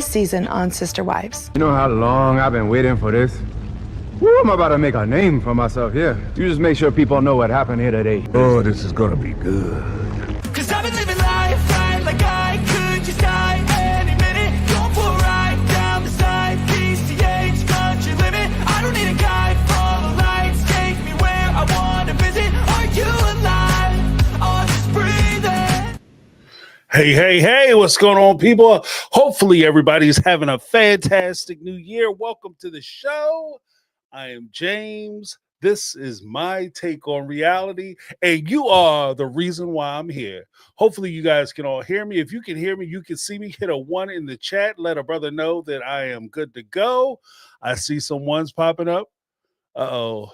season on Sister Wives. You know how long I've been waiting for this? Woo, I'm about to make a name for myself here. You just make sure people know what happened here today. Oh, this is gonna be good. Cause I've been living life right like I could just die any minute. Going for a ride down the side, PCH, country living. I don't need a guide, follow lights, take me where I wanna visit. Are you alive? Or just breathing? Hey, what's going on, people? Hopefully everybody's having a fantastic new year. Welcome to the show. I am James. This is My Take on Reality, and you are the reason why I'm here. Hopefully you guys can all hear me. If you can hear me, you can see me. Hit a 1 in the chat. Let a brother know that I am good to go. I see some ones popping up. Uh-oh.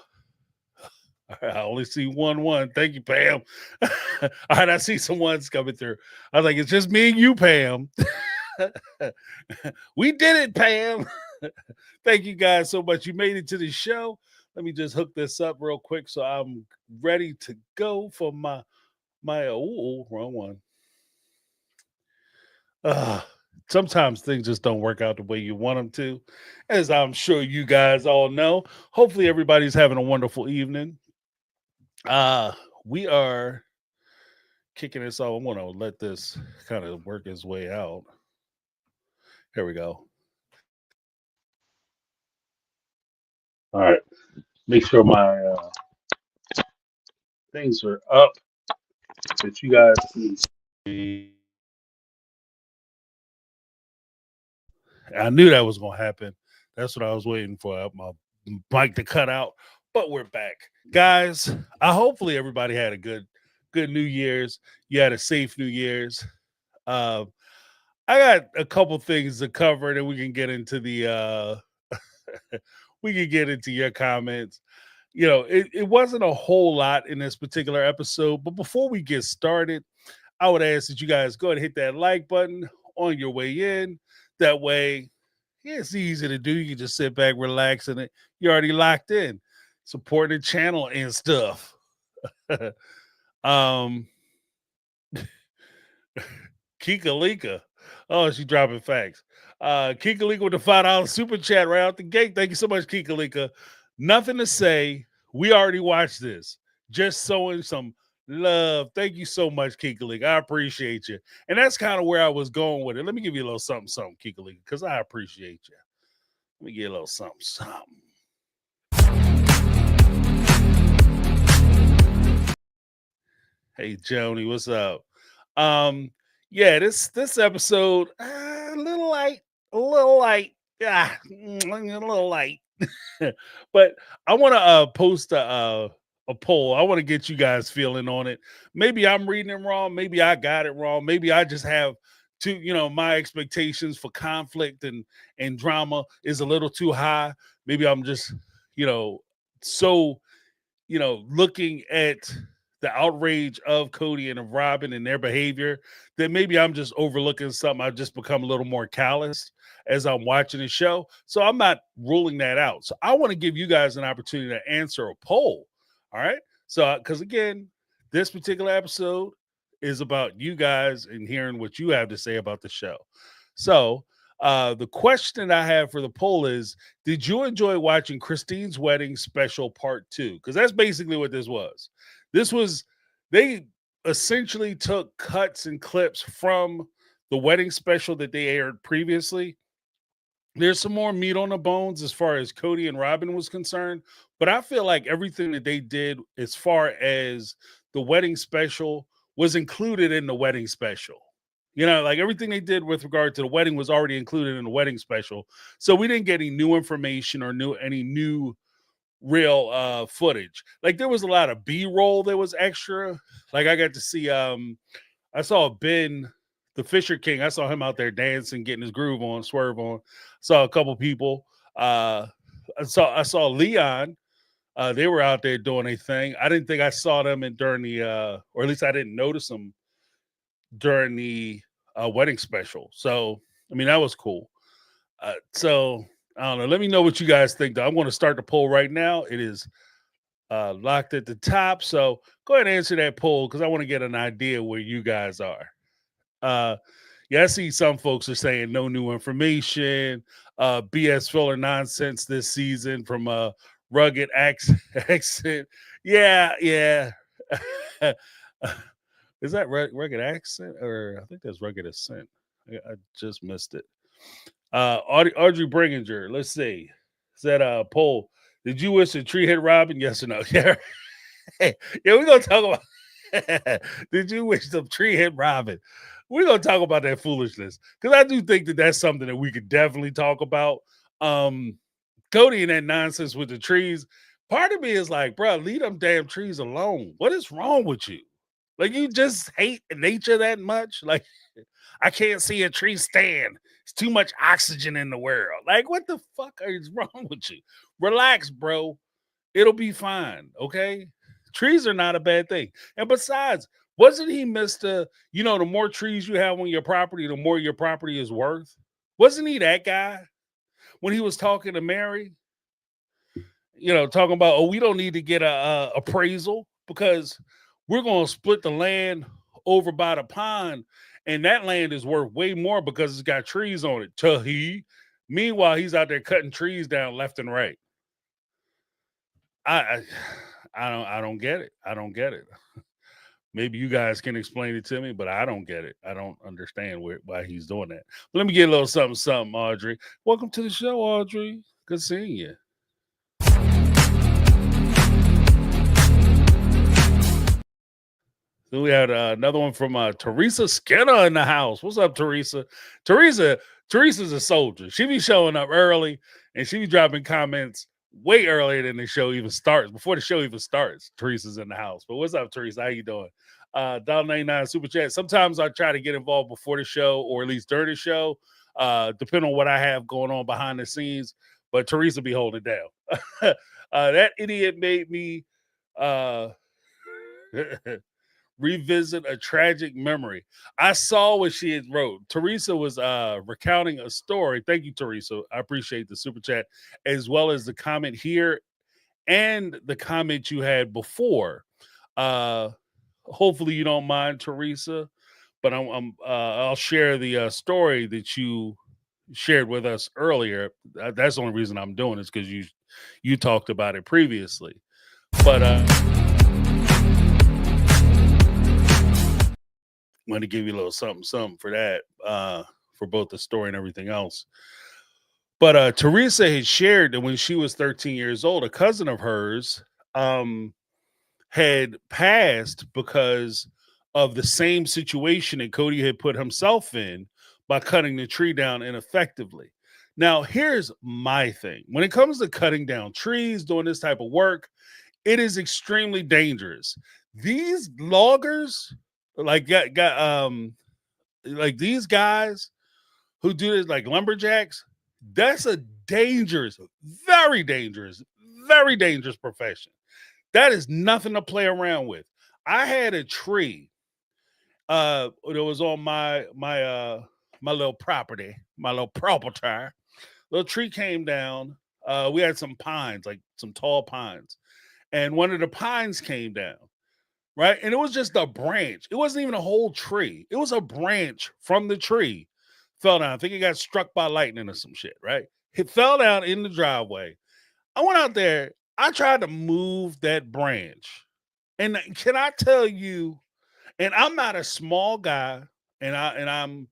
I only see one. Thank you, Pam. All right, I see some ones coming through. I was like, it's just me and you, Pam. We did it, Pam. Thank you guys so much. You made it to the show. Let me just hook this up real quick so I'm ready to go for my wrong one. Sometimes things just don't work out the way you want them to, as I'm sure you guys all know. Hopefully everybody's having a wonderful evening. We are kicking this off. I want to let this kind of work its way out. Here we go. All right. Make sure my things are up that you guys can see. I knew that was going to happen. That's what I was waiting for. My mic to cut out, but we're back. Guys, hopefully everybody had a good New Year's. You had a safe New Year's. I got a couple things to cover, and we can get into the we can get into your comments. You know, it wasn't a whole lot in this particular episode, but before we get started, I would ask that you guys go ahead and hit that like button on your way in. That way, yeah, it's easy to do. You can just sit back, relax, and you're already locked in, supporting the channel and stuff. Kikalika. Oh, she's dropping facts. Kikalika with the $5 super chat right out the gate. Thank you so much, Kikalika. Nothing to say. We already watched this. Just showing some love. Thank you so much, Kikalika. I appreciate you. And that's kind of where I was going with it. Let me give you a little something, Kikalika, because I appreciate you. Let me get a little something. Hey, Joni, what's up? Yeah, this episode, a little light, a little light. But I want to post a poll. I want to get you guys feeling on it. Maybe I'm reading it wrong. Maybe I got it wrong. Maybe I just have my expectations for conflict and drama is a little too high. Maybe I'm just, looking at the outrage of Cody and of Robyn and their behavior, that maybe I'm just overlooking something. I've just become a little more callous as I'm watching the show. So I'm not ruling that out. So I want to give you guys an opportunity to answer a poll. All right. So, because again, this particular episode is about you guys and hearing what you have to say about the show. So the question I have for the poll is, did you enjoy watching Christine's Wedding Special Part 2? Because that's basically what this was. They essentially took cuts and clips from the wedding special that they aired previously. There's some more meat on the bones as far as Cody and Robyn was concerned, but I feel like everything that they did as far as the wedding special was included in the wedding special. Like everything they did with regard to the wedding was already included in the wedding special. So we didn't get any new information or any new real footage. Like there was a lot of B-roll that was extra. Like I got to see I saw Ben, the Fisher King. I saw him out there dancing, getting his groove on, swerve on. Saw a couple people. I saw Leon. They were out there doing a thing. I didn't think I saw them during the or at least I didn't notice them during the wedding special. So I mean that was cool. So I don't know. Let me know what you guys think, though. I'm going to start the poll right now. It is locked at the top. So go ahead and answer that poll because I want to get an idea where you guys are. Yeah, I see some folks are saying no new information, BS filler nonsense this season from a rugged accent. Yeah, yeah. Is that rugged accent, or I think that's rugged accent? I just missed it. Audrey Bringinger, let's see. Said poll. Did you wish a tree hit Robyn? Yes or no? Yeah. Yeah, we're gonna talk about did you wish the tree hit Robyn? We're gonna talk about that foolishness. Because I do think that that's something that we could definitely talk about. Cody and that nonsense with the trees. Part of me is like, bro, leave them damn trees alone. What is wrong with you? Like, you just hate nature that much? Like, I can't see a tree stand. It's too much oxygen in the world. Like, what the fuck is wrong with you? Relax, bro. It'll be fine. Okay. Trees are not a bad thing. And besides, wasn't he Mr. You know, the more trees you have on your property, the more your property is worth? Wasn't he that guy when he was talking to Meri? You know, talking about, oh, we don't need to get a appraisal because we're going to split the land over by the pond, and that land is worth way more because it's got trees on it. Tahi. Meanwhile, he's out there cutting trees down left and right. I don't get it. I don't get it. Maybe you guys can explain it to me, but I don't get it. I don't understand why he's doing that. But let me get a little something, Audrey. Welcome to the show, Audrey. Good seeing you. Then we had another one from Teresa Skinner in the house. What's up, Teresa? Teresa's a soldier. She be showing up early, and she be dropping comments way earlier than the show even starts. Before the show even starts, Teresa's in the house. But what's up, Teresa? How you doing? $1.99 super chat. Sometimes I try to get involved before the show, or at least during the show, depending on what I have going on behind the scenes. But Teresa be holding it down. That idiot made me revisit a tragic memory. I saw what she had wrote. Teresa was recounting a story. Thank you, Teresa. I appreciate the super chat, as well as the comment here and the comment you had before. Hopefully you don't mind, Teresa, but I'll share the story that you shared with us earlier. That's the only reason I'm doing this, because you talked about it previously. But I'm going to give you a little something for that, for both the story and everything else. But Teresa had shared that when she was 13 years old, a cousin of hers had passed because of the same situation that Cody had put himself in by cutting the tree down ineffectively. Now, here's my thing. When it comes to cutting down trees, doing this type of work, it is extremely dangerous. These loggers, like these guys who do this, like lumberjacks, that's a dangerous, very dangerous profession. That is nothing to play around with. I had a tree that was on my little property, my little property. Little tree came down. We had some pines, like some tall pines, and one of the pines came down. Right. And it was just a branch. It wasn't even a whole tree. It was a branch from the tree. Fell down. I think it got struck by lightning or some shit. Right. It fell down in the driveway. I went out there. I tried to move that branch. And can I tell you, and I'm not a small guy, and I'm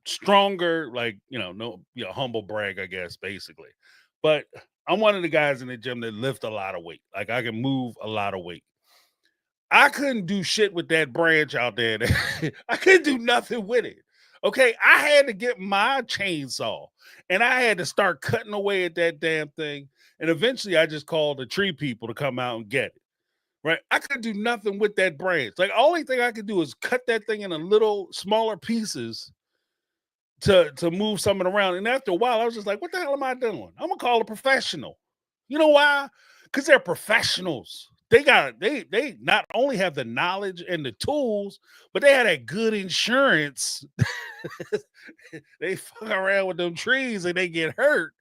stronger, like, humble brag, I guess, basically. But I'm one of the guys in the gym that lift a lot of weight. Like, I can move a lot of weight. I couldn't do shit with that branch out there. I couldn't do nothing with it. Okay, I had to get my chainsaw and I had to start cutting away at that damn thing. And eventually I just called the tree people to come out and get it. Right? I couldn't do nothing with that branch. Like, only thing I could do is cut that thing in a little smaller pieces to move something around. And after a while, I was just like, what the hell am I doing? I'm gonna call a professional. You know why? Because they're professionals. They not only have the knowledge and the tools, but they had that good insurance. They fuck around with them trees and they get hurt.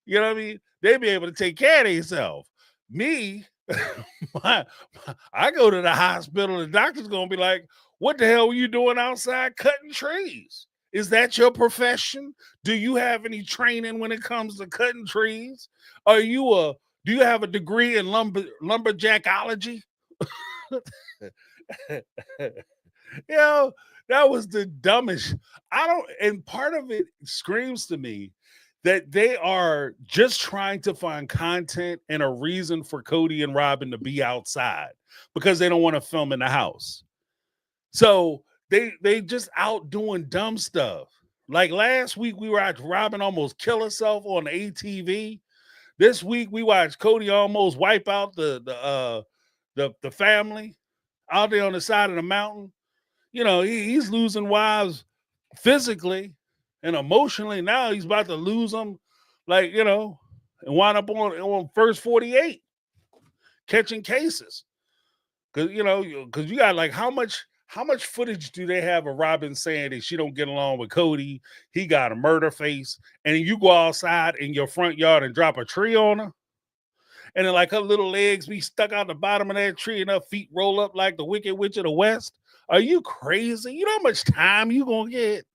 You know what I mean? They be able to take care of themselves. Me, I go to the hospital, the doctor's gonna be like, what the hell were you doing outside cutting trees? Is that your profession? Do you have any training when it comes to cutting trees? Do you have a degree in lumberjackology? That was the dumbest. And part of it screams to me that they are just trying to find content and a reason for Kody and Robyn to be outside because they don't want to film in the house. So they just out doing dumb stuff. Like last week, we watched Robyn almost kill herself on the ATV. This week, we watched Kody almost wipe out the family out there on the side of the mountain. He's losing wives physically and emotionally. Now he's about to lose them, and wind up on first 48 catching cases. Because you got like how much footage do they have of Robyn saying that she don't get along with Kody? He got a murder face, and then you go outside in your front yard and drop a tree on her, and then like her little legs be stuck out the bottom of that tree and her feet roll up like the Wicked Witch of the West. Are you crazy? You know how much time you gonna get?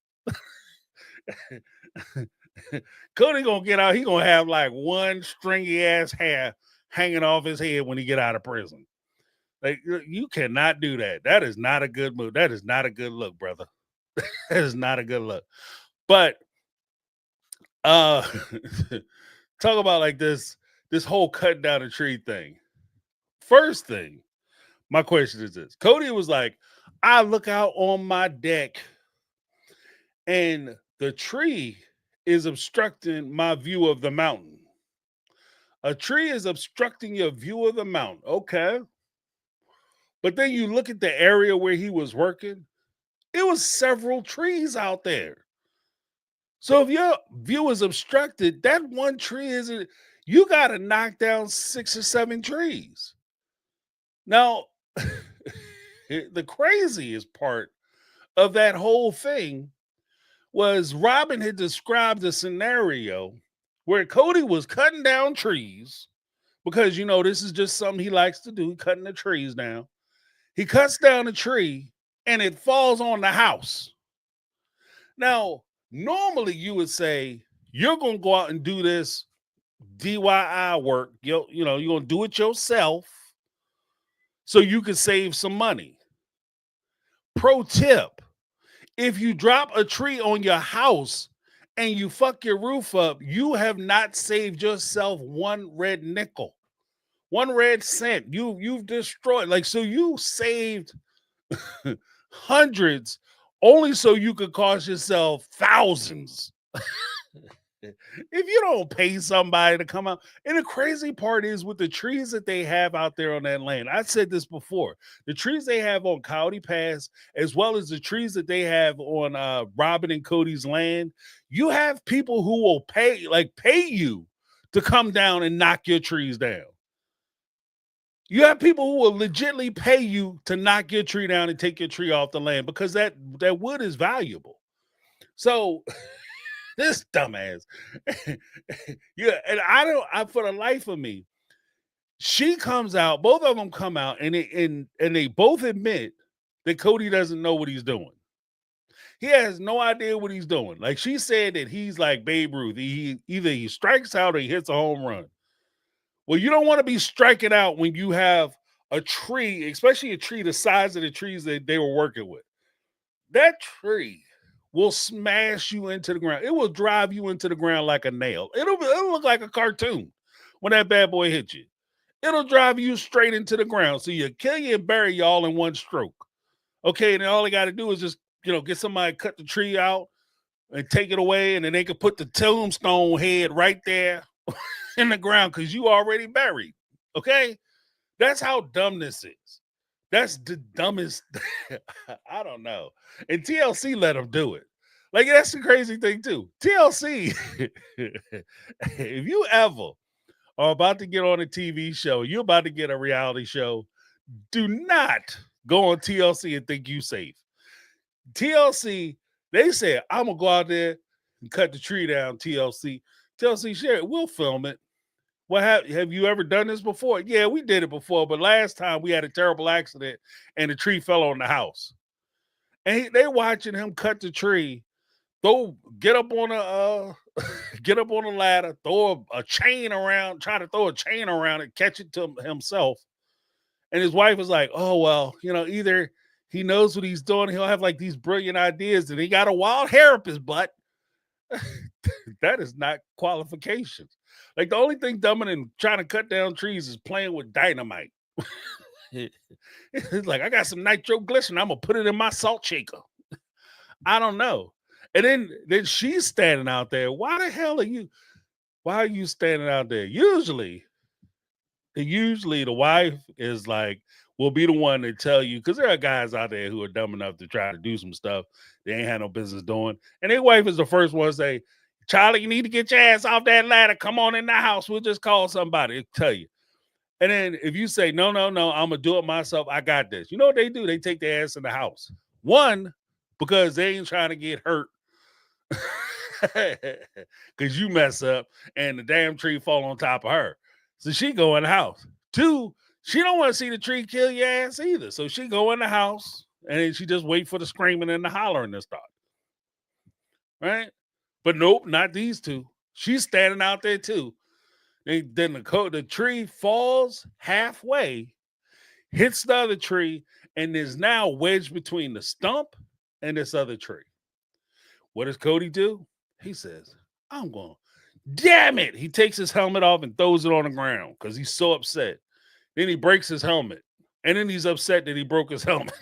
Cody gonna get out. He gonna have like one stringy ass hair hanging off his head when he get out of prison. Like, you cannot do that. That is not a good move. That is not a good look, brother. That is not a good look. But talk about like this whole cut down a tree thing. First thing, my question is this. Kody was like, I look out on my deck and the tree is obstructing my view of the mountain. A tree is obstructing your view of the mountain. Okay. But then you look at the area where he was working, it was several trees out there. So if your view is obstructed, that one tree isn't, you got to knock down 6 or 7 trees. Now, the craziest part of that whole thing was Robyn had described a scenario where Kody was cutting down trees because, this is just something he likes to do, cutting the trees down. He cuts down a tree and it falls on the house. Now, normally you would say, you're going to go out and do this DIY work. You're going to do it yourself so you can save some money. Pro tip, if you drop a tree on your house and you fuck your roof up, you have not saved yourself one red nickel. 1 red cent. You've destroyed, so you saved hundreds only so you could cost yourself thousands. If you don't pay somebody to come out. And the crazy part is with the trees that they have out there on that land. I said this before. The trees they have on Cody Pass, as well as the trees that they have on Robyn and Kody's land, you have people who will pay you to come down and knock your trees down. You have people who will legitimately pay you to knock your tree down and take your tree off the land because that wood is valuable. So this dumbass, yeah, and I for the life of me, she comes out, both of them come out, and they both admit that Kody doesn't know what he's doing. He has no idea what he's doing. Like she said that he's like Babe Ruth. Either he strikes out or he hits a home run. Well, you don't want to be striking out when you have a tree, especially a tree the size of the trees that they were working with. That tree will smash you into the ground. It will drive you into the ground like a nail. It'll look like a cartoon when that bad boy hits you. It'll drive you straight into the ground. So you kill you and bury you all in one stroke. Okay, and then all they got to do is just, get somebody cut the tree out and take it away, and then they could put the tombstone head right there in the ground because you already buried. Okay? That's how dumb this is. That's the dumbest. I don't know. And TLC let them do it. Like, that's the crazy thing, too. TLC, if you ever are about to get on a TV show, you're about to get a reality show, do not go on TLC and think you safe. TLC, they said, I'm going to go out there and cut the tree down, TLC. TLC, share it. We'll film it. What have you ever done this before? Yeah, we did it before, but last time we had a terrible accident and the tree fell on the house. And they watching him cut the tree get up on a get up on a ladder, throw a chain around, try to throw a chain around it, catch it to himself. And his wife was like, oh, well, either he knows what he's doing, he'll have like these brilliant ideas, and he got a wild hair up his butt. That is not qualifications. Like, the only thing dumber than trying to cut down trees is playing with dynamite. It's like, I got some nitroglycerin, I'm gonna put it in my salt shaker. I don't know. And then she's standing out there. Why are you standing out there? Usually the wife is like, will be the one to tell you, because there are guys out there who are dumb enough to try to do some stuff they ain't had no business doing. And their wife is the first one to say, Charlie, you need to get your ass off that ladder. Come on in the house. We'll just call somebody to tell you. And then if you say, no, I'm going to do it myself. I got this. You know what they do? They take their ass in the house. One, because they ain't trying to get hurt. Because you mess up and the damn tree fall on top of her. So she go in the house. Two, she don't want to see the tree kill your ass either. So she go in the house and then she just wait for the screaming and the hollering to start. Right? But nope, not these two. She's standing out there too. And then the tree falls halfway, hits the other tree, and is now wedged between the stump and this other tree. What does Cody do? He says, I'm going, damn it. He takes his helmet off and throws it on the ground because he's so upset. Then he breaks his helmet. And then he's upset that he broke his helmet.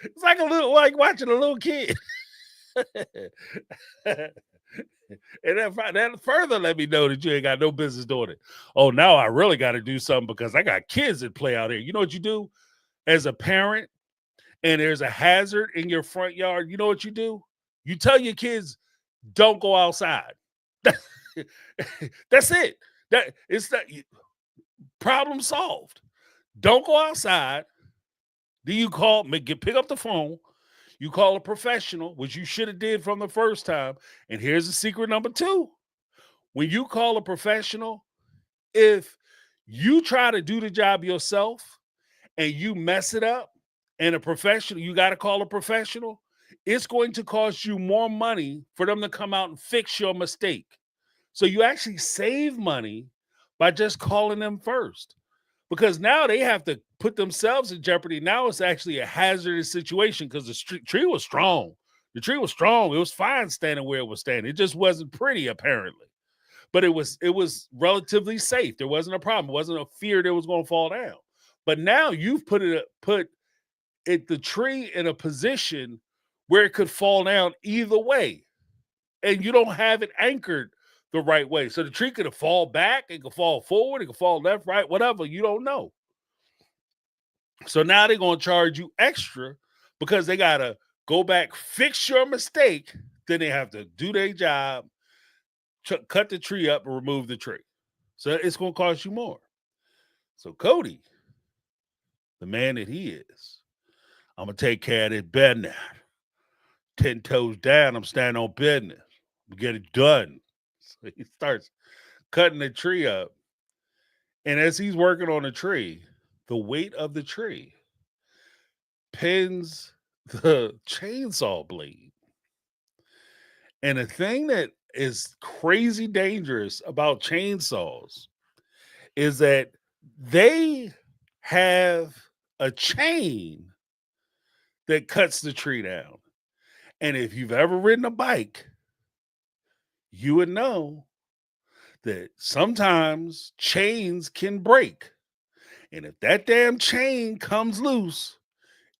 It's like watching a little kid. And that further let me know that you ain't got no business doing it. Oh, now I really got to do something because I got kids that play out here. You know what you do as a parent and there's a hazard in your front yard? You know what you do? You tell your kids, don't go outside. That's it. It's that problem solved. Don't go outside. Then you pick up the phone. You call a professional, which you should have did from the first time. And here's the secret number 2. When you call a professional, if you try to do the job yourself and you mess it up, and you got to call a professional, it's going to cost you more money for them to come out and fix your mistake. So you actually save money by just calling them first. Because now they have to put themselves in jeopardy. Now it's actually a hazardous situation because the tree was strong. The tree was strong. It was fine standing where it was standing. It just wasn't pretty, apparently. But it was relatively safe. There wasn't a problem. It wasn't a fear that it was going to fall down. But now you've put the tree in a position where it could fall down either way. And you don't have it anchored the right way. So the tree could fall back, it could fall forward, it could fall left, right, whatever. You don't know. So now they're going to charge you extra because they got to go back, fix your mistake. Then they have to do their job, cut the tree up and remove the tree. So it's going to cost you more. So Cody, the man that he is, I'm going to take care of this bed now. 10 toes down, I'm standing on business. We get it done. So he starts cutting the tree up. And as he's working on the tree, the weight of the tree pins the chainsaw blade. And the thing that is crazy dangerous about chainsaws is that they have a chain that cuts the tree down. And if you've ever ridden a bike, you would know that sometimes chains can break. And if that damn chain comes loose,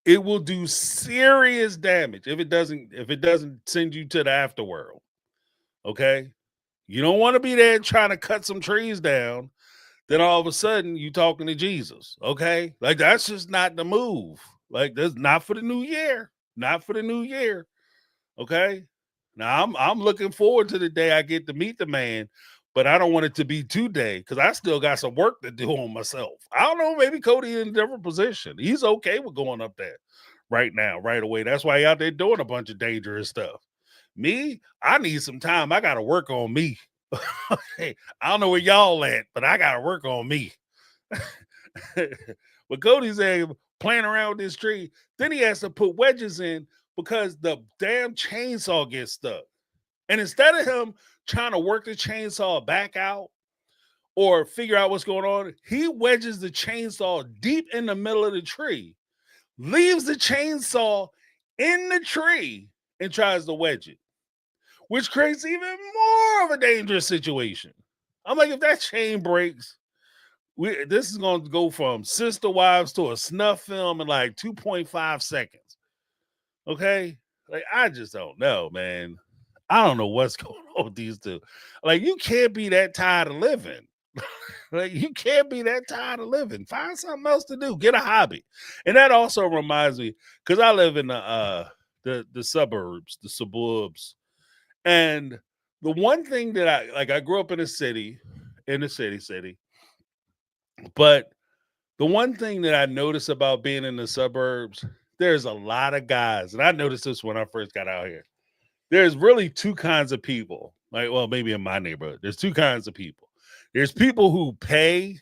it will do serious damage if it doesn't send you to the afterworld. Okay? You don't want to be there trying to cut some trees down, then all of a sudden you talking to Jesus. Okay? Like, that's just not the move. Like, that's not for the new year. Not for the new year. Okay? Now I'm looking forward to the day I get to meet the man, but I don't want it to be today because I still got some work to do on myself. I don't know, maybe Cody in a different position. He's okay with going up there right now, right away. That's why he out there doing a bunch of dangerous stuff. Me, I need some time. I got to work on me. I don't know where y'all at, but I got to work on me. But Cody's playing around with this tree. Then he has to put wedges in because the damn chainsaw gets stuck. And instead of him trying to work the chainsaw back out or figure out what's going on, he wedges the chainsaw deep in the middle of the tree, leaves the chainsaw in the tree, and tries to wedge it, which creates even more of a dangerous situation. I'm like, if that chain breaks, this is going to go from Sister Wives to a snuff film in like 2.5 seconds. Okay? Like, I just don't know, man. I don't know what's going on with these two. Like, you can't be that tired of living. Like, you can't be that tired of living. Find something else to do. Get a hobby. And that also reminds me, because I live in the suburbs. And the one thing that I grew up in a city, but the one thing that I notice about being in the suburbs, there's a lot of guys, and I noticed this when I first got out here. There's really two kinds of people. Like, well, maybe in my neighborhood, there's two kinds of people. There's people who pay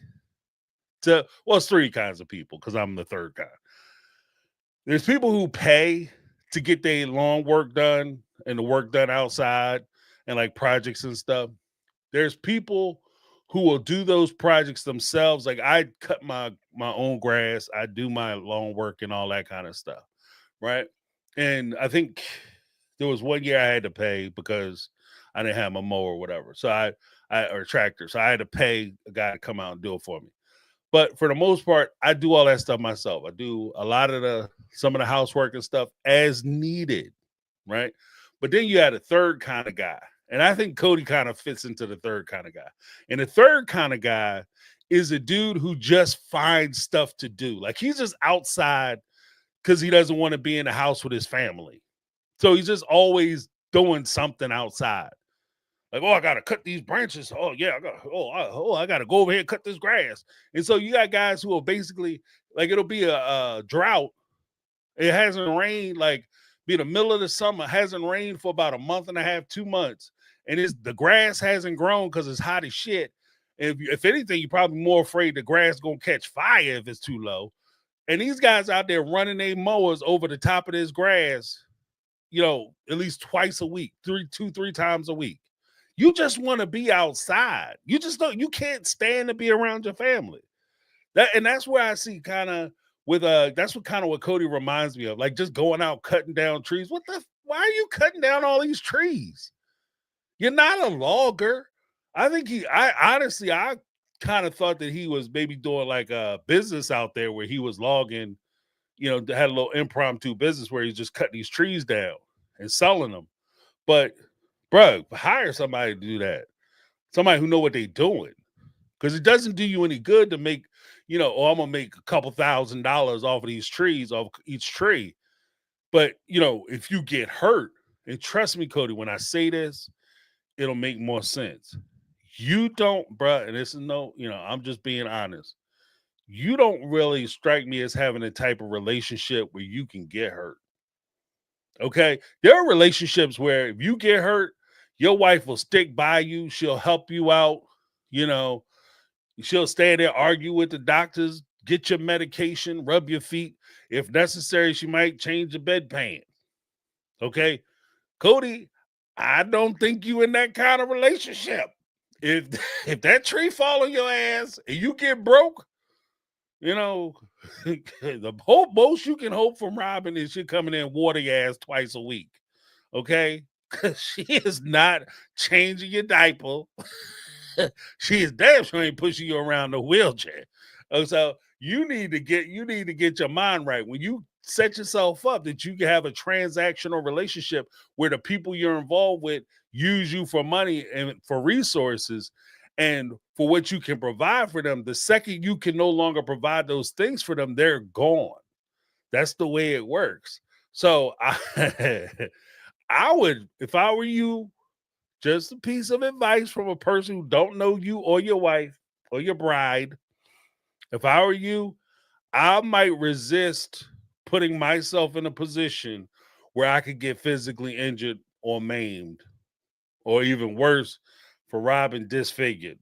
to, well, it's three kinds of people because I'm the third kind. There's people who pay to get their lawn work done and the work done outside and like projects and stuff. There's people who will do those projects themselves. Like, I cut my own grass, I do my lawn work and all that kind of stuff, right? And I think there was one year I had to pay because I didn't have my mower or whatever. So or tractor. So I had to pay a guy to come out and do it for me. But for the most part, I do all that stuff myself. I do a lot of some of the housework and stuff as needed, right? But then you had a third kind of guy. And I think Cody kind of fits into the third kind of guy. And the third kind of guy is a dude who just finds stuff to do. Like, he's just outside because he doesn't want to be in the house with his family. So he's just always doing something outside. Like, oh, I got to cut these branches. Oh, yeah, I got to go over here and cut this grass. And so you got guys who will basically, like, it'll be a drought. It hasn't rained, like, be the middle of the summer, hasn't rained for about a month and a half, 2 months. And the grass hasn't grown because it's hot as shit. If anything, you're probably more afraid the grass going to catch fire if it's too low. And these guys out there running their mowers over the top of this grass, at least twice a week, three times a week. You just want to be outside. You just don't, you can't stand to be around your family. That's where I see kind of that's what Cody reminds me of. Like, just going out cutting down trees. Why are you cutting down all these trees? You're not a logger. I think I kind of thought that he was maybe doing like a business out there where he was logging, had a little impromptu business where he's just cutting these trees down and selling them. But bro, hire somebody to do that. Somebody who know what they're doing. Because it doesn't do you any good to make, I'm going to make a couple $1,000 off of these trees, off each tree. But, if you get hurt, and trust me, Cody, when I say this, it'll make more sense. You don't, bro, and this is I'm just being honest. You don't really strike me as having a type of relationship where you can get hurt. Okay? There are relationships where if you get hurt, your wife will stick by you. She'll help you out. She'll stay there, argue with the doctors, get your medication, rub your feet. If necessary, she might change the bedpan. Okay? Cody, I don't think you in that kind of relationship. If that tree fall on your ass and you get broke, the most you can hope from Robyn is she coming in water your ass twice a week. Okay? Because she is not changing your diaper. She is damn sure ain't pushing you around the wheelchair. So you need to get your mind right. When you set yourself up that you can have a transactional relationship where the people you're involved with use you for money and for resources and for what you can provide for them. The second you can no longer provide those things for them, they're gone. That's the way it works. So I would, if I were you, just a piece of advice from a person who don't know you or your wife or your bride. If I were you, I might resist putting myself in a position where I could get physically injured or maimed, or even worse, for Robyn disfigured.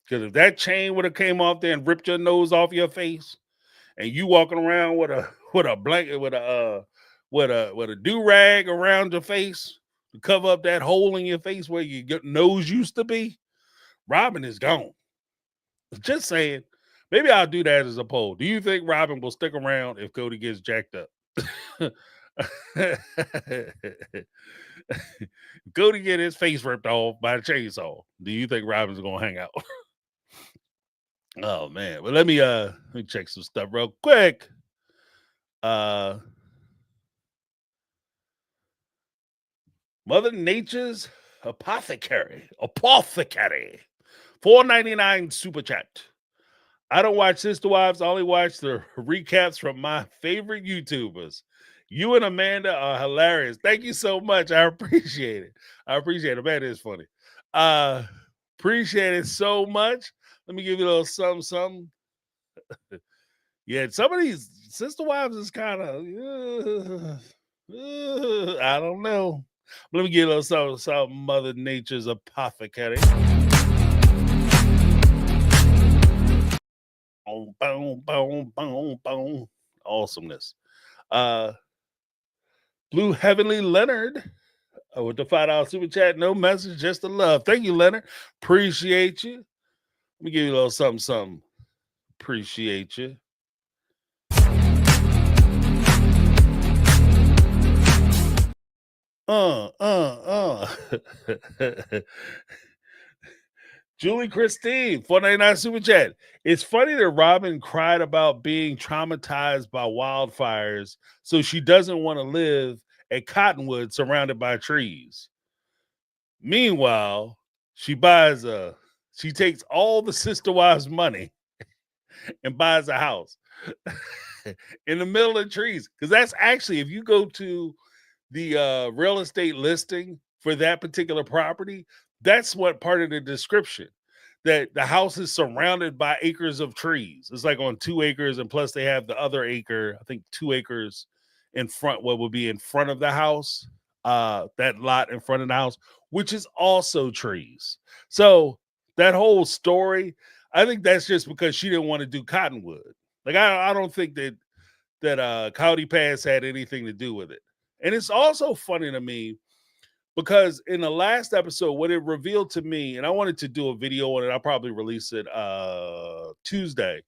Because if that chain would have came off there and ripped your nose off your face, and you walking around with a blanket with with a do-rag around your face to cover up that hole in your face where your nose used to be, Robyn is gone. Just saying. Maybe I'll do that as a poll. Do you think Robyn will stick around if Cody gets jacked up? Cody get his face ripped off by a chainsaw. Do you think Robyn's gonna hang out? Oh man. Well, let me check some stuff real quick. Mother Nature's Apothecary. $4.99 super chat. I don't watch Sister Wives. I only watch the recaps from my favorite YouTubers. You and Amanda are hilarious. Thank you so much. I appreciate it. Amanda is funny. Appreciate it so much. Let me give you a little something. Yeah, some of these Sister Wives is kind of, I don't know. Let me give you a little something. Mother Nature's Apothecary. Boom, boom, boom, boom, boom. Awesomeness. Blue Heavenly Leonard with the $5 super chat. No message, just the love. Thank you, Leonard. Appreciate you. Let me give you a little something. Appreciate you. Julie Christine, $4.99 super chat. It's funny that Robyn cried about being traumatized by wildfires, so she doesn't want to live at Cottonwood surrounded by trees. Meanwhile, she takes all the Sister Wives' money and buys a house in the middle of trees. Because that's actually, if you go to the real estate listing for that particular property, that's what part of the description, that the house is surrounded by acres of trees. It's like on 2 acres, and plus they have the other acre, I think 2 acres in front, what would be in front of the house, that lot in front of the house, which is also trees. So that whole story, I think that's just because she didn't want to do Cottonwood. Like I don't think that Cody Pass had anything to do with it. And it's also funny to me because in the last episode, what it revealed to me, and I wanted to do a video on it, I'll probably release it Tuesday,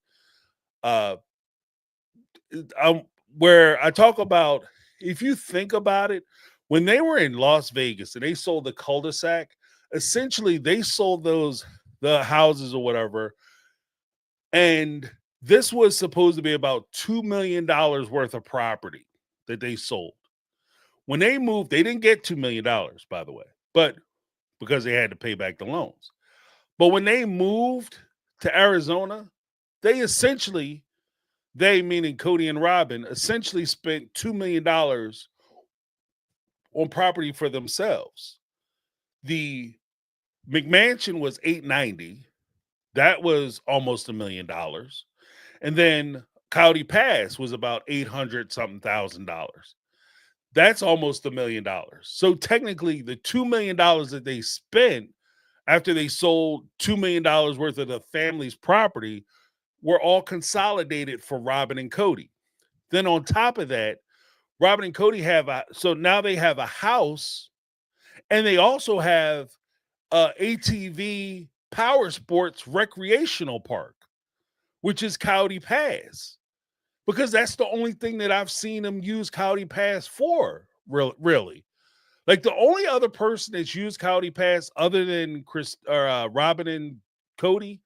where I talk about, if you think about it, when they were in Las Vegas and they sold the cul-de-sac, essentially they sold the houses or whatever, and this was supposed to be about $2 million worth of property that they sold. When they moved, they didn't get $2 million, by the way, but because they had to pay back the loans. But when they moved to Arizona, they meaning Cody and Robyn, essentially spent $2 million on property for themselves. The McMansion was $890. That was almost $1 million. And then Cody Pass was about $800,000. That's almost $1 million. So technically, the $2 million that they spent after they sold $2 million worth of the family's property were all consolidated for Robyn and Cody. Then on top of that, Robyn and Cody so now they have a house, and they also have ATV power sports recreational park, which is Cody Pass. Because that's the only thing that I've seen them use Cody Pass for, really. Like the only other person that's used Cody Pass other than Robyn and Cody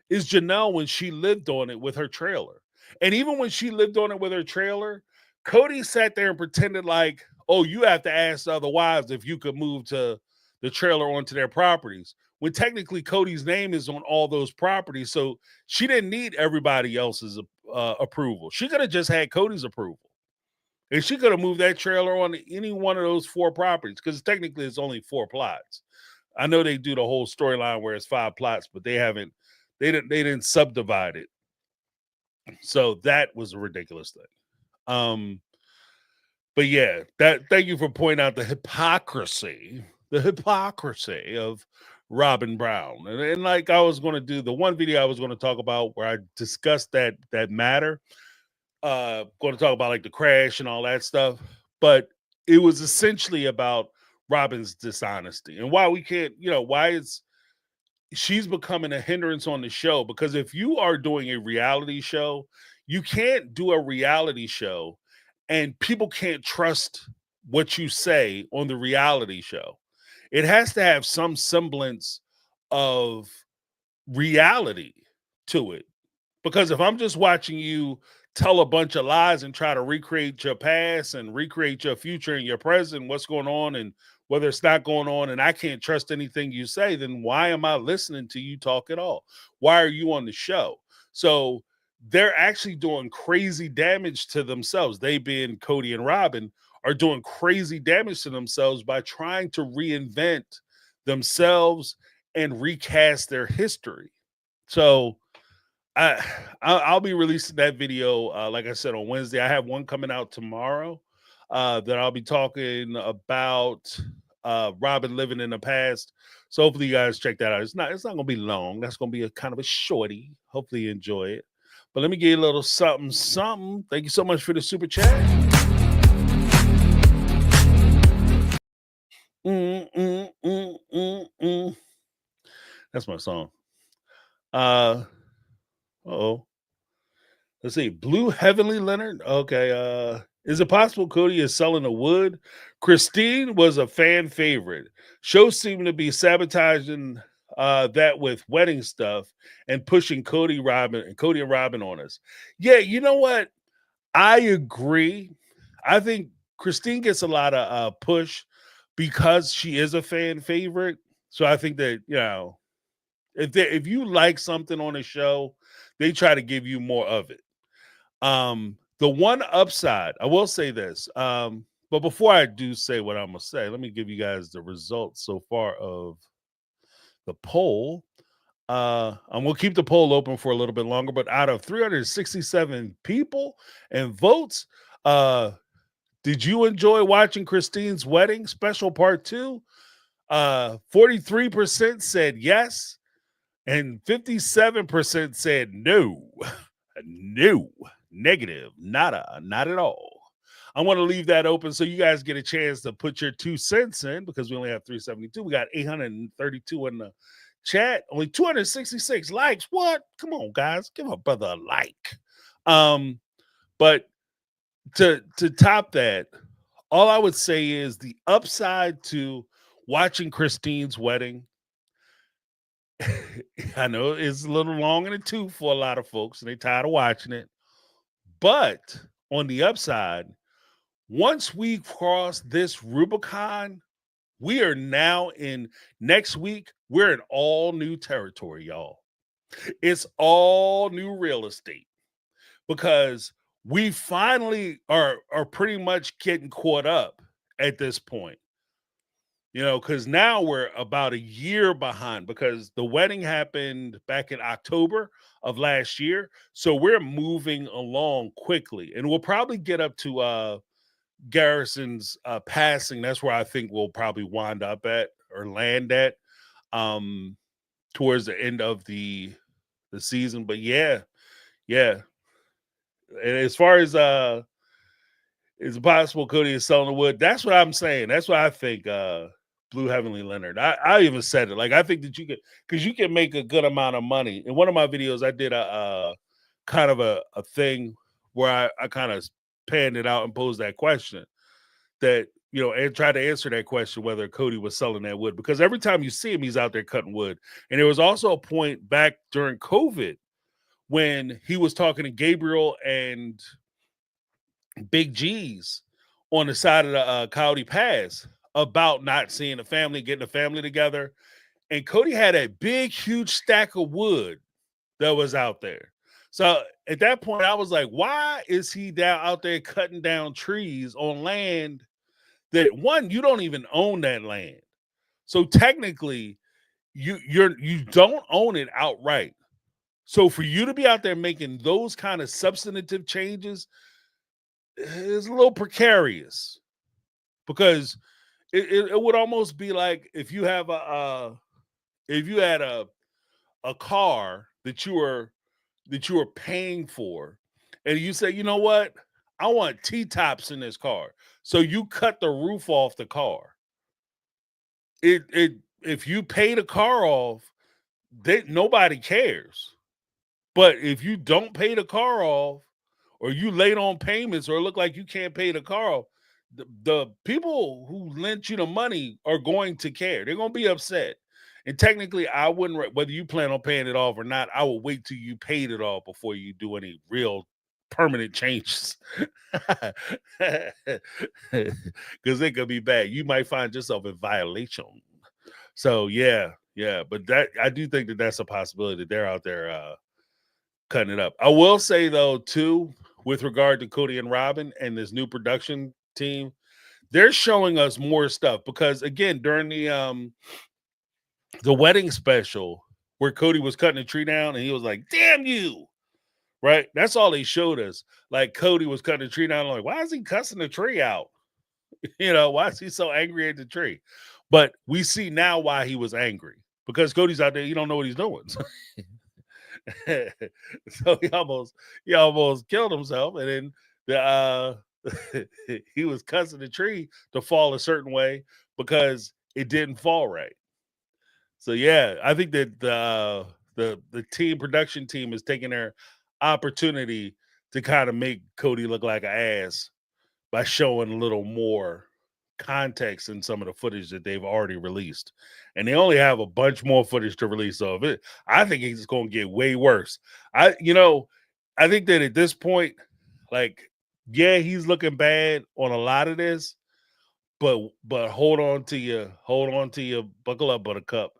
is Janelle when she lived on it with her trailer. And even when she lived on it with her trailer, Cody sat there and pretended like, oh, you have to ask the other wives if you could move to the trailer onto their properties. When technically Cody's name is on all those properties. So she didn't need everybody else's approval. She could have just had Cody's approval. And she could have moved that trailer on any one of those 4 properties, because technically it's only 4 plots. I know they do the whole storyline where it's 5 plots, but they didn't subdivide it. So that was a ridiculous thing. But yeah, thank you for pointing out the hypocrisy of Robyn Brown. And like I was going to do the one video I was going to talk about where I discussed that matter, going to talk about like the crash and all that stuff. but it was essentially about Robyn's dishonesty and why we can't, why she's becoming a hindrance on the show. Because if you are doing a reality show, you can't do a reality show and people can't trust what you say on the reality show. It has to have some semblance of reality to it. Because if I'm just watching you tell a bunch of lies and try to recreate your past and recreate your future and your present, what's going on and whether it's not going on, and I can't trust anything you say, then why am I listening to you talk at all? Why are you on the show? So they're actually doing crazy damage to themselves. They, being Cody and Robyn, are doing crazy damage to themselves by trying to reinvent themselves and recast their history. So I'll be releasing that video, like I said, on Wednesday. I have one coming out tomorrow that I'll be talking about Robyn living in the past. So hopefully you guys check that out. It's not gonna be long. That's gonna be a kind of a shorty. Hopefully you enjoy it. But let me get you a little something. Thank you so much for the super chat. That's my song. Let's see. Blue Heavenly Leonard. Okay. Is it possible Cody is selling the wood? Christine was a fan favorite. Show seemed to be sabotaging that with wedding stuff and pushing Cody and Robyn on us. Yeah, you know what? I agree. I think Christine gets a lot of push because she is a fan favorite. So I think that, if you like something on a show, they try to give you more of it. The one upside, I will say this, but before I do say what I'm gonna say, let me give you guys the results so far of the poll. I'm gonna keep the poll open for a little bit longer, but out of 367 people and votes, did you enjoy watching Christine's wedding special part 2? 43% said yes, and 57% said no. No, negative, nada, not at all. I want to leave that open so you guys get a chance to put your 2 cents in, because we only have 372. We got 832 in the chat, only 266 likes. What? Come on, guys, give a brother a like. But to top that, all I would say is the upside to watching Christine's wedding. I know it's a little long in the tooth for a lot of folks, and they're tired of watching it. But on the upside, once we cross this Rubicon, we are now next week, we're in all new territory, y'all. It's all new real estate, because we finally are pretty much getting caught up at this point. Because now we're about a year behind, because the wedding happened back in October of last year. So we're moving along quickly, and we'll probably get up to Garrison's passing. That's where I think we'll probably wind up at or land at towards the end of the season. But yeah. And as far as is it possible Cody is selling the wood? That's what I'm saying. That's what I think. Blue Heavenly Leonard. I even said it. Like, I think that you can make a good amount of money. In one of my videos, I did a kind of a thing where I kind of panned it out and posed that question, that, and tried to answer that question, whether Cody was selling that wood, because every time you see him, he's out there cutting wood. And there was also a point back during COVID when he was talking to Gabriel and Big G's on the side of the Kody Pass about not seeing the family, getting the family together. And Cody had a big, huge stack of wood that was out there. So at that point, I was like, why is he out there cutting down trees on land that, one, you don't even own that land? So technically, you don't own it outright. So for you to be out there making those kind of substantive changes is a little precarious, because it would almost be like if you have if you had a car that you were paying for, and you say, you know what, I want T-tops in this car. So you cut the roof off the car. If you pay the car off, nobody cares. But if you don't pay the car off, or you late on payments, or look like you can't pay the car off, the people who lent you the money are going to care. They're going to be upset. And technically, I wouldn't, whether you plan on paying it off or not, I will wait till you paid it off before you do any real permanent changes. Because it could be bad. You might find yourself in violation. So yeah. But that, I do think that that's a possibility that they're out there cutting it up. I will say though, too, with regard to Kody and Robyn and this new production team, they're showing us more stuff because again, during the wedding special where Kody was cutting the tree down and he was like, "Damn you!" Right? That's all they showed us. Like Kody was cutting the tree down. Like, why is he cussing the tree out? Why is he so angry at the tree? But we see now why he was angry because Cody's out there. He don't know what he's doing. So he almost killed himself, and then he was cussing the tree to fall a certain way because it didn't fall right. So yeah, I think that the production team is taking their opportunity to kind of make Kody look like an ass by showing a little more context in some of the footage that they've already released. And they only have a bunch more footage to release of it. I think it's going to get way worse. I think that at this point, like, yeah, he's looking bad on a lot of this, but hold on to your buckle up, buttercup,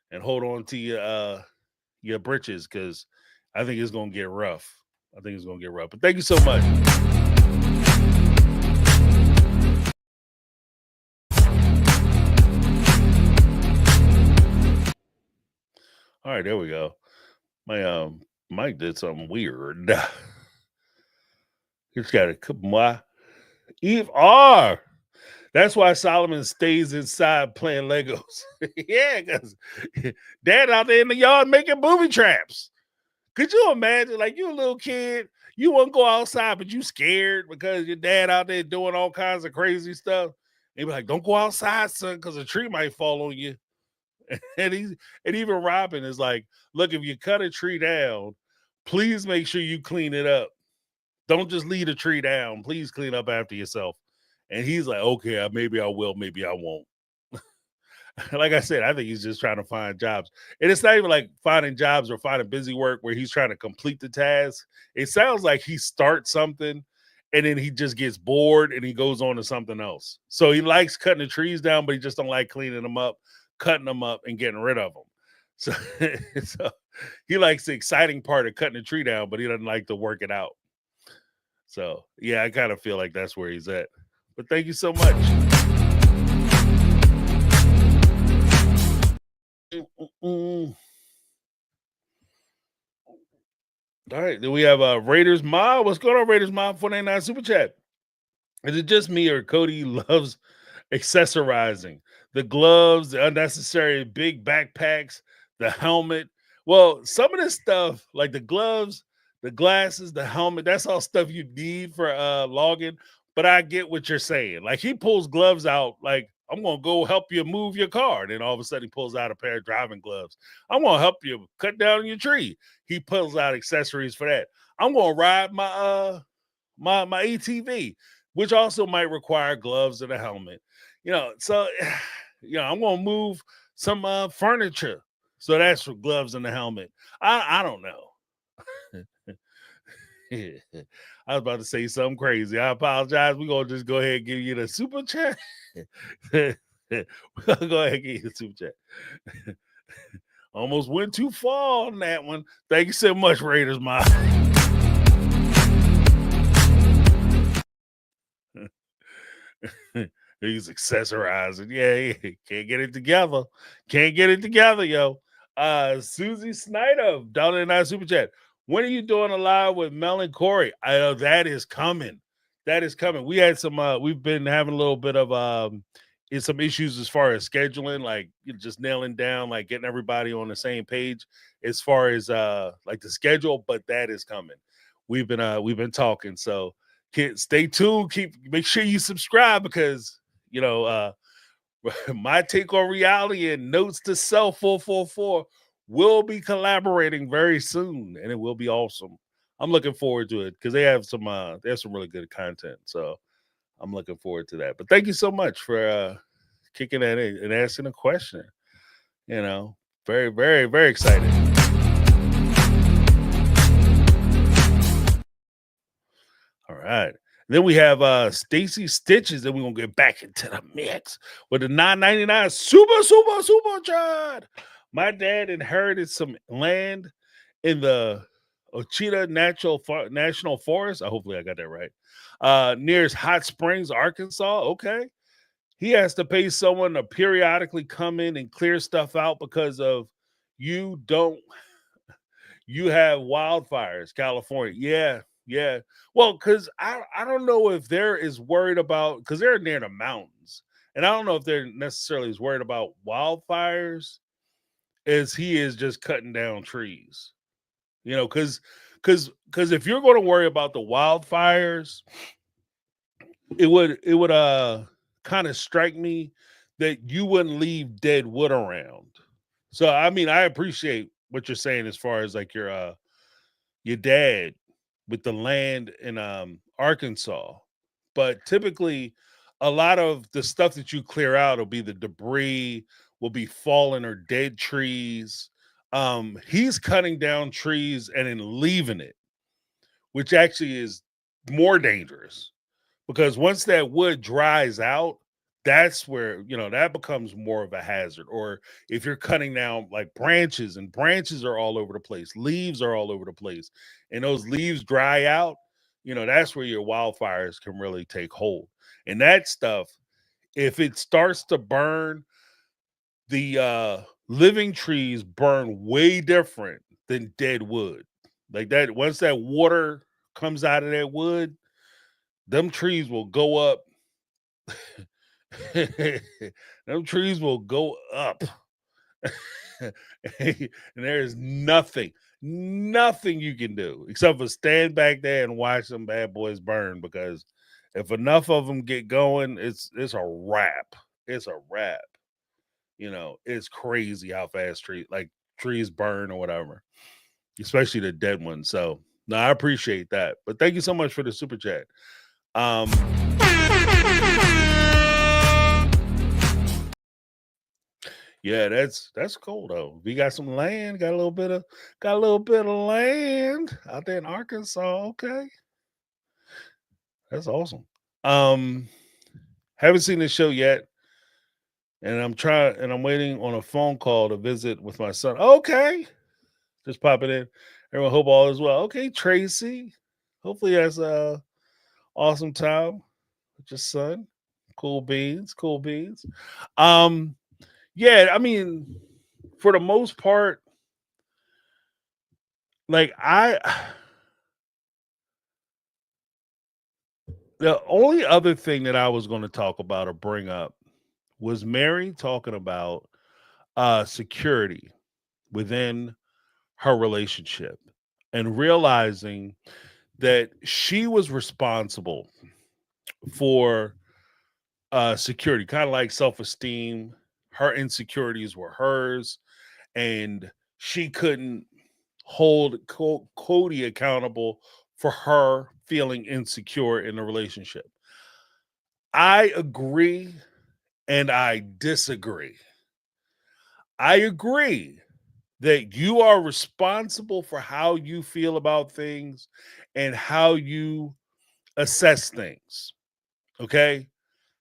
and hold on to your britches, because I think it's going to get rough. But thank you so much. All right, there we go. My mic did something weird. It's got a couple more. Eve R. That's why Solomon stays inside playing Legos. Yeah, because Dad out there in the yard making booby traps. Could you imagine, like, you a little kid, you want to go outside, but you scared because your dad out there doing all kinds of crazy stuff. They be like, "Don't go outside, son, because a tree might fall on you." And even Robyn is like, "Look, if you cut a tree down, please make sure you clean it up. Don't just leave a tree down. Please clean up after yourself." And he's like, "Okay, maybe I will, maybe I won't." Like I said, I think he's just trying to find jobs. And it's not even like finding jobs or finding busy work where he's trying to complete the task. It sounds like he starts something and then he just gets bored and he goes on to something else. So he likes cutting the trees down, but he just don't like cleaning them up, cutting them up, and getting rid of them. So, so he likes the exciting part of cutting the tree down, but he doesn't like to work it out. So yeah, I kind of feel like that's where he's at. But thank you so much. All right, then we have Raiders Ma. What's going on, Raiders Ma? 499 super chat. Is it just me or Kody loves accessorizing? The gloves, the unnecessary big backpacks, the helmet. Well, some of this stuff, like the gloves, the glasses, the helmet, that's all stuff you need for logging. But I get what you're saying. Like, he pulls gloves out, like, "I'm going to go help you move your car." Then all of a sudden he pulls out a pair of driving gloves. "I'm going to help you cut down your tree." He pulls out accessories for that. "I'm going to ride my my ATV," which also might require gloves and a helmet. So I'm going to move some furniture. So that's for gloves and the helmet. I don't know. I was about to say something crazy. I apologize. We're going to just go ahead and give you the super chat. We're going to go ahead and give you the super chat. Almost went too far on that one. Thank you so much, Raiders, Ma. He's accessorizing. Yeah, can't get it together. Can't get it together, yo. Susie Snyder, $1.99 super chat. When are you doing a live with Mel and Corey? I know that is coming. That is coming. We had some. We've been having a little bit of some issues as far as scheduling, like just nailing down, like getting everybody on the same page as far as like the schedule. But that is coming. We've been talking. So stay tuned. Make sure you subscribe because My Take on Reality and Notes to Self 444 will be collaborating very soon, and it will be awesome. I'm looking forward to it because they have some really good content. So I'm looking forward to that. But thank you so much for kicking that in and asking a question. Very, very, very excited. All right. Then we have Stacy Stitches, and we're gonna get back into the mix with the $9.99 super chat. My dad inherited some land in the Ochita National Forest. Hopefully I got that right. Near Hot Springs, Arkansas. Okay. He has to pay someone to periodically come in and clear stuff out because of you have wildfires, California. Yeah. Well, because I don't know if they're as worried about, because they're near the mountains, and I don't know if they're necessarily as worried about wildfires as he is just cutting down trees. Because if you're going to worry about the wildfires, it would kind of strike me that you wouldn't leave dead wood around. So I mean, I appreciate what you're saying as far as like your dad with the land in Arkansas, but typically a lot of the stuff that you clear out will be the debris, will be fallen or dead trees. He's cutting down trees and then leaving it, which actually is more dangerous because once that wood dries out, that's where that becomes more of a hazard. Or if you're cutting down like branches, and branches are all over the place, leaves are all over the place, and those leaves dry out, that's where your wildfires can really take hold. And that stuff, if it starts to burn, the living trees burn way different than dead wood. Like that, once that water comes out of that wood, them trees will go up. Them trees will go up. And there's nothing you can do except for stand back there and watch them bad boys burn, because if enough of them get going, it's a wrap. It's a wrap. It's crazy how fast trees burn or whatever, especially the dead ones. So no, I appreciate that. But thank you so much for the super chat. Yeah, that's cool though. We got some land, got a little bit of land out there in Arkansas. Okay. That's awesome. Haven't seen this show yet. And I'm waiting on a phone call to visit with my son. Okay. Just popping in. Everyone, hope all is well. Okay, Tracy. Hopefully he has a awesome time with your son. Cool beans. Yeah, I mean, for the most part, like the only other thing that I was going to talk about or bring up was Meri talking about security within her relationship and realizing that she was responsible for security, kind of like self-esteem. Her insecurities were hers, and she couldn't hold Cody accountable for her feeling insecure in the relationship. I agree and I disagree. I agree that you are responsible for how you feel about things and how you assess things. Okay.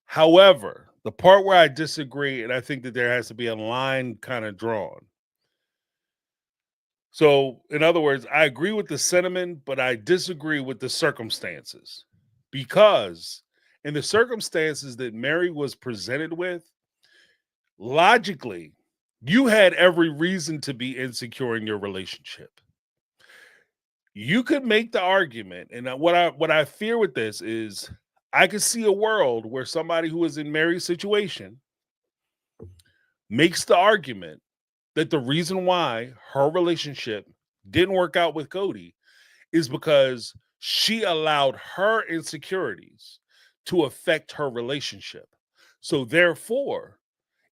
However, the part where I disagree, and I think that there has to be a line kind of drawn. So, in other words, I agree with the sentiment, but I disagree with the circumstances, because in the circumstances that Meri was presented with, logically, you had every reason to be insecure in your relationship. You could make the argument, and what I fear with this is I could see a world where somebody who is in Meri's situation makes the argument that the reason why her relationship didn't work out with Cody is because she allowed her insecurities to affect her relationship. So therefore,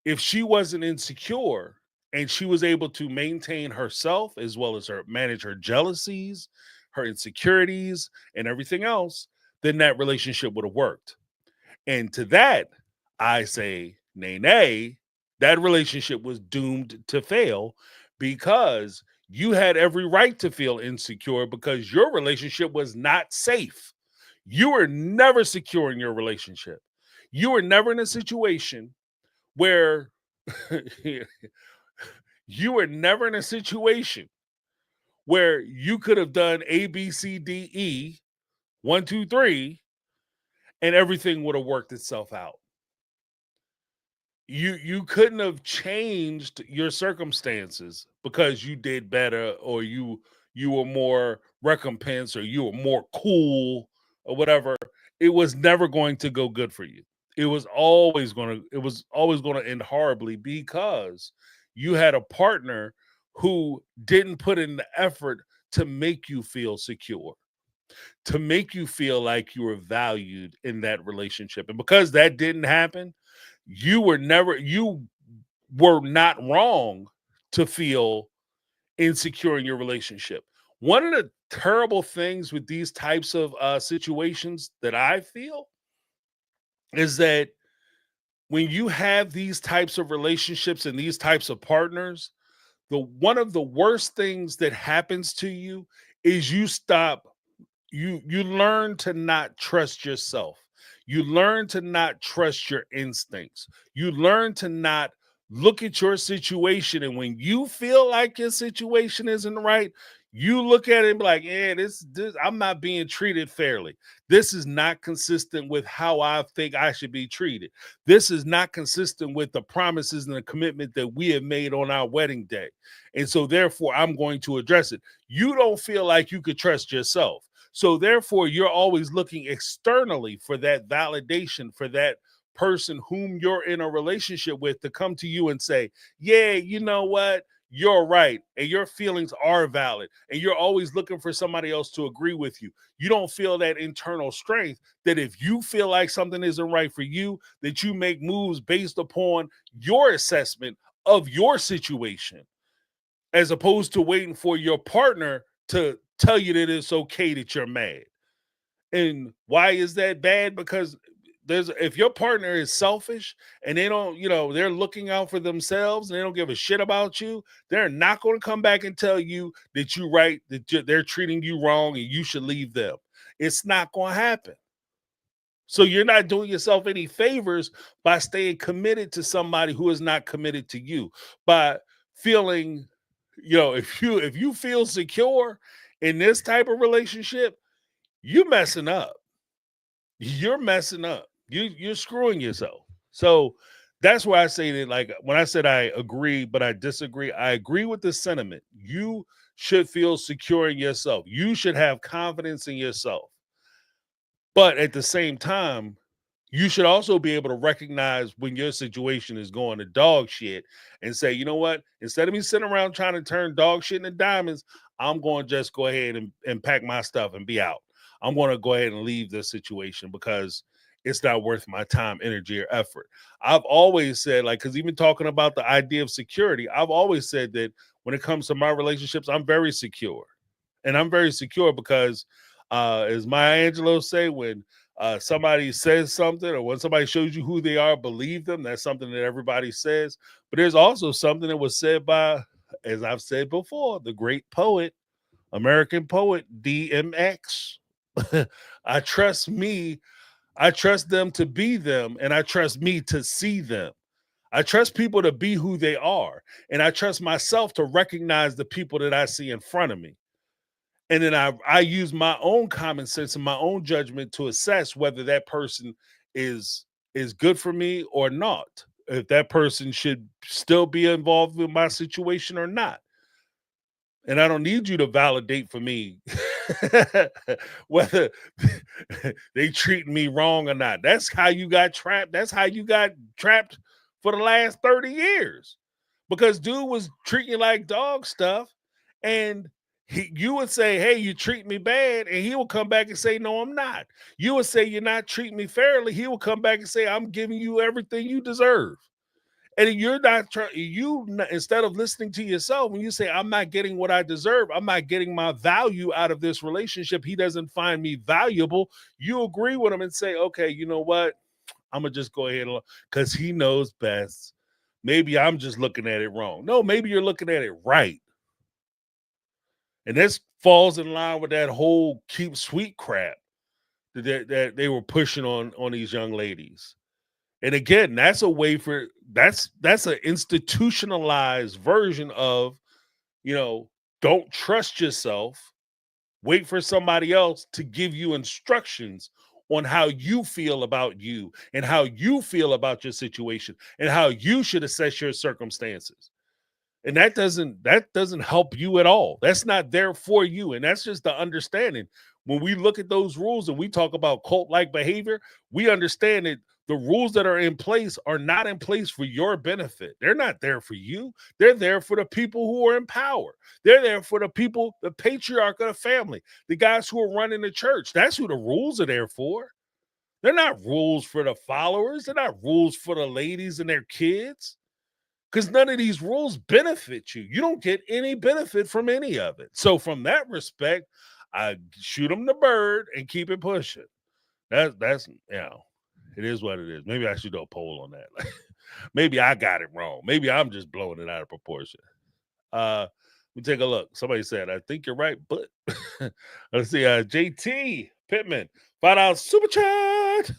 if she wasn't insecure and she was able to maintain herself as well as manage her jealousies, her insecurities, and everything else, then that relationship would have worked. And to that, I say, nay, that relationship was doomed to fail because you had every right to feel insecure because your relationship was not safe. You were never secure in your relationship. You were never in a situation where you were never in a situation where you could have done A, B, C, D, E, 1, 2, 3, and everything would have worked itself out. You couldn't have changed your circumstances because you did better or you were more recompensed or you were more cool or whatever. It was never going to go good for you. It was always going to end horribly because you had a partner who didn't put in the effort to make you feel secure, to make you feel like you were valued in that relationship. And because that didn't happen, you were not wrong to feel insecure in your relationship. One of the terrible things with these types of situations that I feel is that when you have these types of relationships and these types of partners, one of the worst things that happens to you is you learn to not trust yourself. You learn to not trust your instincts. You learn to not look at your situation. And when you feel like your situation isn't right, you look at it and be like, yeah, this I'm not being treated fairly. This is not consistent with how I think I should be treated. This is not consistent with the promises and the commitment that we have made on our wedding day. And so therefore, I'm going to address it. You don't feel like you could trust yourself. So therefore, you're always looking externally for that validation, for that person whom you're in a relationship with to come to you and say, yeah, you know what? You're right. And your feelings are valid. And you're always looking for somebody else to agree with you. You don't feel that internal strength that if you feel like something isn't right for you, that you make moves based upon your assessment of your situation, as opposed to waiting for your partner to tell you that it's okay that you're mad. And why is that bad? Because if your partner is selfish and they don't, they're looking out for themselves and they don't give a shit about you, they're not going to come back and tell you that you're right, that they're treating you wrong and you should leave them. It's not going to happen. So you're not doing yourself any favors by staying committed to somebody who is not committed to you. By feeling, if you feel secure in this type of relationship, you're messing up. You're messing up. You're screwing yourself. So that's why I say that, like, when I said I agree, but I disagree, I agree with the sentiment. You should feel secure in yourself. You should have confidence in yourself. But at the same time, you should also be able to recognize when your situation is going to dog shit and say, you know what? Instead of me sitting around trying to turn dog shit into diamonds, I'm going to just go ahead and pack my stuff and be out. I'm going to go ahead and leave this situation because it's not worth my time, energy, or effort. I've always said, like, because even talking about the idea of security, I've always said that when it comes to my relationships, I'm very secure. And I'm very secure because, as Maya Angelou say, when somebody says something or when somebody shows you who they are, believe them. That's something that everybody says. But there's also something that was said by, as I've said before, the great poet, American poet, DMX. I trust them to be them, and I trust me to see them. I trust people to be who they are, and I trust myself to recognize the people that I see in front of me. And then I use my own common sense and my own judgment to assess whether that person is good for me or not, if that person should still be involved in my situation or not. And I don't need you to validate for me whether they treat me wrong or not. That's how you got trapped. That's how you got trapped for the last 30 years. Because dude was treating you like dog stuff. And You would say, hey, you treat me bad, and he will come back and say, no, I'm not. You would say, you're not treating me fairly. He will come back and say, I'm giving you everything you deserve. And you're not trying, instead of listening to yourself, when you say, I'm not getting what I deserve, I'm not getting my value out of this relationship, he doesn't find me valuable, you agree with him and say, okay, you know what? I'm going to just go ahead and, because he knows best. Maybe I'm just looking at it wrong. No, maybe you're looking at it right. And this falls in line with that whole keep sweet crap that they were pushing on these young ladies. And again, that's a way for that's an institutionalized version of, don't trust yourself. Wait for somebody else to give you instructions on how you feel about you and how you feel about your situation and how you should assess your circumstances. And that doesn't help you at all. That's not there for you. And that's just the understanding. When we look at those rules and we talk about cult-like behavior, we understand that the rules that are in place are not in place for your benefit. They're not there for you. They're there for the people who are in power. They're there for the people, the patriarch of the family, the guys who are running the church. That's who the rules are there for. They're not rules for the followers. They're not rules for the ladies and their kids. Because none of these rules benefit you. You don't get any benefit from any of it. So from that respect, I shoot them the bird and keep it pushing. That's it is what it is. Maybe I should do a poll on that. Maybe I got it wrong. Maybe I'm just blowing it out of proportion. Let me take a look. Somebody said, I think you're right, but let's see. JT Pittman, $5 super chat.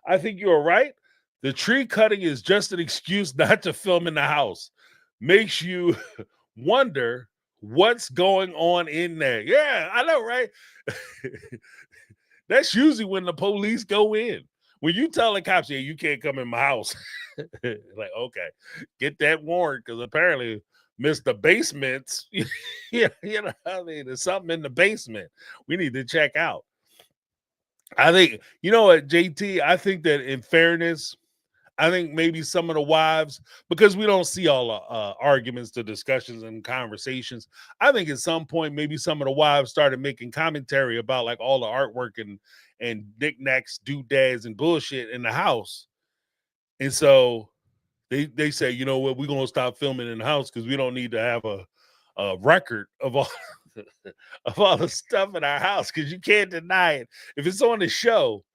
I think you are right. The tree cutting is just an excuse not to film in the house. Makes you wonder what's going on in there. Yeah, I know, right? That's usually when the police go in. When you tell the cops, yeah, you can't come in my house. Like, okay, get that warrant, because apparently Mr. Basements, yeah, I mean, there's something in the basement we need to check out. I think, you know what, JT, I think that in fairness, I think maybe some of the wives, because we don't see all the arguments, the discussions and conversations. I think at some point, maybe some of the wives started making commentary about like all the artwork and knickknacks, doodads and bullshit in the house. And so they say, you know what, we're going to stop filming in the house because we don't need to have a record of all of all the stuff in our house, because you can't deny it. If it's on the show,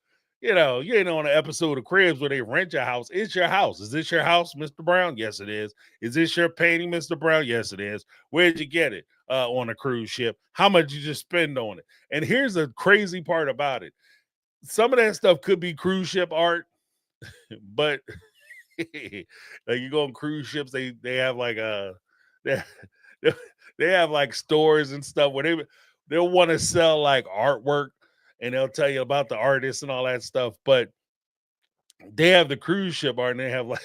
you ain't on an episode of Cribs where they rent your house. It's your house. Is this your house, Mr. Brown? Yes, it is. Is this your painting, Mr. Brown? Yes, it is. Where'd you get it? On a cruise ship. How much you just spend on it? And here's the crazy part about it. Some of that stuff could be cruise ship art, but like you go on cruise ships, they have like they have like stores and stuff where they'll want to sell like artwork, and they'll tell you about the artists and all that stuff. But they have the cruise ship art, and they have like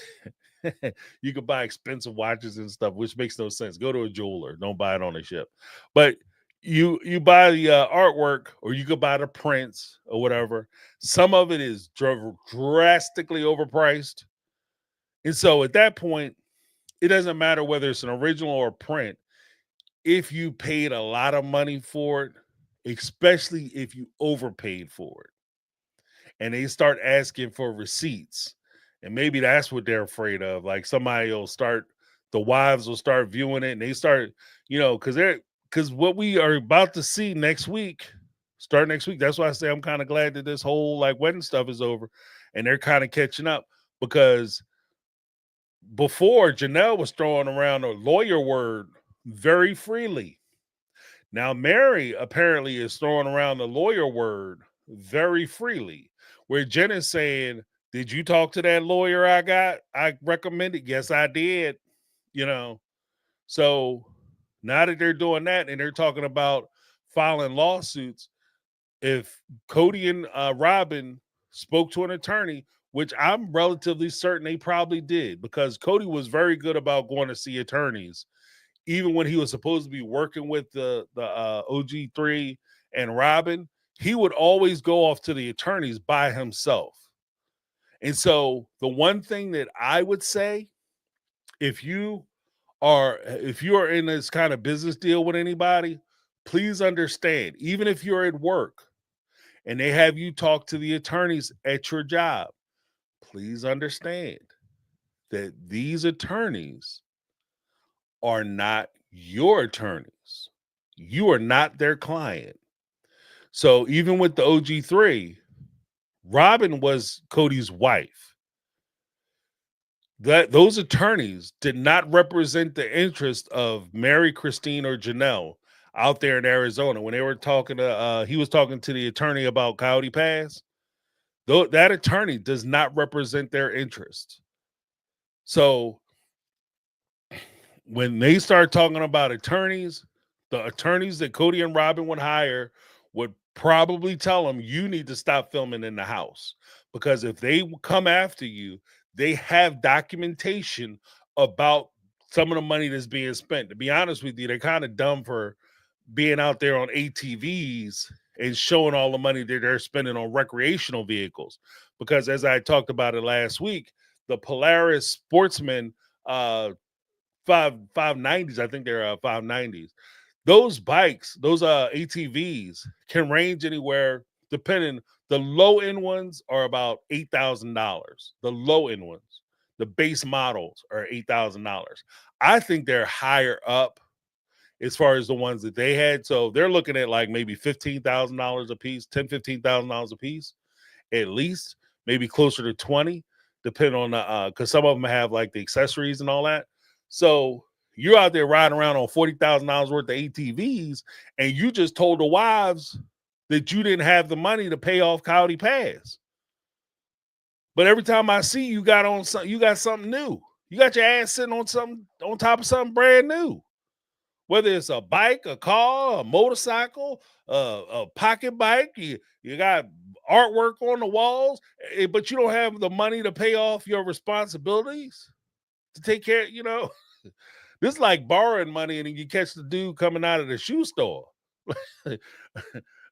you can buy expensive watches and stuff, which makes no sense. Go to a jeweler, don't buy it on a ship. But you buy the artwork, or you could buy the prints or whatever. Some of it is drastically overpriced, and so at that point, it doesn't matter whether it's an original or a print. If you paid a lot of money for it, especially if you overpaid for it, and they start asking for receipts, and maybe that's what they're afraid of. Like the wives will start viewing it, and they start, because what we are about to see start next week. That's why I say I'm kind of glad that this whole like wedding stuff is over, and they're kind of catching up, because before Janelle was throwing around a lawyer word very freely. Now Meri apparently is throwing around the lawyer word very freely, where Jen is saying, did you talk to that lawyer I recommended? Yes, I did. So now that they're doing that and they're talking about filing lawsuits, if Cody and Robyn spoke to an attorney, which I'm relatively certain they probably did, because Cody was very good about going to see attorneys. Even when he was supposed to be working with the OG3 and Robyn, he would always go off to the attorneys by himself. And so the one thing that I would say, if you are in this kind of business deal with anybody, please understand, even if you're at work and they have you talk to the attorneys at your job, please understand that these attorneys are not your attorneys. You are not their client. So even with the OG3, Robyn was Cody's wife. That those attorneys did not represent the interest of Meri, Christine, or Janelle out there in Arizona. When they were talking to, he was talking to the attorney about Coyote Pass. Though that attorney does not represent their interest. So when they start talking about attorneys, the attorneys that Kody and Robyn would hire would probably tell them, you need to stop filming in the house. Because if they come after you, they have documentation about some of the money that's being spent. To be honest with you, they're kind of dumb for being out there on ATVs and showing all the money that they're spending on recreational vehicles. Because as I talked about it last week, the Polaris Sportsman 590s, I think they're 590s. Those bikes, those ATVs can range anywhere, depending. The low end ones are about $8,000. The low end ones, the base models are $8,000. I think they're higher up as far as the ones that they had. So they're looking at like maybe $15,000 a piece, $15,000 a piece, at least, maybe closer to 20, depending on the because some of them have like the accessories and all that. So you're out there riding around on $40,000 worth of ATVs, and you just told the wives that you didn't have the money to pay off Coyote Pass. But every time I see you got on something, you got something new. You got your ass sitting on something on top of something brand new. Whether it's a bike, a car, a motorcycle, a pocket bike, you got artwork on the walls, but you don't have the money to pay off your responsibilities to take care, This is like borrowing money and then you catch the dude coming out of the shoe store,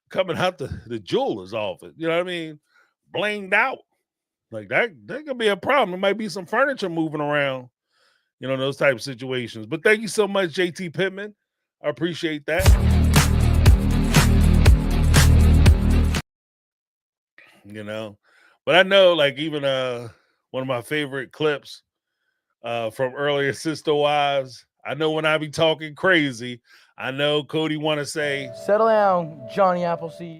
coming out the jeweler's office. You know what I mean? Blinged out. Like that could be a problem. It might be some furniture moving around, those type of situations. But thank you so much, JT Pittman. I appreciate that. But I know, like, even one of my favorite clips from earlier Sister Wives, I know when I be talking crazy, I know Kody want to say, settle down, Johnny Appleseed.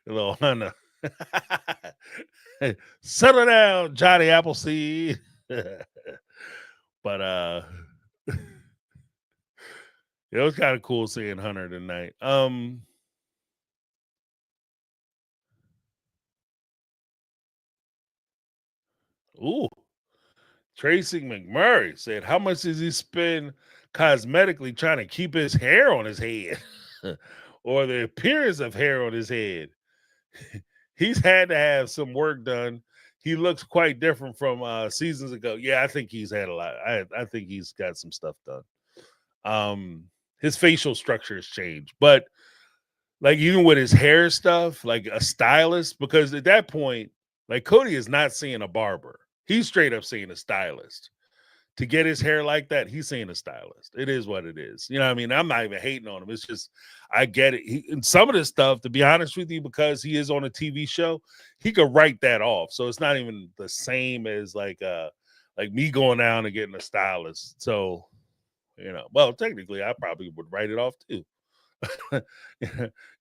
little Hunter. Settle down, Johnny Appleseed. But it was kind of cool seeing Hunter tonight. Ooh. Tracy McMurray said, how much does he spend cosmetically trying to keep his hair on his head or the appearance of hair on his head? He's had to have some work done. He looks quite different from seasons ago. Yeah, I think he's had a lot. I think he's got some stuff done. His facial structure has changed, but like even with his hair stuff, like a stylist, because at that point, like Kody is not seeing a barber. He's straight up seeing a stylist. To get his hair like that, he's seeing a stylist. It is what it is. You know what I mean? I'm not even hating on him. It's just, I get it. And some of this stuff, to be honest with you, because he is on a TV show, he could write that off. So it's not even the same as like me going down and getting a stylist. So, well, technically, I probably would write it off too.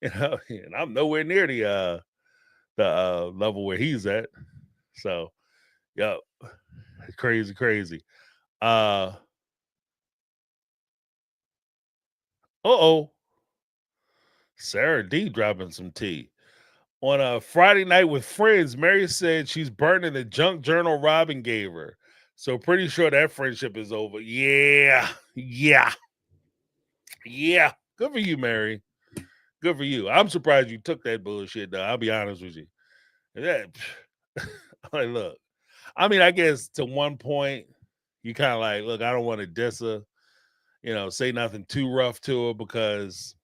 And I'm nowhere near the level where he's at. So, yeah, crazy. Sarah D dropping some tea. On a Friday night with friends, Meri said she's burning the junk journal Robyn gave her. So pretty sure that friendship is over. Yeah. Good for you, Meri. Good for you. I'm surprised you took that bullshit, though. I'll be honest with you. Like, look, I mean, I guess to one point, you kind of like, look, I don't want to diss her, say nothing too rough to her because,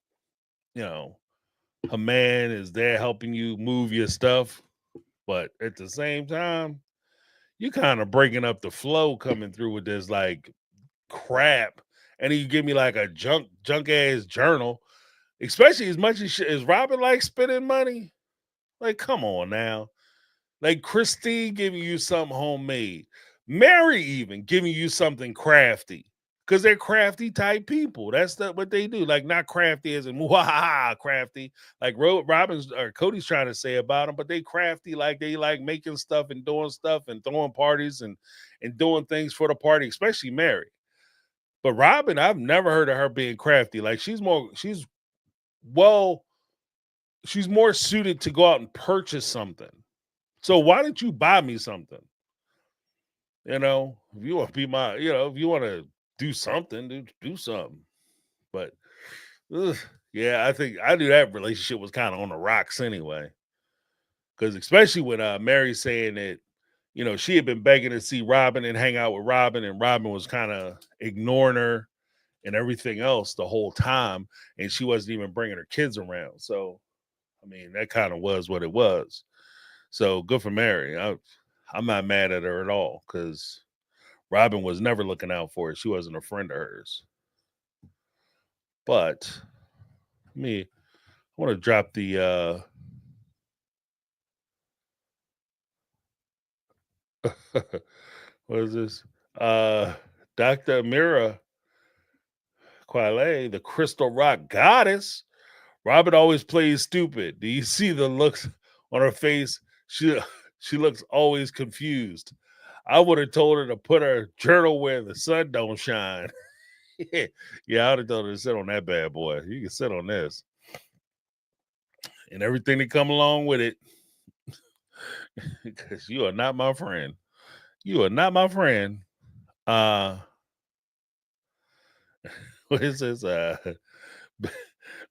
her man is there helping you move your stuff. But at the same time, you kind of breaking up the flow coming through with this like crap and then you give me like a junk ass journal, especially as much as Robyn likes spending money. Like, come on now. Like Christine giving you something homemade. Meri even giving you something crafty. Because they're crafty type people. That's what they do. Like, not crafty as in crafty. Like Robyn's or Cody's trying to say about them, but they crafty, like they like making stuff and doing stuff and throwing parties and doing things for the party, especially Meri. But Robyn, I've never heard of her being crafty. Like she's more suited to go out and purchase something. So why didn't you buy me something? You know, if you want to be my, if you want to do something, do something. But yeah, I think I knew that relationship was kind of on the rocks anyway. Because especially when Meri saying that, she had been begging to see Robyn and hang out with Robyn, and Robyn was kind of ignoring her and everything else the whole time, and she wasn't even bringing her kids around. So, I mean, that kind of was what it was. So good for Meri. I'm not mad at her at all because Robyn was never looking out for her. She wasn't a friend of hers. But I want to drop the what is this? Dr. Amira Quale, the Crystal Rock Goddess. Robyn always plays stupid. Do you see the looks on her face? She looks always confused. I would have told her to put her journal where the sun don't shine. Yeah, I would have told her to sit on that bad boy. You can sit on this. And everything that come along with it. Because you are not my friend. You are not my friend. What is this?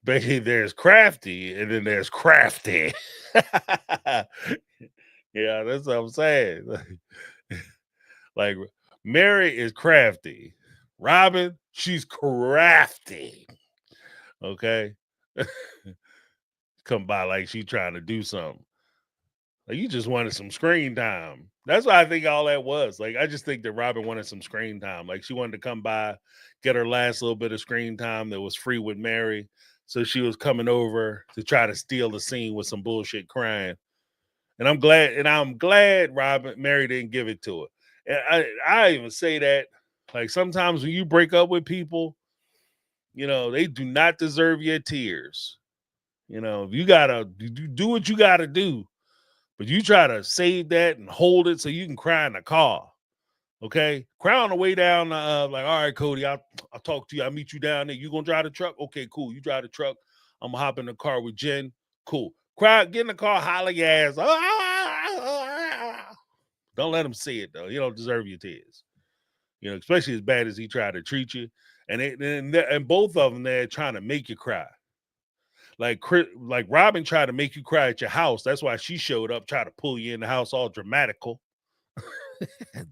Becky, there's crafty, and then there's crafty. Yeah, that's what I'm saying. Like Meri is crafty. Robyn, she's crafty. Okay. Come by like she trying to do something. Like you just wanted some screen time. That's what I think all that was. Like, I just think that Robyn wanted some screen time. Like she wanted to come by, get her last little bit of screen time that was free with Meri. So she was coming over to try to steal the scene with some bullshit crying. And I'm glad Meri didn't give it to her. And I even say that, like, sometimes when you break up with people, they do not deserve your tears. If you gotta do what you gotta do, but you try to save that and hold it so you can cry in the car. Okay, cry on the way down. Like, all right, Cody, I'll talk to you. I'll meet you down there. You gonna drive the truck? Okay, cool. You drive the truck. I'm gonna hop in the car with Jen. Cool. Cry, get in the car, holler your ass. Don't let him see it though. You don't deserve your tears. Especially as bad as he tried to treat you. And both of them, they're trying to make you cry. Like Robyn tried to make you cry at your house. That's why she showed up, tried to pull you in the house all dramatical.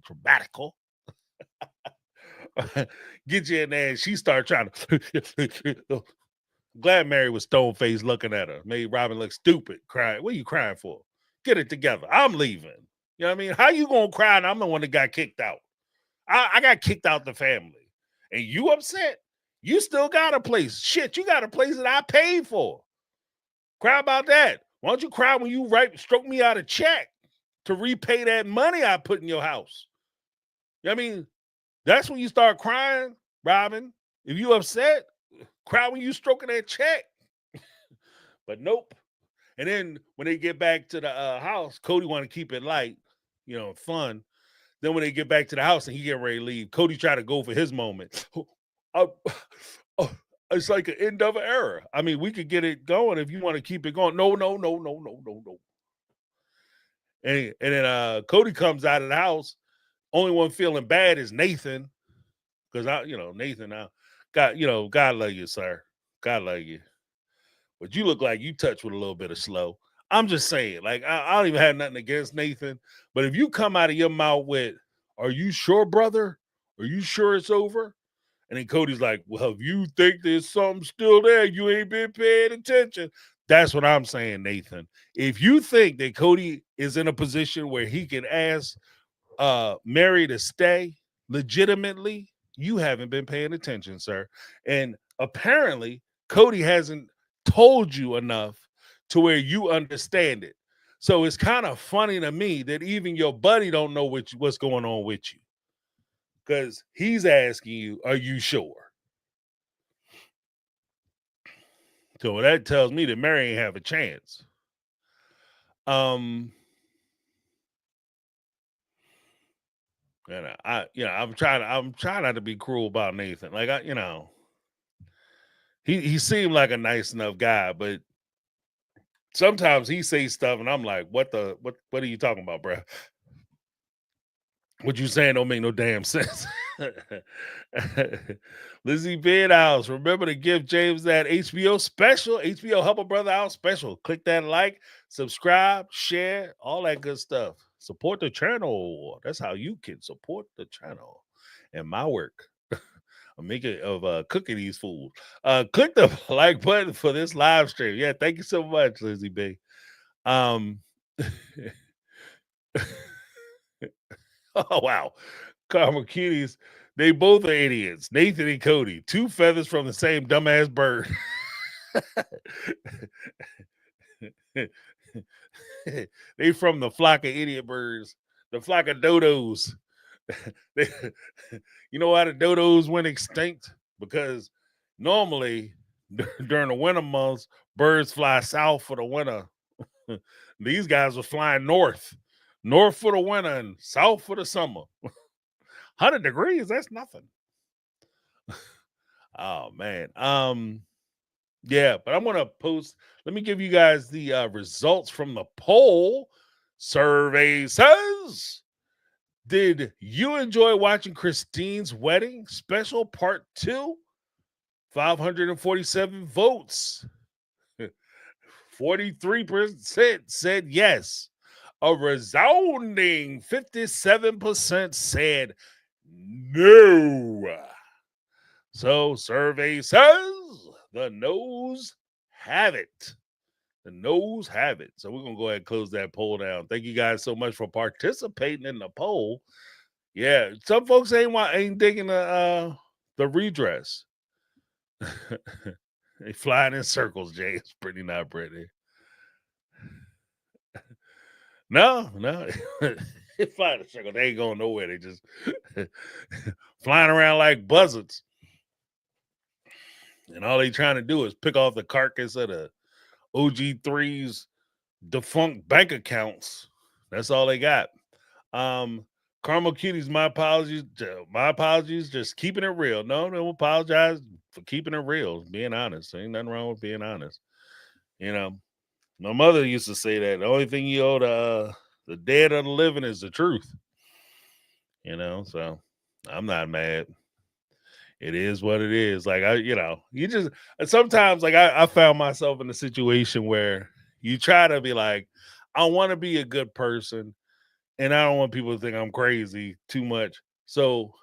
Dramatical. Get you in there and she started trying to. Glad Meri was stone-faced looking at her. Made Robyn look stupid, crying. What are you crying for? Get it together. I'm leaving. You know what I mean? How you gonna cry and I'm the one that got kicked out? I got kicked out the family. And you upset? You still got a place. Shit, you got a place that I paid for. Cry about that. Why don't you cry when you stroke me out a check to repay that money I put in your house? You know what I mean? That's when you start crying, Robyn. If you upset, cry when you stroking that check. But nope. And then when they get back to the house, Cody want to keep it light, fun. Then when they get back to the house and he get ready to leave, Cody try to go for his moment. It's like an end of an era. I mean, we could get it going if you want to keep it going. No. And then Cody comes out of the house. Only one feeling bad is Nathan. Because Nathan, God love you, sir. God love you. But you look like you touched with a little bit of slow. I'm just saying, like, I don't even have nothing against Nathan. But if you come out of your mouth with, "Are you sure, brother? Are you sure it's over?" And then Cody's like, "Well, if you think there's something still there, you ain't been paying attention." That's what I'm saying, Nathan. If you think that Cody is in a position where he can ask Meri to stay legitimately, you haven't been paying attention, sir. And apparently, Cody hasn't told you enough to where you understand it. So it's kind of funny to me that even your buddy don't know what's going on with you. Because he's asking you, are you sure? So that tells me that Meri ain't have a chance. And I'm trying not to be cruel about Nathan. Like he seemed like a nice enough guy, but sometimes he says stuff and I'm like, what are you talking about, bro? What you saying don't make no damn sense. Lizzie Bedhouse, remember to give James that HBO special, HBO Help a Brother Out special. Click that like, subscribe, share, all that good stuff. Support the channel. That's how you can support the channel and my work. I'm making of cooking these fools. Click the like button for this live stream. Yeah, thank you so much, Lizzie B. Oh, wow. Karma Cuties, they both are idiots. Nathan and Cody, two feathers from the same dumbass bird. They from the flock of idiot birds, the flock of dodos. You know why the dodos went extinct? Because normally during the winter months, birds fly south for the winter. These guys were flying north for the winter and south for the summer. 100 degrees, that's nothing. Oh man. Yeah, but I'm gonna post. Let me give you guys the results from the poll. Survey says, did you enjoy watching Christine's wedding special part 2? 547 votes. 43% said yes. A resounding 57% said no. So survey says the no's have it. The no's have it. So we're going to go ahead and close that poll down. Thank you guys so much for participating in the poll. Yeah, some folks ain't digging the redress. They flying in circles, Jay. It's pretty not pretty. No. They flying in circles. They ain't going nowhere. They just flying around like buzzards. And all they trying to do is pick off the carcass of the OG3's defunct bank accounts. That's all they got. Carmel Cuties, my apologies. Just keeping it real. No, don't apologize for keeping it real. Being honest. Ain't nothing wrong with being honest. You know, my mother used to say that the only thing you owe to the dead or the living is the truth. You know, so I'm not mad. It is what it is. Like sometimes like I found myself in a situation where you try to be like, I want to be a good person. And I don't want people to think I'm crazy too much. So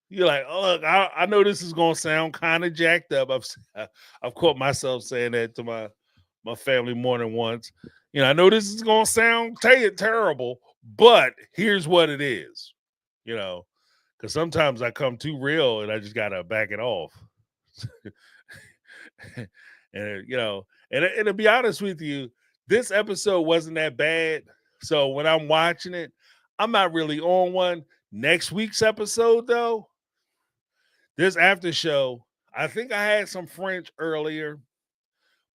you're like, oh, look, I know this is going to sound kind of jacked up. I've caught myself saying that to my family more than once. You know, I know this is going to sound terrible, but here's what it is. You know, because sometimes I come too real and I just got to back it off. And, you know, and to be honest with you, this episode wasn't that bad. So when I'm watching it, I'm not really on one. Next week's episode, though, this after show, I think I had some French earlier,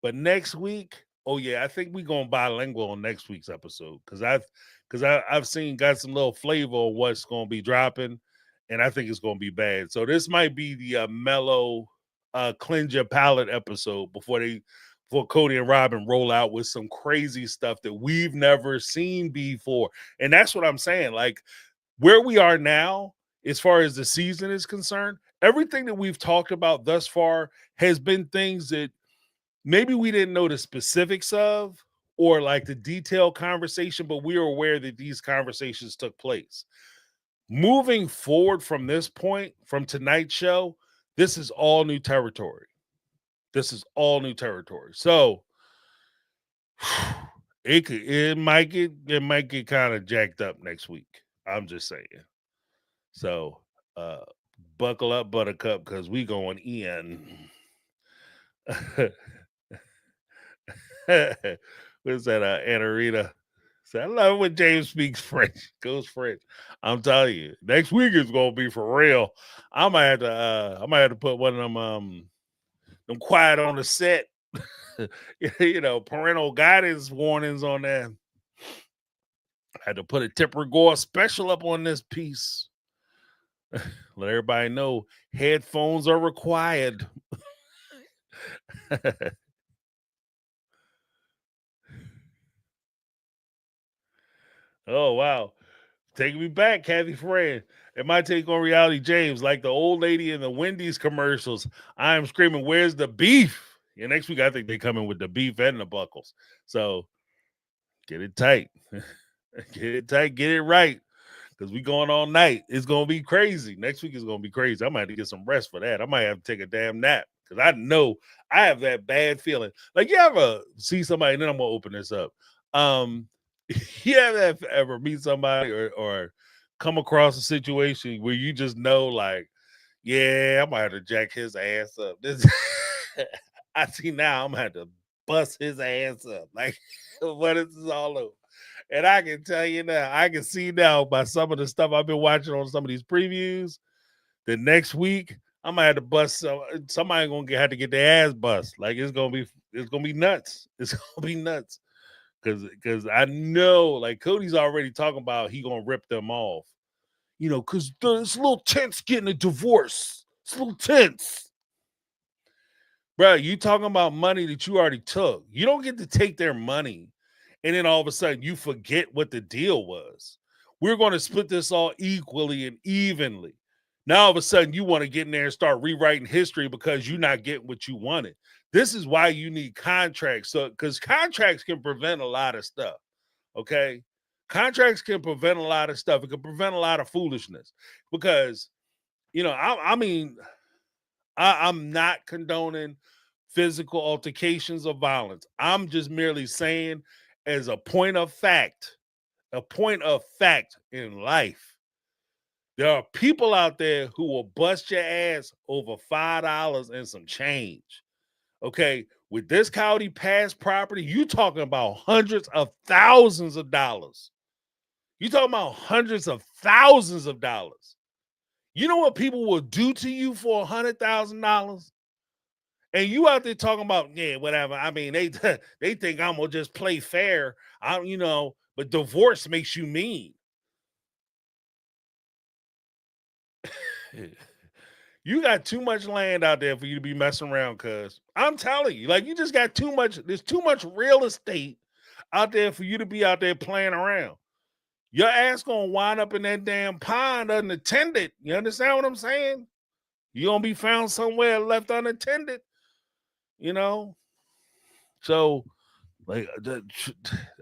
but next week, oh yeah, I think we're going bilingual on next week's episode because I've got some little flavor on what's going to be dropping, and I think it's going to be bad. So this might be the mellow, cleanse your palate episode before Cody and Robyn roll out with some crazy stuff that we've never seen before. And that's what I'm saying. Like where we are now, as far as the season is concerned, everything that we've talked about thus far has been things that maybe we didn't know the specifics of or like the detailed conversation, but we are aware that these conversations took place. Moving forward from this point, from tonight's show, this is all new territory. So it might get kind of jacked up next week. I'm just saying. So Buckle up, Buttercup, because we going in. What's that, Anna Rita? So I love when James speaks French, goes French. I'm telling you, next week is gonna be for real. I might have to put one of them quiet on the set, parental guidance warnings on there. I had to put a Tipper Gore special up on this piece. Let everybody know headphones are required. Oh, wow. Taking me back, Kathy Friend. It might take on reality, James, like the old lady in the Wendy's commercials. I am screaming, where's the beef? Yeah, next week, I think they come in with the beef and the buckles. So get it tight. Get it tight. Get it right. Because we going all night. It's going to be crazy. Next week is going to be crazy. I might have to get some rest for that. I might have to take a damn nap. Because I know I have that bad feeling. Like, you ever see somebody, and then I'm going to open this up. You ever meet somebody or come across a situation where you just know, like, yeah, I might have to jack his ass up. This I see now I'm gonna have to bust his ass up. Like, what is this all over? And I can tell you now, I can see now by some of the stuff I've been watching on some of these previews, the next week I might have to bust somebody gonna have to get their ass bust. Like, it's gonna be nuts. It's gonna be nuts. Because I know, like, Cody's already talking about he gonna rip them off, because it's a little tense getting a divorce. It's a little tense, bro. You talking about money that you already took. You don't get to take their money, and then all of a sudden you forget what the deal was. We're going to split this all equally and evenly. Now all of a sudden you want to get in there and start rewriting history because you're not getting what you wanted. This is why you need contracts. So, because contracts can prevent a lot of stuff. Okay. Contracts can prevent a lot of stuff. It can prevent a lot of foolishness because, I'm not condoning physical altercations or violence. I'm just merely saying, as a point of fact in life, there are people out there who will bust your ass over $5 and some change. Okay, with this Cody past property, you talking about hundreds of thousands of dollars. You talking about hundreds of thousands of dollars. You know what people will do to you for $100,000? And you out there talking about, yeah, whatever. I mean, they think I'm gonna just play fair. But divorce makes you mean. You got too much land out there for you to be messing around, cuz I'm telling you, like, you just got too much. There's too much real estate out there for you to be out there playing around. Your ass gonna wind up in that damn pond unattended. You understand what I'm saying? You gonna be found somewhere left unattended, So, like,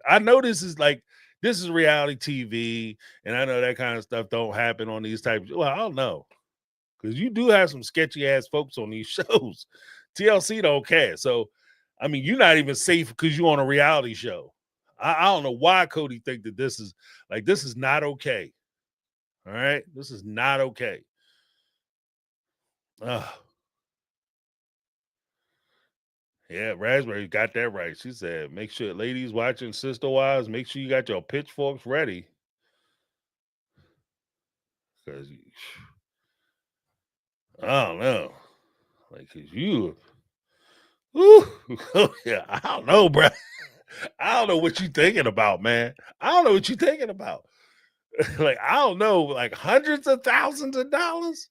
I know this is reality TV, and I know that kind of stuff don't happen on these types. Well, I don't know. Because you do have some sketchy ass folks on these shows. TLC don't care. So, I mean, you're not even safe because you're on a reality show. I don't know why Cody think that this is not okay. All right? This is not okay. Yeah, Raspberry got that right. She said, make sure, ladies watching Sister Wives, make sure you got your pitchforks ready. Because I don't know. Like, cause you, yeah, I don't know, bro. I don't know what you thinking about, man. I don't know what you thinking about. Like, I don't know, like hundreds of thousands of dollars.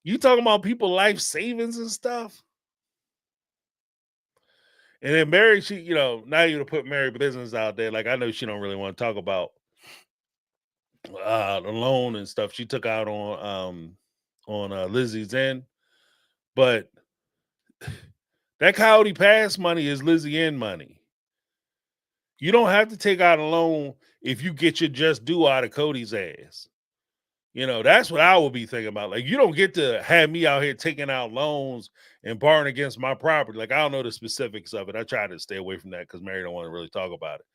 You talking about people life savings and stuff. And then Meri, she, now you to put Meri business out there. Like, I know she don't really want to talk about the loan and stuff she took out on Lizzie's end, but that Coyote Pass money is Lizzie N money. You don't have to take out a loan if you get your just due out of Cody's ass. That's what I would be thinking about. Like, you don't get to have me out here taking out loans and borrowing against my property. Like, I don't know the specifics of it. I try to stay away from that because Meri don't want to really talk about it.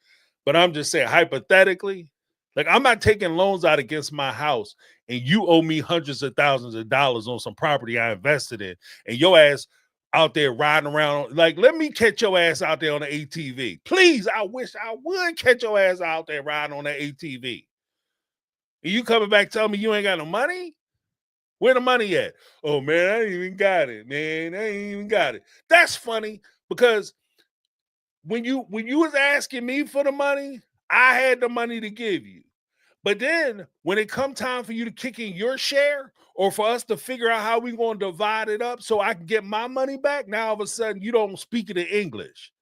But I'm just saying, hypothetically, Like, I'm not taking loans out against my house and you owe me hundreds of thousands of dollars on some property I invested in, and your ass out there riding around. Like, let me catch your ass out there on the ATV. Please, I wish I would catch your ass out there riding on that ATV. And you coming back telling me you ain't got no money? Where the money at? Oh, man, I ain't even got it, man. I ain't even got it. That's funny, because when you was asking me for the money, I had the money to give you. But then when it come time for you to kick in your share, or for us to figure out how we going to divide it up so I can get my money back, now all of a sudden you don't speak it in English.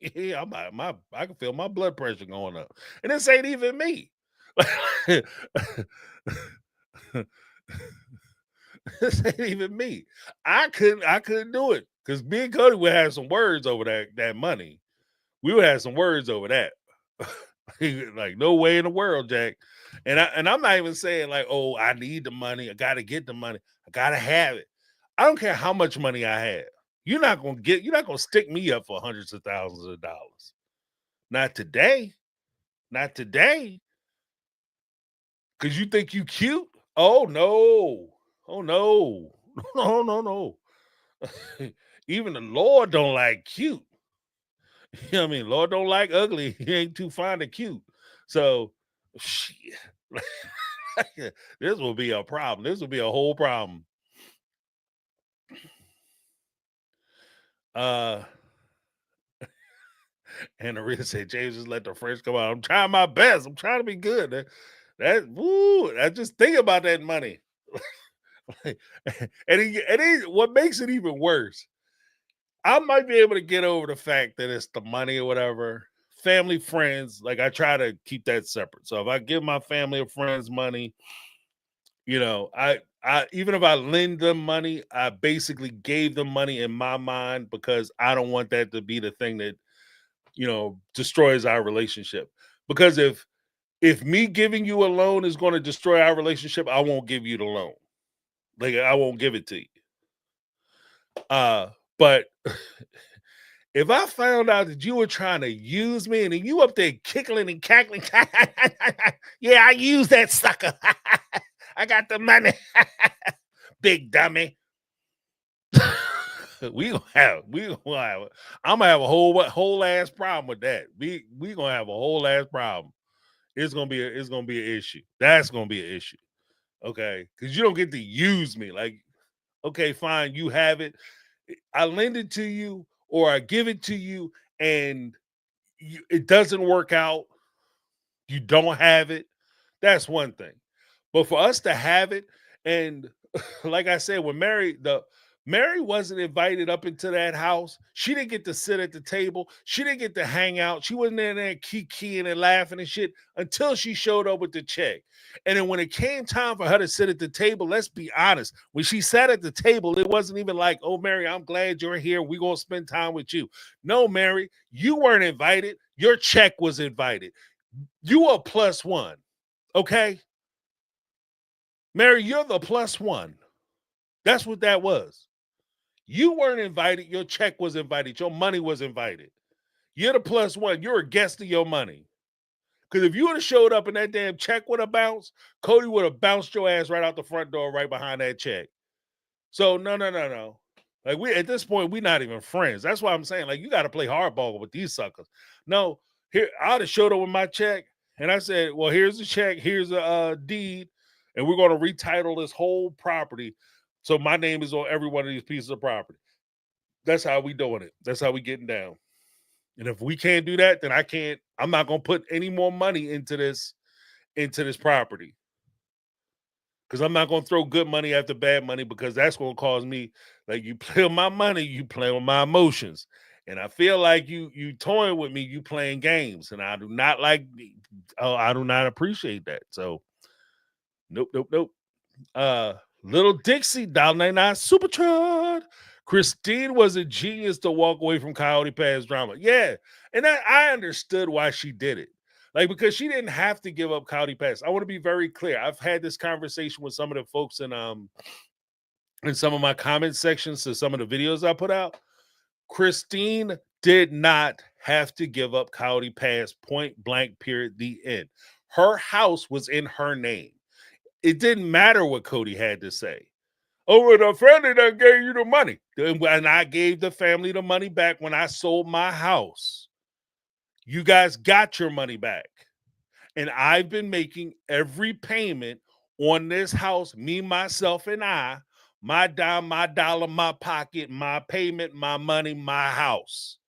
Yeah, I can feel my blood pressure going up. And this ain't even me. This ain't even me. I couldn't do it, because me and Cody would have some words over that money. We would have some words over that. Like, no way in the world, Jack. And I'm not even saying like, oh, I need the money. I gotta get the money. I gotta have it. I don't care how much money I have. You're not gonna stick me up for hundreds of thousands of dollars. Not today. Not today. Because you think you cute? Oh no. Oh no. No. Even the Lord don't like cute. You know what I mean? Lord don't like ugly. He ain't too fond of cute. So shit. This will be a problem. This will be a whole problem. And the real said, James, just let the French come out. I'm trying my best. I'm trying to be good. I just think about that money. and what makes it even worse, I might be able to get over the fact that it's the money or whatever. Family, friends, like, I try to keep that separate. So if I give my family or friends money, you know, I even if I lend them money, I basically gave them money in my mind, because I don't want that to be the thing that, you know, destroys our relationship. Because if me giving you a loan is going to destroy our relationship, I won't give you the loan. Like, I won't give it to you. But if I found out that you were trying to use me, and then you up there kickling and cackling, yeah, I use that sucker. I got the money. Big dummy. I'm gonna have a whole ass problem with that. We gonna have a whole ass problem. It's gonna be an issue. That's gonna be an issue. Okay, because you don't get to use me. Like, okay, fine, you have it. I lend it to you, or I give it to you, and it doesn't work out. You don't have it. That's one thing. But for us to have it, and like I said, when Meri wasn't invited up into that house. She didn't get to sit at the table. She didn't get to hang out. She wasn't in there kikiing and laughing and shit until she showed up with the check. And then when it came time for her to sit at the table, let's be honest, when she sat at the table, it wasn't even like, oh, Meri, I'm glad you're here. We're going to spend time with you. No, Meri, you weren't invited. Your check was invited. You are +1. Okay? Meri, you're the +1. That's what that was. You weren't invited. Your check was invited. Your money was invited. You're the +1. You're a guest of your money. Because if you would have showed up and that damn check would have bounced, Cody would have bounced your ass right out the front door, right behind that check. So no. Like, we at this point, we're not even friends. That's why I'm saying, like, you got to play hardball with these suckers. No, here I'd have showed up with my check, and I said, well, here's the check, here's a deed, and we're going to retitle this whole property. So my name is on every one of these pieces of property. That's how we doing it. That's how we getting down. And if we can't do that, then I'm not going to put any more money into this property. Because I'm not going to throw good money after bad money, because that's going to cause me, like, you play with my money, you play with my emotions. And I feel like you toying with me, you playing games. And I do not I do not appreciate that. So nope. Little Dixie, $1.99 super chat. Christine was a genius to walk away from Coyote Pass drama. Yeah, and I understood why she did it. Like, because she didn't have to give up Coyote Pass. I want to be very clear. I've had this conversation with some of the folks in some of my comment sections to some of the videos I put out. Christine did not have to give up Cody Pass, point blank, period, the end. Her house was in her name. It didn't matter what Cody had to say. Oh, well, the family that gave you the money. And I gave the family the money back when I sold my house. You guys got your money back. And I've been making every payment on this house, me, myself, and I, my dime, my dollar, my pocket, my payment, my money, my house.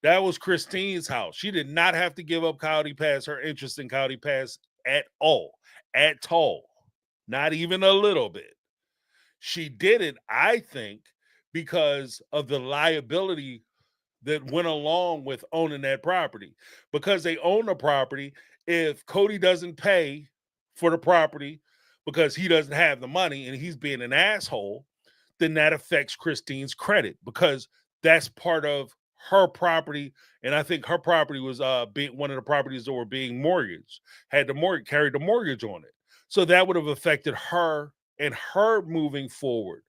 That was Christine's house. She did not have to give up Cody Pass, her interest in Cody Pass at all. At all. Not even a little bit. She did it, I think, because of the liability that went along with owning that property. Because they own the property, if Cody doesn't pay for the property because he doesn't have the money and he's being an asshole, then that affects Christine's credit because that's part of her property. And I think her property was being one of the properties that were being mortgaged, had the mortgage, carried the mortgage on it. So that would have affected her and her moving forward,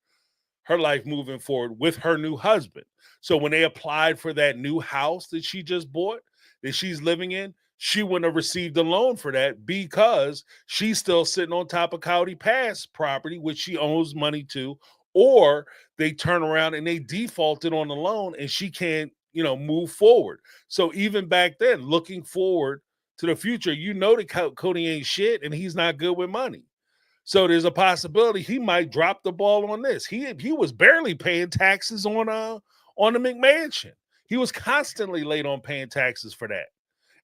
her life moving forward with her new husband. So when they applied for that new house that she just bought, that she's living in, she wouldn't have received a loan for that because she's still sitting on top of Cody Pass property, which she owes money to, or they turn around and they defaulted on the loan and she can't, move forward. So even back then, looking forward to the future, that Cody ain't shit and he's not good with money. So there's a possibility he might drop the ball on this. He was barely paying taxes on the McMansion. He was constantly late on paying taxes for that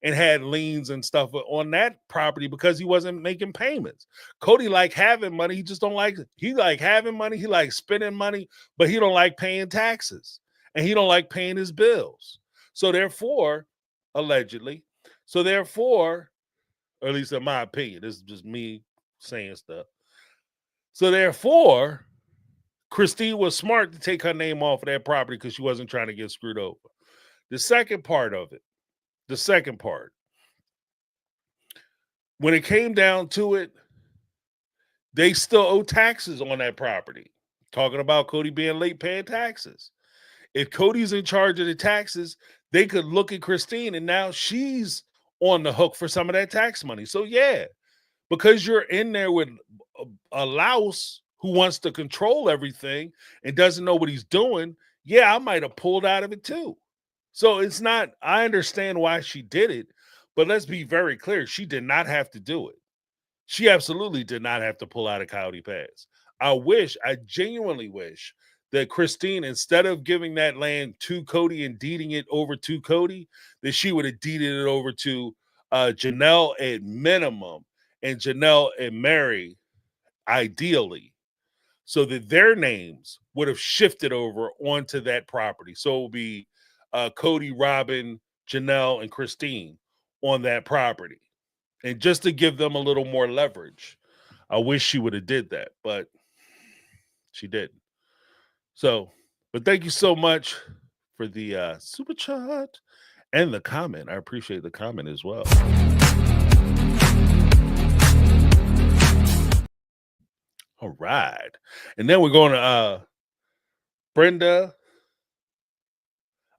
and had liens and stuff on that property because he wasn't making payments. Cody like having money. He just don't like it. He like having money. He like spending money, but he don't like paying taxes and he don't like paying his bills. So therefore, allegedly, or at least in my opinion, this is just me saying stuff. So therefore, Christine was smart to take her name off of that property because she wasn't trying to get screwed over. The second part, when it came down to it, they still owe taxes on that property. Talking about Cody being late paying taxes. If Cody's in charge of the taxes, they could look at Christine and now she's on the hook for some of that tax money. So yeah, because you're in there with a louse who wants to control everything and doesn't know what he's doing, yeah, I might have pulled out of it too. So it's not, I understand why she did it, but let's be very clear. She did not have to do it. She absolutely did not have to pull out of Cody Pass. I genuinely wish that Christine, instead of giving that land to Cody and deeding it over to Cody, that she would have deeded it over to Janelle at minimum and Janelle and Meri ideally, so that their names would have shifted over onto that property. So it would be Cody, Robyn, Janelle, and Christine on that property. And just to give them a little more leverage. I wish she would have did that, but she didn't. So, but thank you so much for the super chat and the comment. I appreciate the comment as well. All right. And then we're going to Brenda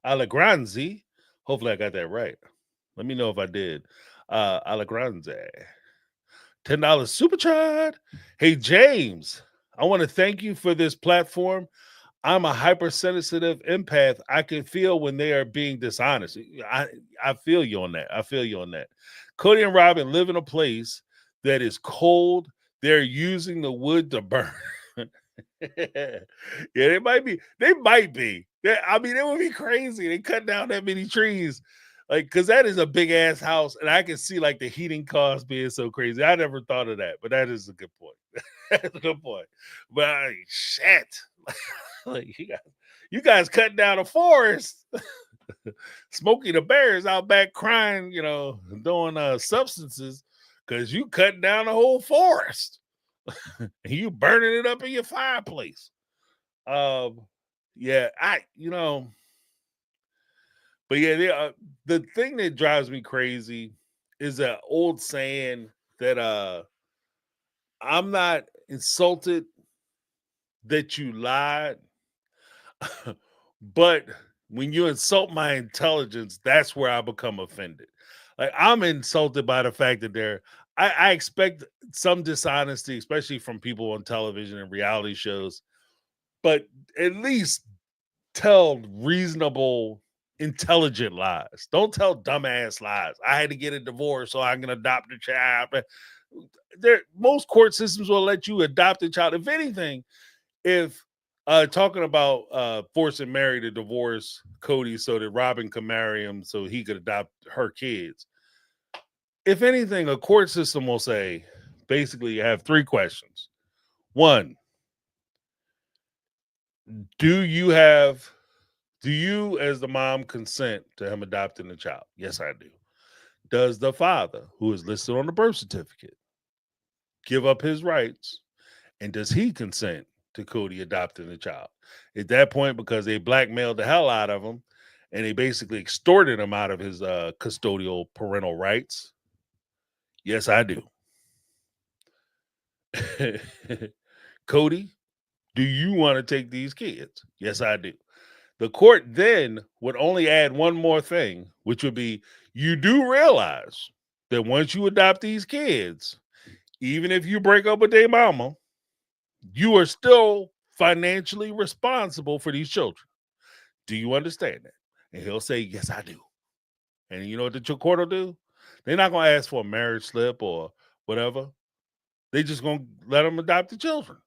Allegranzi. Hopefully I got that right. Let me know if I did. Allegranzi. $10 super chat. Hey, James, I want to thank you for this platform. I'm a hypersensitive empath. I can feel when they are being dishonest. I feel you on that. Cody and Robyn live in a place that is cold. They're using the wood to burn. Yeah, they might be. I mean, it would be crazy. They cut down that many trees. Because that is a big ass house, and I can see the heating costs being so crazy. I never thought of that, but that is a good point. That's a good point. But shit, you guys cut down a forest. Smokey the Bear is out back crying, doing substances because you cutting down the whole forest and you burning it up in your fireplace. Yeah, But yeah, the thing that drives me crazy is that old saying that I'm not insulted that you lied, but When you insult my intelligence, that's where I become offended. Like, I'm insulted by the fact that I expect some dishonesty, especially from people on television and reality shows, but at least tell reasonable, intelligent lies. Don't tell dumbass lies. I had to get a divorce so I can adopt a child. Most court systems will let you adopt a child. If anything, if talking about forcing Meri to divorce Cody so that Robyn could marry him so he could adopt her kids. If anything, a court system will say, basically, you have 3 questions. 1, do you as the mom consent to him adopting the child? Yes, I do. Does the father, who is listed on the birth certificate, give up his rights? And does he consent to Cody adopting the child? At that point, because they blackmailed the hell out of him and they basically extorted him out of his custodial parental rights. Yes, I do. Cody, do you want to take these kids? Yes, I do. The court then would only add one more thing, which would be, you do realize that once you adopt these kids, even if you break up with their mama, you are still financially responsible for these children. Do you understand that? And he'll say, yes, I do. And you know what the court will do? They're not going to ask for a marriage slip or whatever. They just going to let him adopt the children.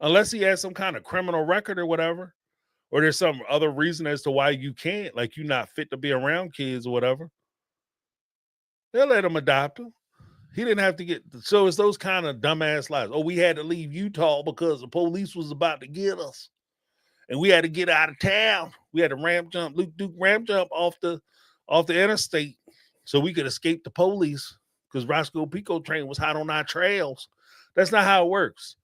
Unless he has some kind of criminal record or whatever. Or there's some other reason as to why you can't, like you're not fit to be around kids or whatever. They'll let him adopt them. He didn't have to get, so it's those kind of dumbass lies. Oh, we had to leave Utah because the police was about to get us. And we had to get out of town. We had to Luke Duke ramp jump off the interstate so we could escape the police because Roscoe Pico train was hot on our trails. That's not how it works.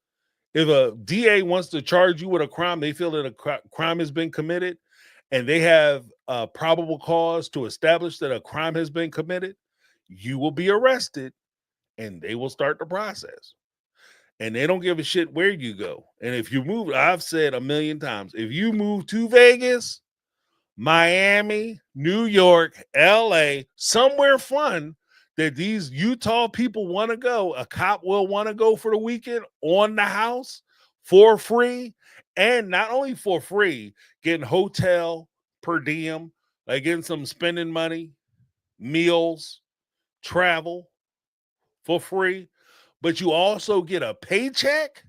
If a DA wants to charge you with a crime, they feel that a crime has been committed and they have a probable cause to establish that a crime has been committed, you will be arrested and they will start the process. And they don't give a shit where you go. And if you move, I've said a million times, if you move to Vegas, Miami, New York, LA, somewhere fun that these Utah people want to go, a cop will want to go for the weekend on the house for free. And not only for free, getting hotel per diem, like getting some spending money, meals, travel for free, but you also get a paycheck.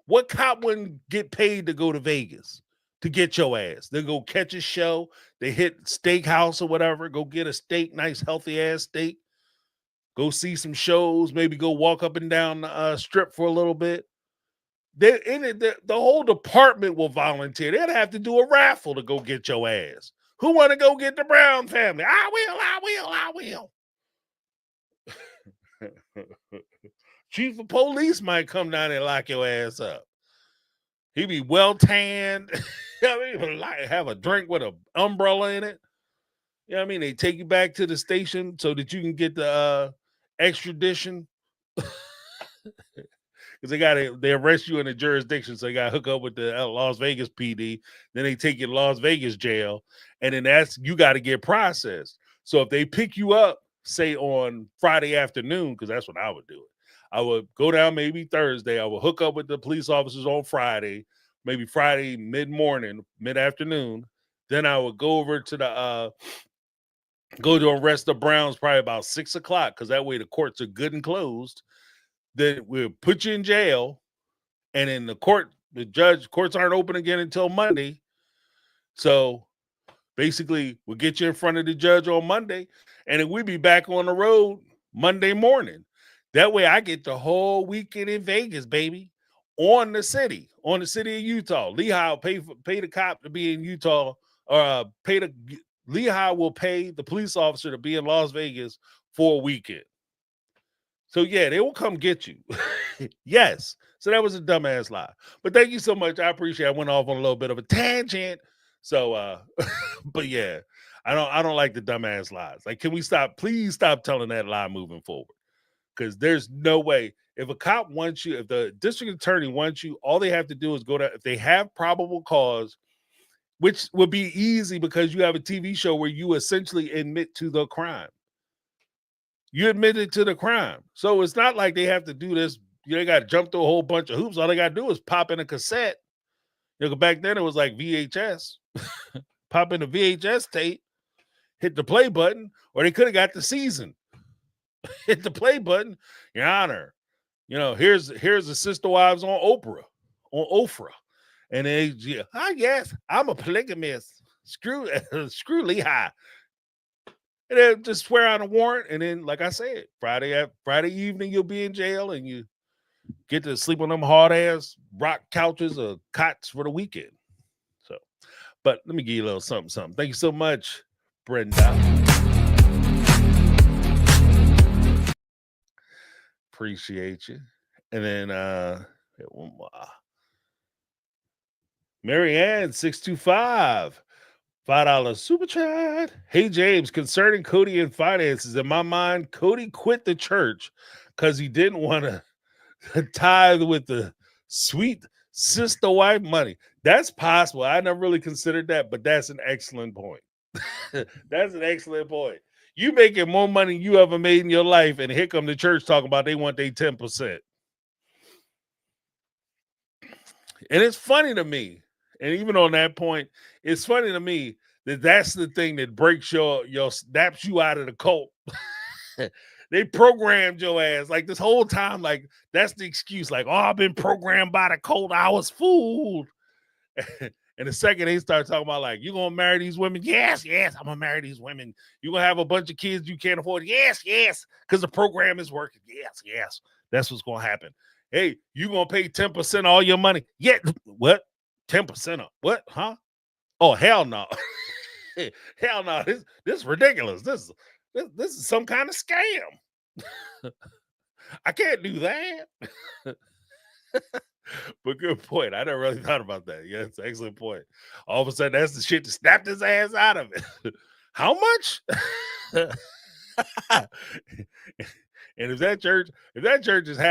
What cop wouldn't get paid to go to Vegas to get your ass? They go catch a show, they hit steakhouse or whatever, go get a steak, nice healthy ass steak, go see some shows, maybe go walk up and down the strip for a little bit. The whole department will volunteer. They'd have to do a raffle to go get your ass. Who want to go get the Brown family? I will. Chief of police might come down and lock your ass up. He be well tanned. I mean, have a drink with an umbrella in it. You know what I mean? They take you back to the station so that you can get the extradition. Because they arrest you in a jurisdiction, so they got to hook up with the Las Vegas PD. Then they take you to Las Vegas jail, and then you got to get processed. So if they pick you up, say on Friday afternoon, because that's when I would do it. I would go down maybe Thursday. I would hook up with the police officers on Friday, maybe Friday mid-morning, mid-afternoon. Then I would go over to go to arrest the Browns probably about 6 o'clock, because that way the courts are good and closed. Then we'll put you in jail, and in the courts aren't open again until Monday. So basically, we'll get you in front of the judge on Monday, and then we'll be back on the road Monday morning. That way I get the whole weekend in Vegas, baby, on the city of Utah. Lehigh will pay the cop to be in Utah, or Lehigh will pay the police officer to be in Las Vegas for a weekend. So yeah, they will come get you. Yes. So that was a dumbass lie. But thank you so much. I appreciate it. I went off on a little bit of a tangent. So but yeah, I don't like the dumbass lies. Like, can we please stop telling that lie moving forward? Because there's no way. If a cop wants you, if the district attorney wants you, all they have to do is go to, if they have probable cause which would be easy because you have a TV show where you essentially admit to the crime. You admitted to the crime. So it's not like they have to do this. They got to jump through a whole bunch of hoops. All they got to do is pop in a cassette. Back then it was like VHS. Pop in a VHS tape, hit the play button, or they could have got the season. Hit the play button, Your Honor. Here's the Sister Wives on Oprah. And they, yes, I'm a polygamist. Screw Lehigh. And then just swear on a warrant. And then, like I said, Friday evening, you'll be in jail and you get to sleep on them hard ass rock couches or cots for the weekend. So, but let me give you a little something. Thank you so much, Brenda. Appreciate you. And then one more. Mary Ann 625. $5 super chat. Hey James, concerning Cody and finances, in my mind, Cody quit the church because he didn't want to tithe with the sweet sister wife money. That's possible. I never really considered that, but that's an excellent point. That's an excellent point. You making more money than you ever made in your life, and here come the church talking about they want their 10%. And it's funny to me, and even on that point, it's funny to me that that's the thing that breaks your snaps you out of the cult. They programmed your ass like this whole time. Like that's the excuse. Like, oh, I've been programmed by the cult. I was fooled. And the second they start talking about like, you gonna marry these women? Yes, I'm gonna marry these women. You gonna have a bunch of kids you can't afford? Yes, because the program is working. Yes, that's what's gonna happen. Hey, you gonna pay 10% of all your money? Yeah, what? 10% of what? Huh? Oh, hell no. Hell no. This is ridiculous. This is some kind of scam. I can't do that. But good point. I never really thought about that. Yeah, it's an excellent point. All of a sudden, that's the shit that snapped his ass out of it. How much? And if that church is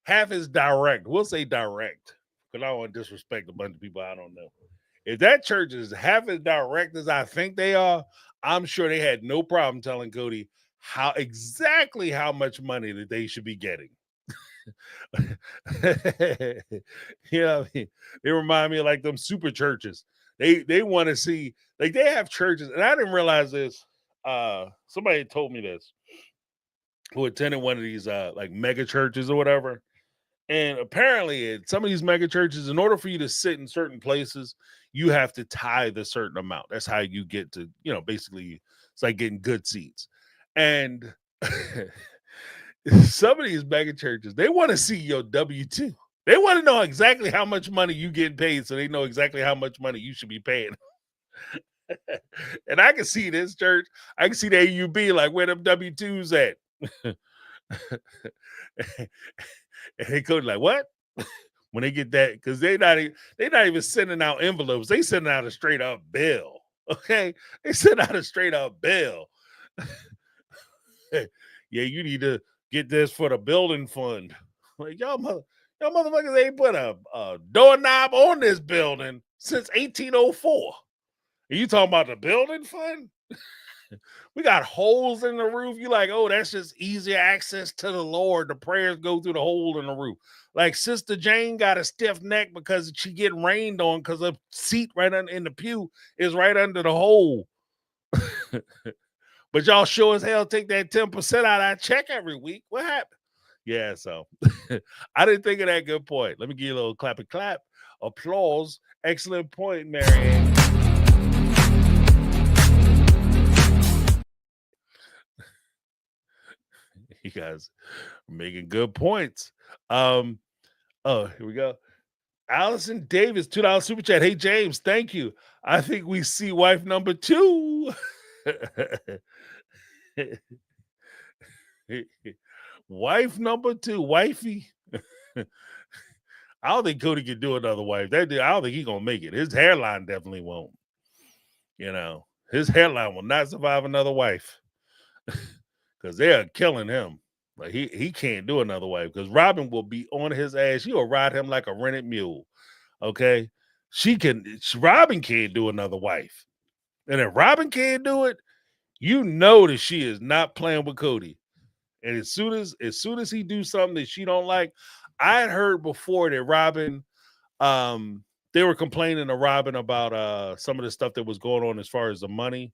half as direct, we'll say direct, because I don't want to disrespect a bunch of people I don't know. If that church is half as direct as I think they are, I'm sure they had no problem telling Cody exactly how much money that they should be getting. They remind me of like them super churches. They want to see, like they have churches, and I didn't realize this. Somebody told me this who attended one of these like mega churches or whatever. And apparently at some of these mega churches, in order for you to sit in certain places, you have to tithe a certain amount. That's how you get to, basically it's like getting good seats. And some of these mega churches, they want to see your W-2. They want to know exactly how much money you get paid, so they know exactly how much money you should be paying. And I can see this church. I can see the AUB, like where them W-2s at. And they go like, what? When they get that, because they're not even sending out envelopes. They sending out a straight up bill. Okay, they send out a straight up bill. Yeah, you need to get this for the building fund. Like y'all motherfuckers ain't put a doorknob on this building since 1804. Are you talking about the building fund? We got holes in the roof. You like, oh, that's just easier access to the Lord. The prayers go through the hole in the roof. Like Sister Jane got a stiff neck because she getting rained on because her seat right in the pew is right under the hole. But y'all sure as hell take that 10% out of our check every week. What happened? Yeah, so I didn't think of that. Good point. Let me give you a little clap and clap. Applause. Excellent point, Meri. You guys are making good points. Oh, here we go. Allison Davis, $2 super chat. Hey, James, thank you. I think we see wife number 2. Wife number 2, wifey. I don't think Cody can do another wife. I don't think he's gonna make it. His hairline definitely won't. His hairline will not survive another wife. Because they are killing him. Like he can't do another wife because Robyn will be on his ass. She will ride him like a rented mule. Okay. Robyn can't do another wife. And if Robyn can't do it, you know that she is not playing with Cody. And as soon as he do something that she don't like, I had heard before that Robyn, they were complaining to Robyn about some of the stuff that was going on as far as the money.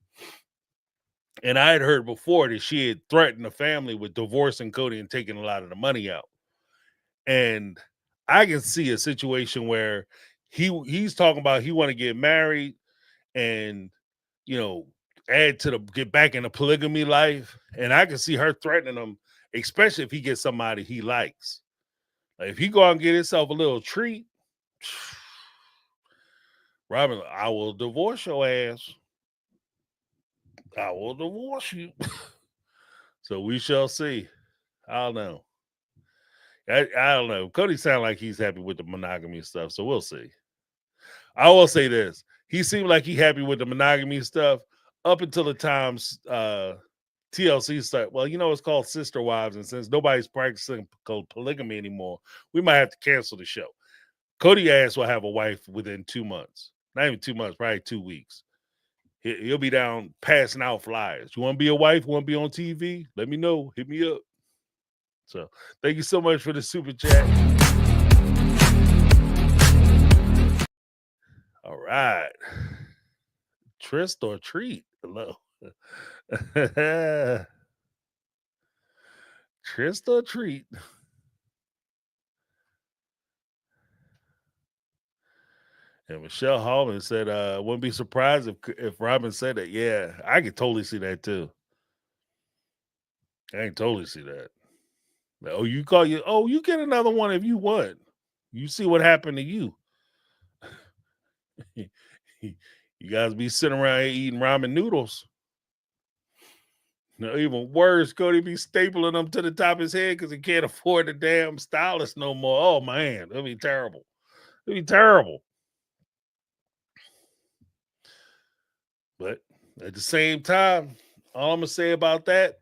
And I had heard before that she had threatened the family with divorcing Cody and taking a lot of the money out. And I can see a situation where he's talking about he want to get married and, you know, get back in the polygamy life. And I can see her threatening him, especially if he gets somebody he likes. Like if he go out and get himself a little treat, Robyn, I will divorce your ass. I will divorce you. So we shall see. I don't know. I don't know. Cody sounds like he's happy with the monogamy stuff, so we'll see. I will say this. He seemed like he happy with the monogamy stuff up until the times TLC start. Well, you know, it's called Sister Wives, and since nobody's practicing polygamy anymore, we might have to cancel the show. Cody ass will have a wife within 2 months. Not even 2 months, probably 2 weeks. He'll be down passing out flyers. You want to be a wife? Want to be on TV? Let me know. Hit me up. So thank you so much for the super chat. All right. Tryst or treat? Hello. Tryst or treat? And Michelle Hallman said, wouldn't be surprised if Robyn said that. Yeah, I could totally see that too. I can totally see that. Oh, you get another one if you want. You see what happened to you. You guys be sitting around here eating ramen noodles. No, even worse, Cody be stapling them to the top of his head because he can't afford the damn stylist no more. Oh man, that'd be terrible. It'd be terrible. But at the same time, all I'm gonna say about that,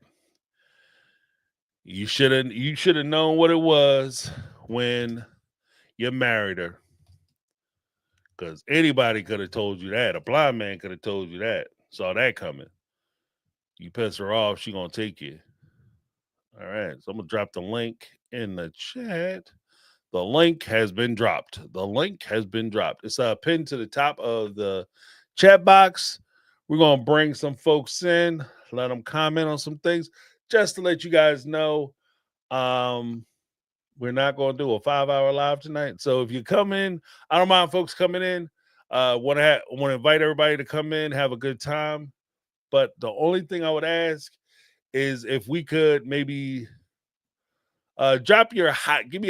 you should have known what it was when you married her. Because anybody could have told you that. A blind man could have told you that. Saw that coming. You piss her off, she gonna take you. All right, so I'm gonna drop the link in the chat. The link has been dropped. The link has been dropped. It's pinned to the top of the chat box. We're gonna bring some folks in, let them comment on some things, just to let you guys know. We're not gonna do a 5-hour live tonight. So if you come in, I don't mind folks coming in. Want to invite everybody to come in, have a good time. But the only thing I would ask is if we could maybe give me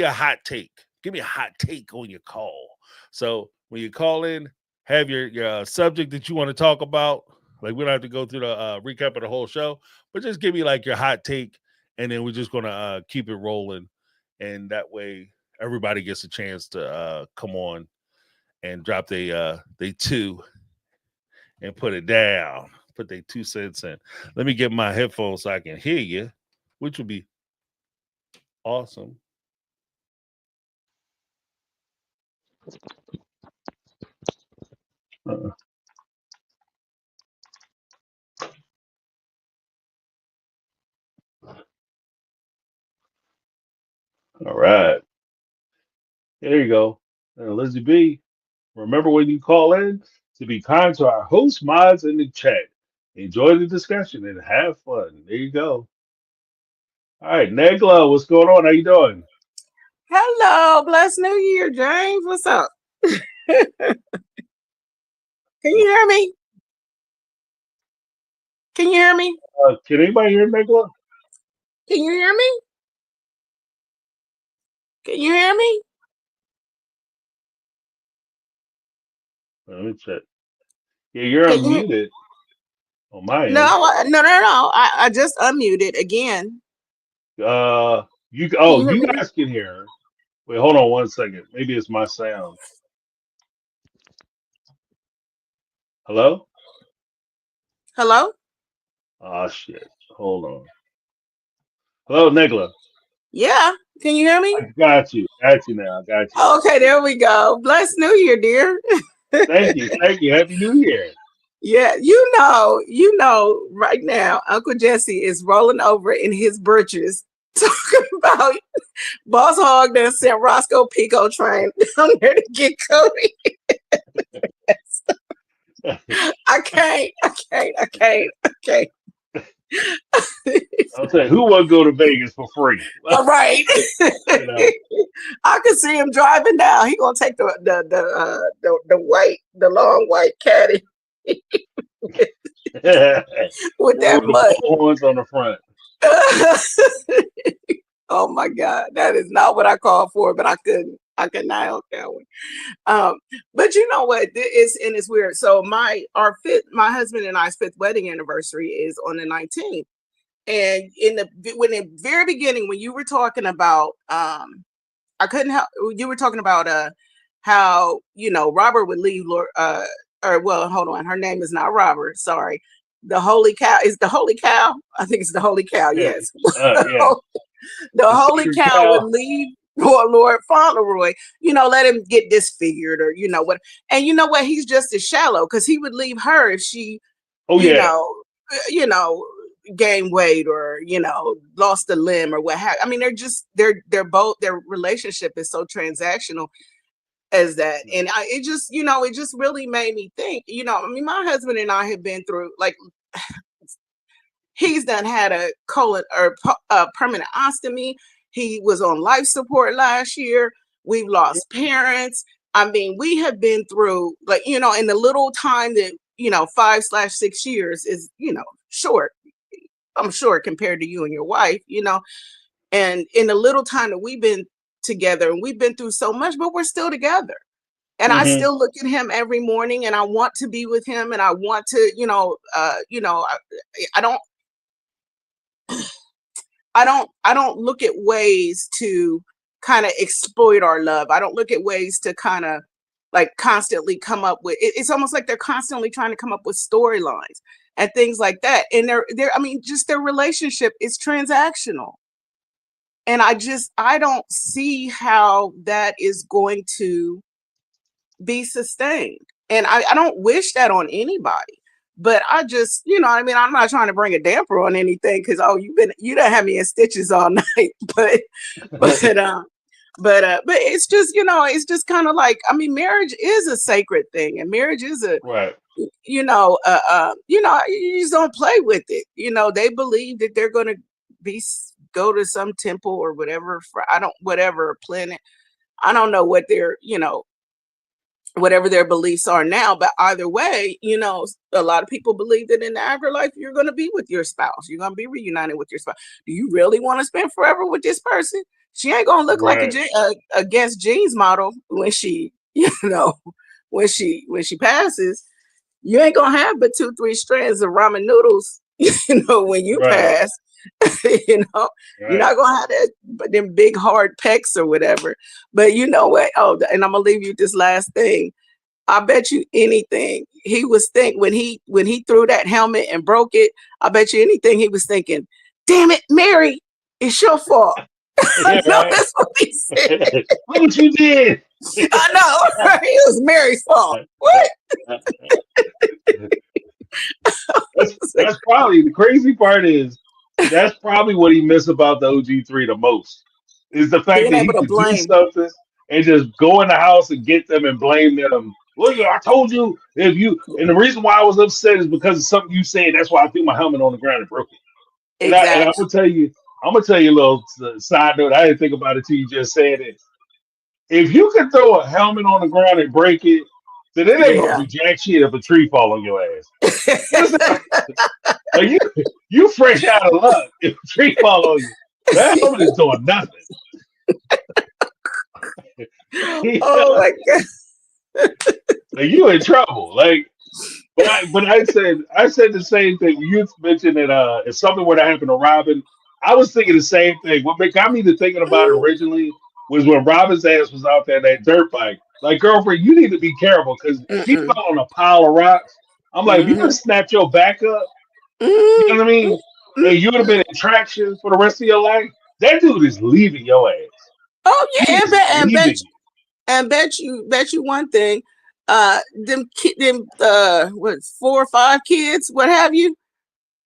a hot take. Give me a hot take on your call. So when you call in, have your subject that you want to talk about. Like we don't have to go through the recap of the whole show, but just give me like your hot take, and then we're just gonna keep it rolling, and that way everybody gets a chance to come on and drop they two and put it down. Put their 2 cents in. Let me get my headphones so I can hear you, which would be awesome. All right. There you go. Lizzie B, remember when you call in to be kind to our host mods in the chat. Enjoy the discussion and have fun. There you go. All right, Negla, what's going on? How you doing? Hello, blessed New Year, James. What's up? Can you hear me? Can you hear me? Can anybody hear Negla? Can you hear me? Can you hear me? Let me check. Yeah, you're unmuted on my end. No. I just unmuted again. You guys can hear. Wait, hold on 1 second. Maybe it's my sound. Hello? Hello? Oh shit. Hold on. Hello, Negla. Yeah. Can you hear me? I got you. Got you now. I got you. Okay, there we go. Blessed New Year, dear. Thank you. Happy New Year. Yeah, right now, Uncle Jesse is rolling over in his britches talking about Boss Hog that sent Roscoe Pico train down there to get Cody. I can't. I'll tell you, who wouldn't go to Vegas for free? All right. You know. I could see him driving down. He gonna take the long white caddy with that mud horns on the front. Oh my God, that is not what I called for, but I could not help that one. But you know what? It's weird. So my husband and I's 5th wedding anniversary is on the 19th. And in the very beginning, when you were talking about I couldn't help, you were talking about how, you know, Robert would leave hold on, her name is not Robert, sorry. The Holy Cow is the Holy Cow. I think it's the Holy Cow, yes. Yeah. The Holy Cow would leave Lord Fauntleroy, you know, let him get disfigured or, you know, what. And you know what? He's just as shallow because he would leave her if she, you know, gained weight or, you know, lost a limb or what have. I mean, they're both, their relationship is so transactional as that. And it just really made me think, you know, I mean, my husband and I have been through, like, he's had a colon or permanent ostomy. He was on life support last year. We've lost parents. I mean, we have been through, like, you know, in the little time that, you know, 5/6 years is, you know, short. I'm sure compared to you and your wife, you know, and in the little time that we've been together, and we've been through so much, but we're still together. And I still look at him every morning, and I want to be with him, and I want to, I don't look at ways to kind of exploit our love. I don't look at ways to kind of like constantly come up with it's almost like they're constantly trying to come up with storylines and things like that. And just their relationship is transactional. And I don't see how that is going to be sustained. And I don't wish that on anybody. But I just, you know, I mean, I'm not trying to bring a damper on anything because you done have me in stitches all night. But it's just, you know, it's just kind of like, I mean, marriage is a sacred thing, and marriage is you just don't play with it. You know, they believe that they're going to go to some temple or whatever whatever planet. I don't know what their, you know, whatever their beliefs are now, but either way, you know, a lot of people believe that in the afterlife you're going to be with your spouse. You're going to be reunited with your spouse. Do you really want to spend forever with this person? She ain't going to look like a Guess Jeans model when she, you know, when she passes. You ain't going to have but 2-3 strands of ramen noodles, you know, when you pass. You know, you're not gonna have that, but them big hard pecs or whatever. But you know what? Oh, and I'm gonna leave you this last thing. I bet you anything he was when he threw that helmet and broke it. I bet you anything he was thinking, "Damn it, Meri, it's your fault." I know that's what he said. Look what you did. I know, right? It was Meri's fault. What? That's probably the crazy part is. That's probably what he missed about the OG3 the most is the fact that he could do something and just go in the house and get them and blame them. Look, I told you and the reason why I was upset is because of something you said. That's why I threw my helmet on the ground and broke it. Exactly. And I'm gonna tell you a little side note. I didn't think about it till you just said it. If you could throw a helmet on the ground and break it, then it ain't gonna do jack shit if a tree fall on your ass. Like you fresh out of luck if a tree fall on you. That helmet is doing nothing. Oh my God. Like you in trouble. Like but I said the same thing. You mentioned that if something were to happen to Robyn, I was thinking the same thing. What got me to thinking about it originally was when Robyn's ass was out there in that dirt bike. Like, girlfriend, you need to be careful because she fell on a pile of rocks. I'm like, you gonna snap your back up. You know what I mean? And you would have been in traction for the rest of your life. That dude is leaving your ass. Oh yeah, and bet you one thing. what 4 or 5 kids, what have you?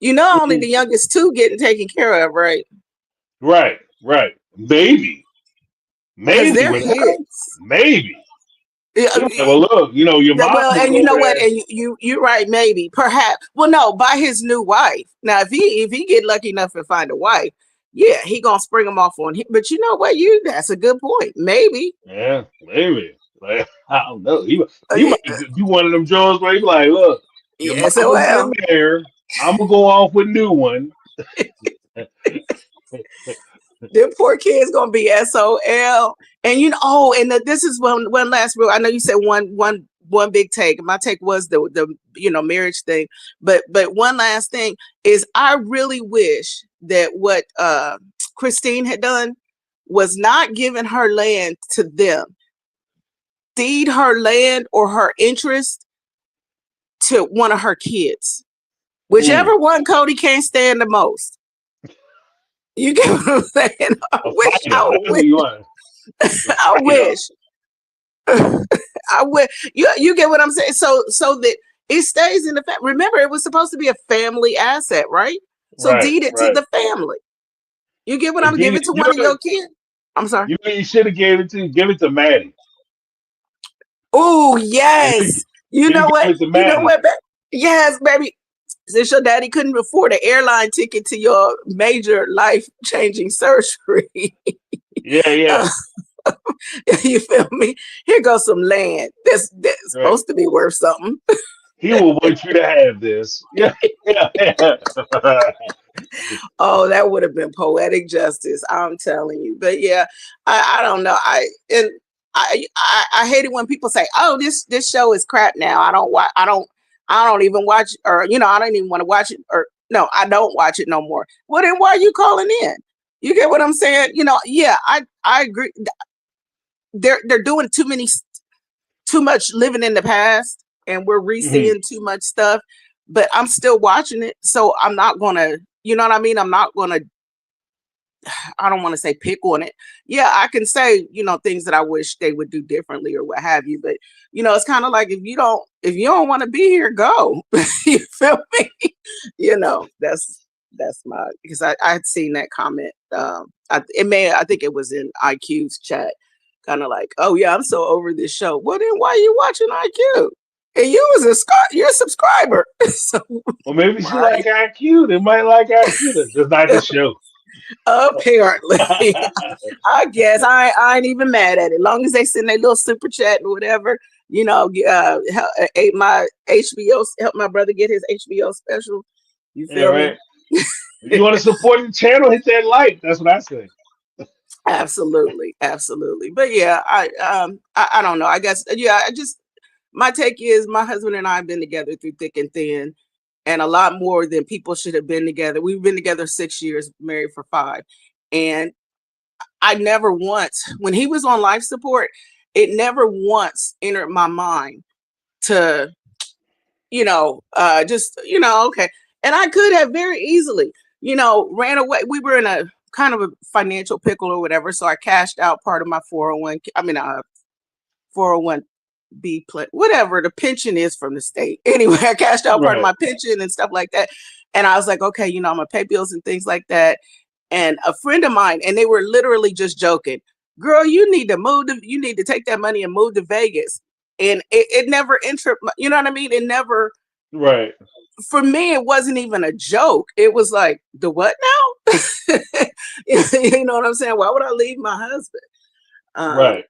You know, only the youngest 2 getting taken care of, right? Right. Maybe. They're With her. kids. Maybe. Yeah, well, look, your mom. well, and you know what? And you're right. Maybe, perhaps. Well, no, by his new wife. Now, if he get lucky enough to find a wife, yeah, he gonna spring them off on him. But you know what? That's a good point. Maybe. Yeah, maybe. Like, I don't know. He might do one of them Jones where he be like, look, your mom was in there. I'm gonna go off with new one. Them poor kids gonna be SOL. And this is one last rule. I know you said one big take. My take was the marriage thing, but one last thing is I really wish that what Christine had done was not giving her land to them, cede her land or her interest to one of her kids, whichever one Cody can't stand the most. You get what I'm saying? I wish. You get what I'm saying? So that it stays in the family. Remember, it was supposed to be a family asset, right? So deed it to the family. You get what I'm giving to one of your kids? I'm sorry. You should have give it to Maddie. Oh yes. You know what? Yes, baby. Since your daddy couldn't afford an airline ticket to your major life-changing surgery. Yeah. You feel me? Here goes some land that's supposed to be worth something. He will want you to have this. Yeah. Oh, that would have been poetic justice. I'm telling you. But yeah, I don't know. I hate it when people say, "Oh, this show is crap now. I don't even watch, or I don't even want to watch it, or no, I don't watch it no more." Well, then why are you calling in? You get what I'm saying? Yeah, I agree. They're doing too much living in the past, and we're re-seeing too much stuff. But I'm still watching it, so I'm not gonna. You know what I mean? I'm not gonna. I don't want to say pick on it. Yeah, I can say, things that I wish they would do differently or what have you. But, it's kind of like if you don't want to be here, go. You feel me? That's my, because I had seen that comment. I think it was in IQ's chat, kind of like, oh yeah, I'm so over this show. Well, then why are you watching IQ? And you're a subscriber. So, well, maybe she like IQ. They might like IQ. Just not the show. Apparently. I guess I ain't even mad at it. Long as they send their little super chat or whatever, help my HBO, help my brother get his HBO special. You feel me? If you want to support the channel, hit that like. That's what I say. Absolutely. But yeah, I don't know. I guess my take is my husband and I have been together through thick and thin. And a lot more than people should have been together. We've been together 6 years, married for 5. And I never once, when he was on life support, it never once entered my mind to, okay. And I could have very easily, ran away. We were in a kind of a financial pickle or whatever. So I cashed out part of my 401 whatever the pension is from the state. Anyway, I cashed out part of my pension and stuff like that. And I was like, okay, I'm gonna pay bills and things like that. And a friend of mine, and they were literally just joking, girl, you need to take that money and move to Vegas. And it never entered, you know what I mean? It never, for me, it wasn't even a joke. It was like, the what now? You know what I'm saying? Why would I leave my husband? But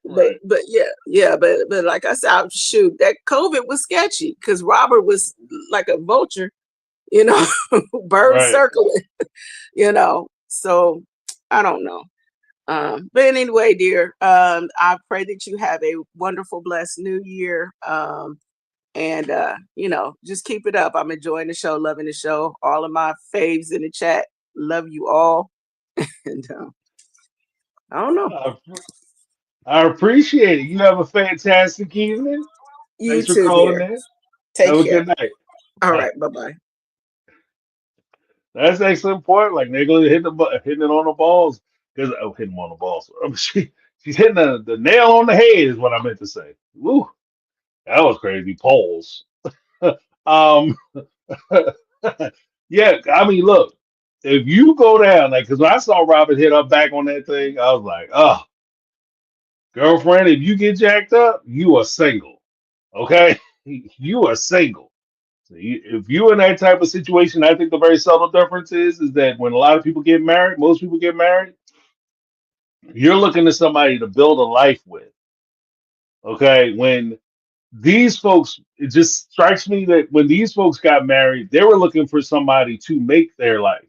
like I said, shoot, that COVID was sketchy because Robert was like a vulture, bird circling, so I don't know. But anyway, dear, I pray that you have a wonderful, blessed new year. And just keep it up. I'm enjoying the show, loving the show. All of my faves in the chat, love you all. And I don't know. I appreciate it. You have a fantastic evening. Thanks for calling in. Take care. Have a good night. All right. Bye-bye. That's an excellent point. Like they're going to hitting it on the balls. Hitting them on the balls. She's hitting the nail on the head is what I meant to say. Woo. That was crazy. Polls. um, yeah, I mean, look, if you go down, like, because when I saw Robyn hit up back on that thing, I was like, oh, girlfriend, if you get jacked up, you are single. Okay? You are single. So if you're in that type of situation, I think the very subtle difference is that when a lot of people get married, most people get married, you're looking to somebody to build a life with. Okay? When these folks, it just strikes me that when these folks got married, they were looking for somebody to make their life,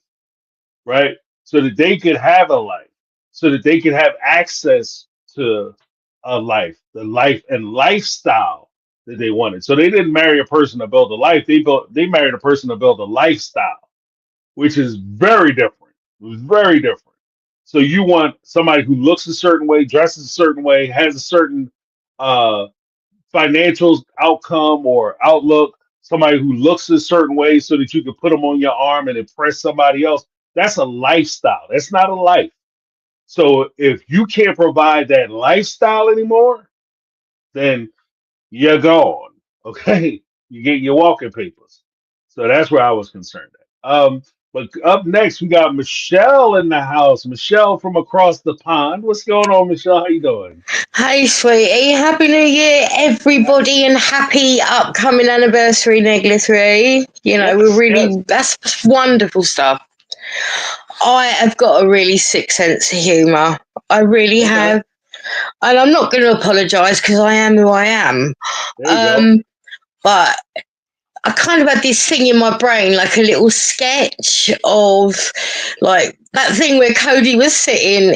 right? So that they could have a life, so that they could have access to a life, the life and lifestyle that they wanted. So they didn't marry a person to build a life. They married a person to build a lifestyle, which is very different. It was very different. So you want somebody who looks a certain way, dresses a certain way, has a certain uh financial outcome or outlook, somebody who looks a certain way so that you can put them on your arm and impress somebody else. That's a lifestyle. That's not a life. So if you can't provide that lifestyle anymore, then you're gone. Okay. You get your walking papers. So that's where I was concerned at. But up next we got Michelle in the house. Michelle from across the pond. What's going on, Michelle? How you doing? Hey, sweetie. Happy New Year, everybody, and happy upcoming anniversary, Negla 3. You know, that's wonderful stuff. I have got a really sick sense of humour. I really have. And I'm not going to apologise because I am who I am. But I kind of had this thing in my brain, like a little sketch of, like, that thing where Cody was sitting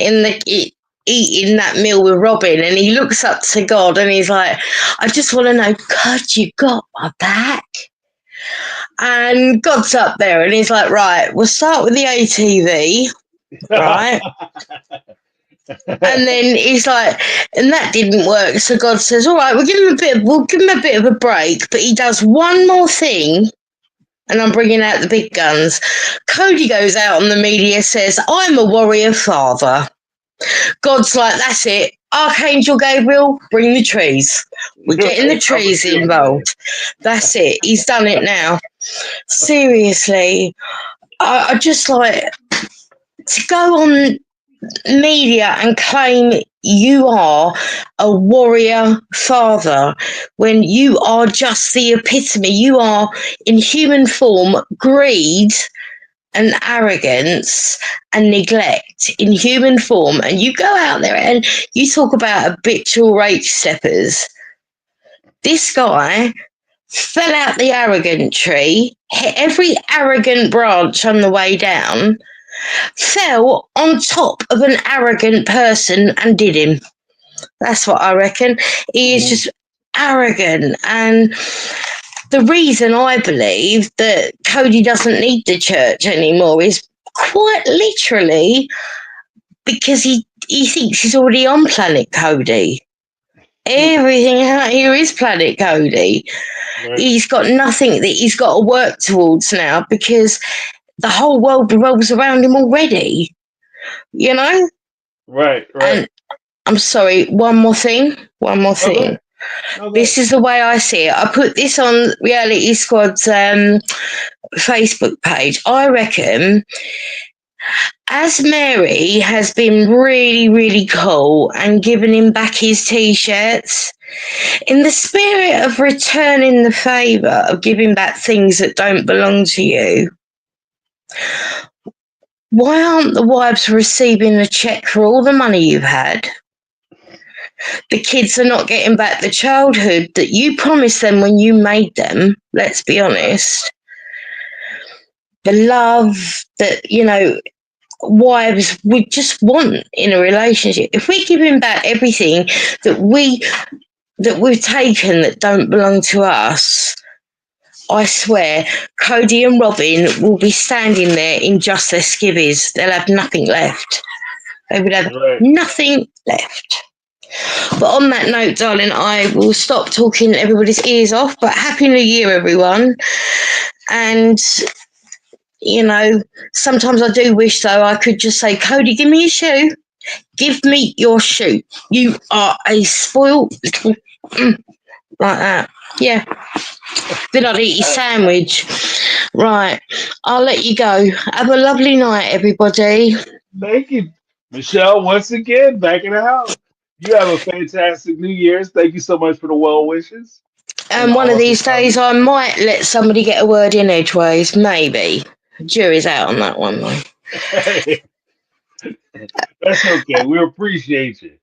eating that meal with Robyn, and he looks up to God and he's like, I just want to know, God, you got my back? And God's up there and he's like, right, we'll start with the ATV, right? And then he's like, and that didn't work. So God says, all right, we'll give him a bit of a break, but he does one more thing. And I'm bringing out the big guns. Cody goes out on the media, says, I'm a warrior father. God's like, that's it. Archangel Gabriel, bring the trees. We're getting the trees involved. That's it. He's done it now. Seriously, I just like to go on media and claim you are a warrior father when you are just the epitome. You are in human form greed and arrogance and neglect in human form, and you go out there and you talk about habitual rage steppers. This guy fell out the arrogant tree, hit every arrogant branch on the way down, fell on top of an arrogant person and did him. That's what I reckon. He is just arrogant. And the reason I believe that Cody doesn't need the church anymore is quite literally because he thinks he's already on planet Cody. Everything out here is planet Cody. Right. He's got nothing that he's got to work towards now because the whole world revolves around him already. You know? Right. And I'm sorry, one more thing. Okay. This is the way I see it. I put this on Reality Squad's Facebook page. I reckon as Meri has been really, really cool and given him back his T-shirts, in the spirit of returning the favour of giving back things that don't belong to you, why aren't the wives receiving a cheque for all the money you've had? The kids are not getting back the childhood that you promised them when you made them, let's be honest. The love that, you know, wives would just want in a relationship. If we're giving back everything that we've taken that don't belong to us, I swear Cody and Robyn will be standing there in just their skivvies. They'll have nothing left. They would have nothing left. But on that note, darling, I will stop talking everybody's ears off. But Happy New Year, everyone. And, you know, sometimes I do wish, though, I could just say, Cody, give me your shoe. Give me your shoe. You are a spoiled little like that. Yeah. Then I'd eat your sandwich. Right. I'll let you go. Have a lovely night, everybody. Thank you, Michelle. Once again, back in the house. You have a fantastic New Year's. Thank you so much for the well wishes. And one of these days, I might let somebody get a word in edgeways. Maybe. Jury's out on that one, though. That's okay. We appreciate you.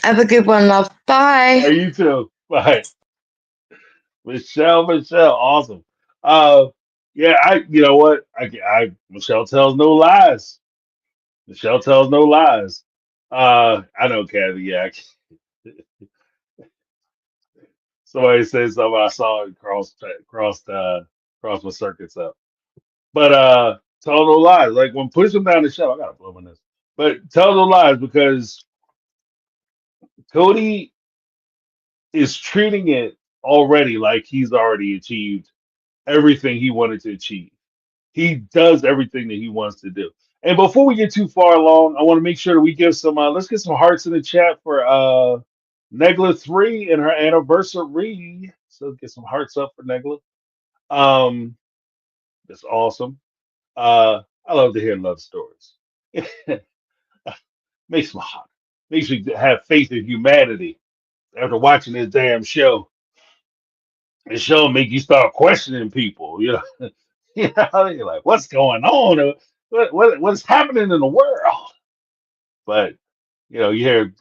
Have a good one, love. Bye. You too. Bye. Michelle, awesome. Yeah, you know what? Michelle tells no lies. Michelle tells no lies. I know, Kathy. Yeah, somebody said something. I saw it cross my circuits up. But tell no lies. Like when pushing down the show, I gotta blow on this. But tell no lies because Cody is treating it already like he's already achieved everything he wanted to achieve. He does everything that he wants to do. And before we get too far along, I want to make sure that we give some let's get some hearts in the chat for Negla 3 and her anniversary. So get some hearts up for Negla. That's awesome. I love to hear love stories. Makes me hot. Makes me have faith in humanity after watching this damn show. This show make you start questioning people, you know. You know, you're like, what's going on? What's happening in the world? But you know, you hear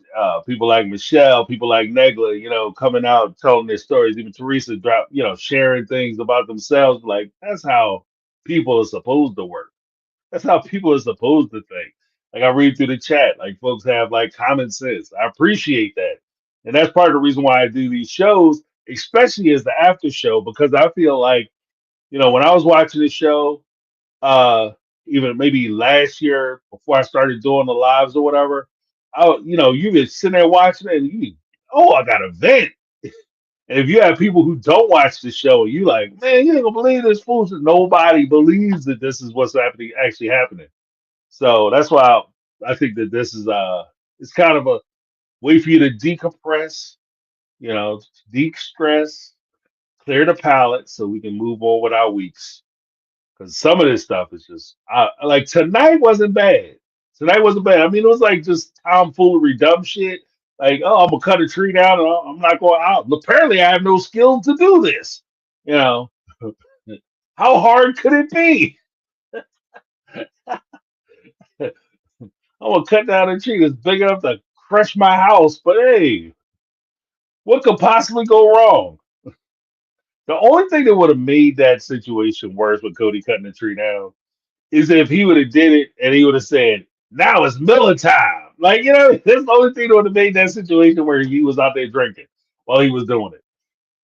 people like Michelle, people like Negla, you know, coming out telling their stories. Even Teresa sharing things about themselves. Like that's how people are supposed to work. That's how people are supposed to think. Like I read through the chat, like folks have like common sense. I appreciate that, and that's part of the reason why I do these shows, especially as the after show, because I feel like when I was watching the show, even maybe last year before I started doing the lives or whatever, you been sitting there watching it and I got a vent. And if you have people who don't watch the show, you like, man, you ain't gonna believe this foolishness. Nobody believes that this is what's actually happening. So that's why I think that this is it's kind of a way for you to decompress, de-stress, clear the palate so we can move on with our weeks. Because some of this stuff is just like tonight wasn't bad. Tonight wasn't bad. I mean, it was like just tomfoolery, dumb shit. Like, oh, I'm gonna cut a tree down and I'm not going out. Apparently, I have no skills to do this. How hard could it be? I'm gonna cut down a tree that's big enough to crush my house. But hey, what could possibly go wrong? The only thing that would have made that situation worse with Cody cutting the tree down is if he would have did it and he would have said, now it's Miller time. Like, that's the only thing that would have made that situation where he was out there drinking while he was doing it.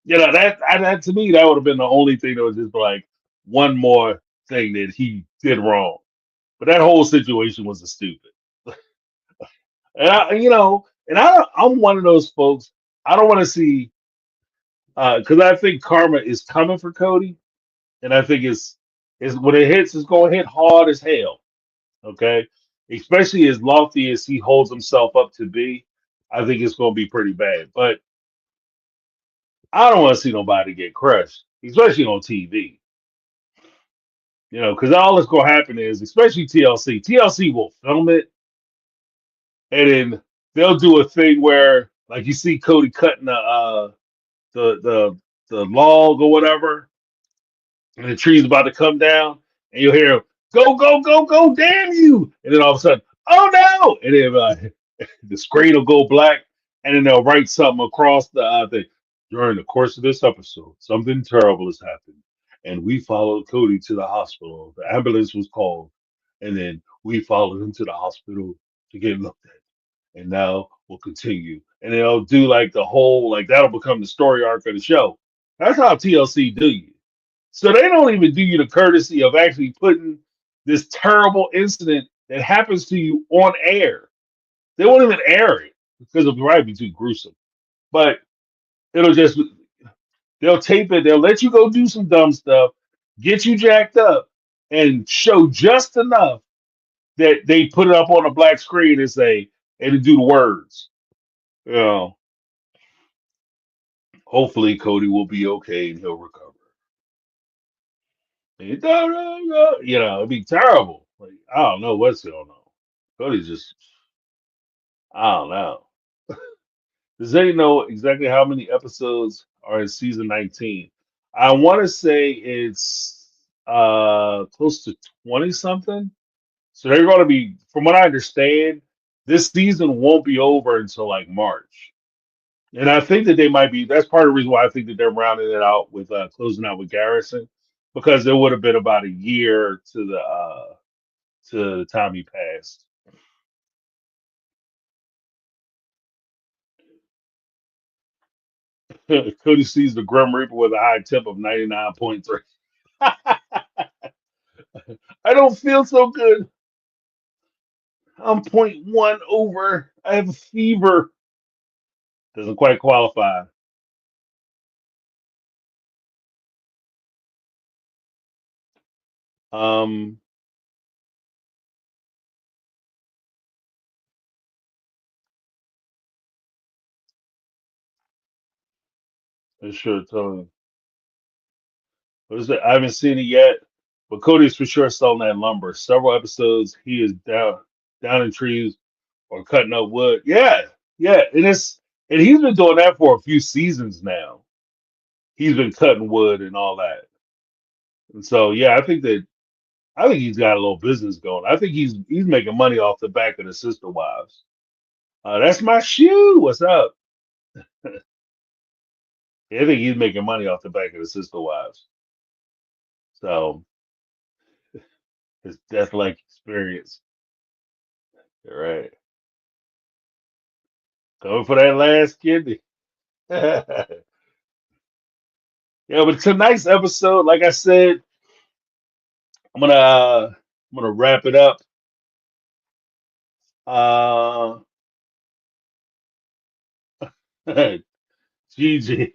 That to me, that would have been the only thing that was just like one more thing that he did wrong. But that whole situation was a stupid. And I'm one of those folks. I don't want to see, because I think karma is coming for Cody, and I think it's when it hits, it's going to hit hard as hell. Okay, especially as lofty as he holds himself up to be, I think it's going to be pretty bad. But I don't want to see nobody get crushed, especially on TV. Because all that's going to happen is, especially TLC. TLC will film it, and then they'll do a thing where, like, you see Cody cutting the log or whatever, and the tree's about to come down, and you'll hear him, go, go, go, go, damn you. And then all of a sudden, oh no. And then the screen will go black, and then they'll write something across the thing. During the course of this episode, something terrible has happened. And we followed Cody to the hospital. The ambulance was called. And then we followed him to the hospital to get looked at. And now we'll continue. And they'll do like the whole, like that'll become the story arc of the show. That's how TLC do you. So they don't even do you the courtesy of actually putting this terrible incident that happens to you on air. They won't even air it because it'll probably be too gruesome. But they'll tape it, they'll let you go do some dumb stuff, get you jacked up, and show just enough that they put it up on a black screen and do the words. Hopefully, Cody will be okay and he'll recover. You know, it'd be terrible. Like, I don't know what's going on. Cody's just, I don't know. Does anyone know exactly how many episodes are in season 19? I want to say it's close to 20 something. So they're going to be, from what I understand, this season won't be over until like March. And I think that they might be, that's part of the reason why I think that they're rounding it out with closing out with Garrison, because there would have been about a year to the time he passed. Cody sees the Grim Reaper with a high tip of 99.3. I don't feel so good. I'm 0.1 over. I have a fever. Doesn't quite qualify. Um, I should tell him. What is it? I haven't seen it yet, but Cody's for sure selling that lumber. Several episodes, he is down in trees or cutting up wood. Yeah, yeah, and he's been doing that for a few seasons now. He's been cutting wood and all that, and so yeah, I think he's got a little business going. I think he's making money off the back of the sister wives. That's my shoe. What's up? Yeah, I think he's making money off the back of the sister wives. So his death like experience. All right. Going for that last kidney. Yeah, but tonight's episode, like I said, I'm gonna wrap it up. Uh GG.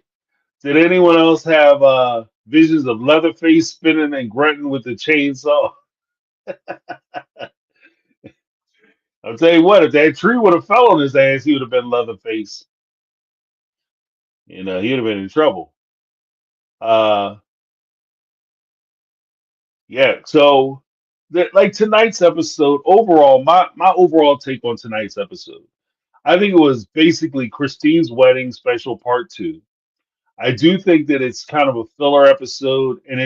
Did anyone else have visions of Leatherface spinning and grunting with the chainsaw? I'll tell you what, if that tree would have fell on his ass, he would have been Leatherface. You know, he'd have been in trouble. Uh yeah, so like tonight's episode, overall, my overall take on tonight's episode, I think it was basically Christine's wedding special part two. I do think that it's kind of a filler episode, and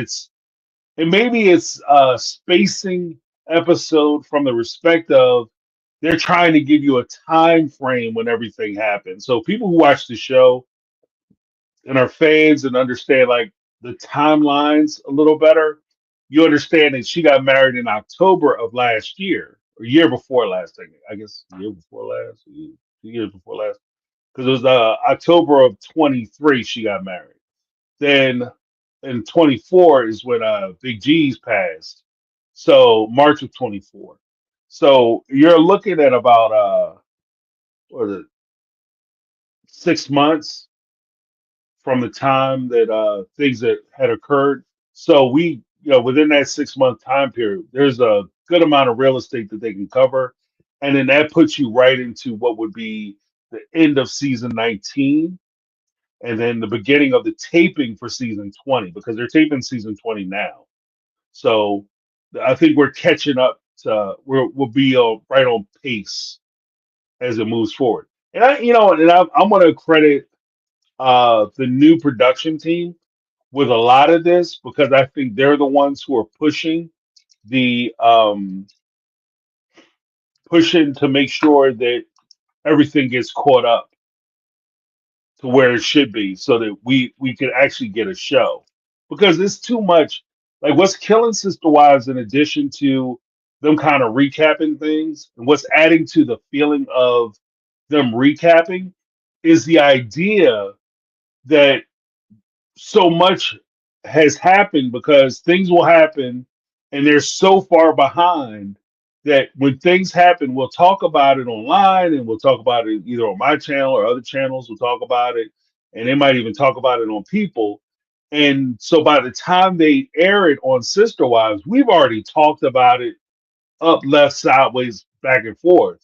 maybe it's a spacing episode from the respect of they're trying to give you a time frame when everything happens. So people who watch the show and are fans and understand like the timelines a little better, you understand that she got married in October of last year or year before last. I guess year before last, 2 years before last, because it was October of 23 she got married. Then in 24 is when Big G's passed. So March of 24. So you're looking at about what is it, 6 months from the time that things that had occurred. So within that 6 month time period, there's a good amount of real estate that they can cover. And then that puts you right into what would be the end of season 19 and then the beginning of the taping for season 20 because they're taping season 20 now. So I think we're catching up we'll be right on pace as it moves forward. And I'm going to credit the new production team with a lot of this because I think they're the ones who are the pushing to make sure that everything gets caught up to where it should be so that we can actually get a show because it's too much. Like what's killing Sister Wives in addition to them kind of recapping things and what's adding to the feeling of them recapping is the idea that so much has happened because things will happen and they're so far behind that when things happen, we'll talk about it online and we'll talk about it either on my channel or other channels. We'll talk about it and they might even talk about it on People. And so by the time they air it on Sister Wives, we've already talked about it up, left, sideways, back and forth.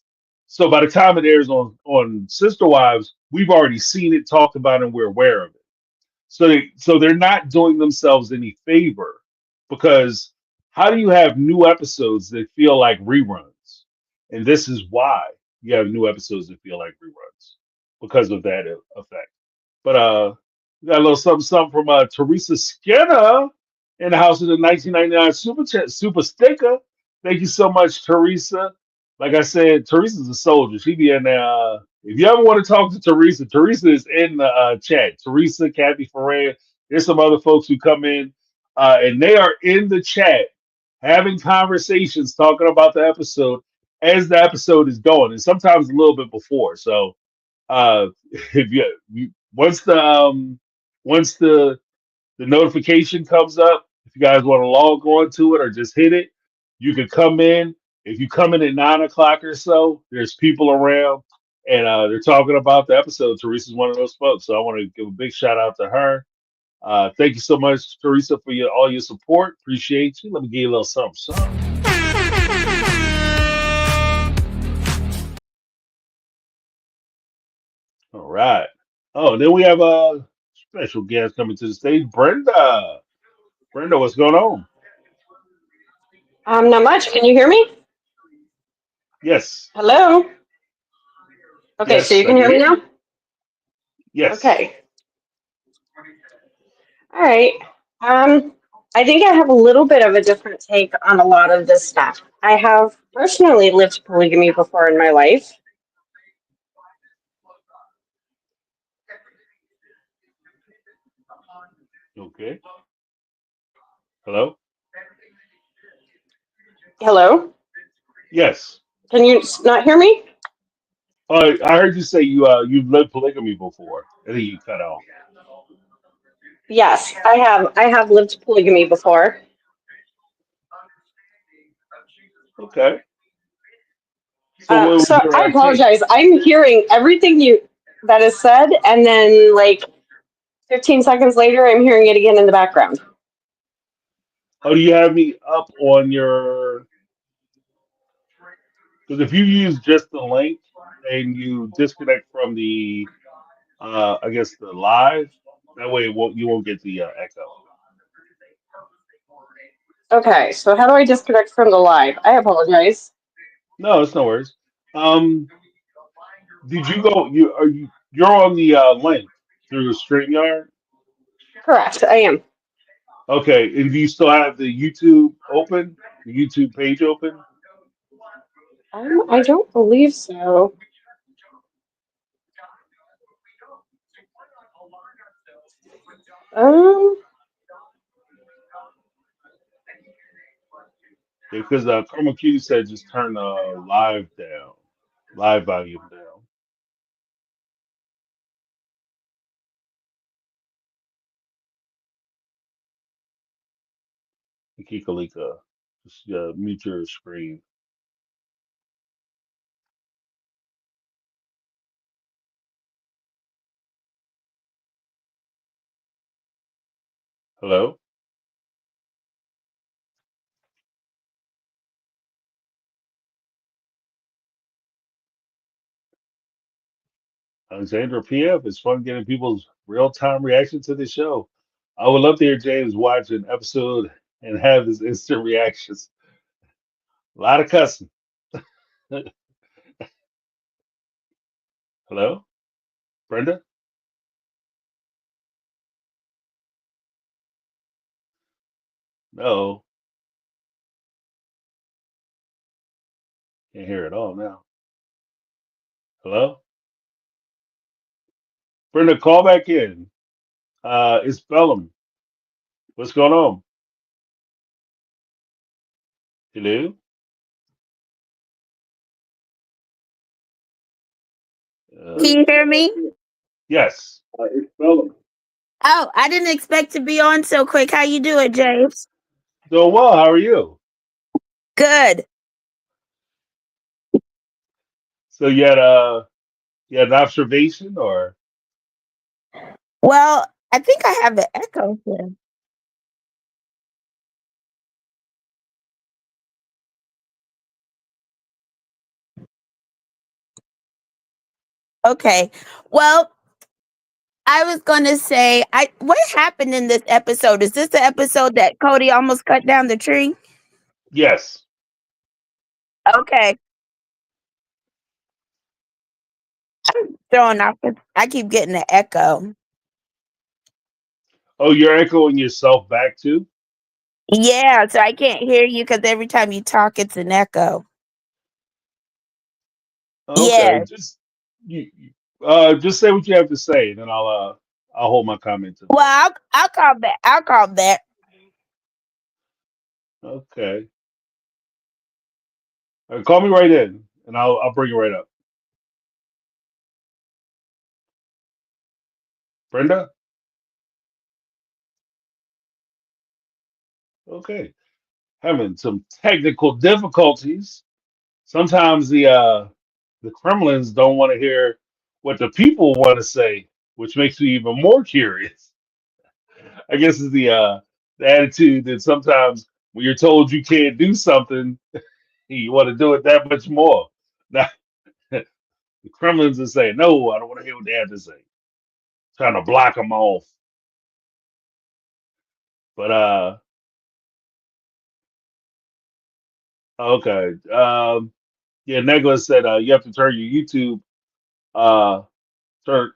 So by the time it airs on Sister Wives, we've already seen it, talked about it, and we're aware of it. So they're not doing themselves any favor, because how do you have new episodes that feel like reruns? And this is why you have new episodes that feel like reruns, because of that effect. But we got a little something something from Teresa Skinner in the house of the 1999 super sticker. Thank you so much, Teresa. Like I said, Teresa's a soldier. She be in there. If you ever want to talk to Teresa, Teresa is in the chat. Teresa, Kathy Ferrer. There's some other folks who come in, and they are in the chat having conversations, talking about the episode as the episode is going, and sometimes a little bit before. So if you once the notification comes up, if you guys want to log on to it or just hit it, you can come in. If you come in at 9 o'clock or so, there's people around, and they're talking about the episode. Teresa's one of those folks, so I want to give a big shout out to her. Thank you so much, Teresa, for all your support. Appreciate you. Let me give you a little something. All right. Oh, then we have a special guest coming to the stage, Brenda. Brenda, what's going on? Not much. Can you hear me? Yes. Hello? Okay, Yes, so you can hear me now? Yes. Okay. All right. I think I have a little bit of a different take on a lot of this stuff. I have personally lived polygamy before in my life. Okay. Hello? Hello? Yes. Can you not hear me? I heard you say you've lived polygamy before. I think you cut off. Yes, I have. I have lived polygamy before. Okay. So what was So your I take? apologize. I'm hearing everything that is said, and then like 15 seconds later, I'm hearing it again in the background. Oh, do you have me up on your? Because if you use just the link and you disconnect from the, I guess the live, that way you won't get the echo. Okay, so how do I disconnect from the live? I apologize. No, it's no worries. Did you go? You're on the link through StreamYard? Correct, I am. Okay, and do you still have the YouTube open? The YouTube page open? I don't believe so. Because Chroma Key said just turn the live volume down. Kikalika, just mute your screen. Hello? Alexandra PF, it's fun getting people's real-time reaction to the show. I would love to hear James watch an episode and have his instant reactions. A lot of cussing. Hello? Brenda? No. Can't hear it all now. Hello? Brenda, call back in. It's Bellum. What's going on? Hello? Can you hear me? Yes. It's Bellum. Oh, I didn't expect to be on so quick. How you doing, James? Doing well. How are you? Good. So you had an observation, or? Well, I think I have the echo here. Okay. Well, I was gonna say, what happened in this episode? Is this the episode that Cody almost cut down the tree? Yes. Okay. I'm throwing off. I keep getting an echo. Oh, you're echoing yourself back too? Yeah, so I can't hear you because every time you talk, it's an echo. Okay, Yes. just say what you have to say, and then I'll hold my comment to that. Well, I'll call back. I'll call back. Okay. Call me right in, and I'll bring you right up. Brenda? Okay. Having some technical difficulties. Sometimes the Kremlins don't want to hear what the people want to say, which makes me even more curious. I guess is the attitude that sometimes when you're told you can't do something, you want to do it that much more. Now, the Kremlins are saying, no, I don't want to hear what they have to say. Trying to block them off. But okay. Yeah, Negla said you have to turn your YouTube uh turn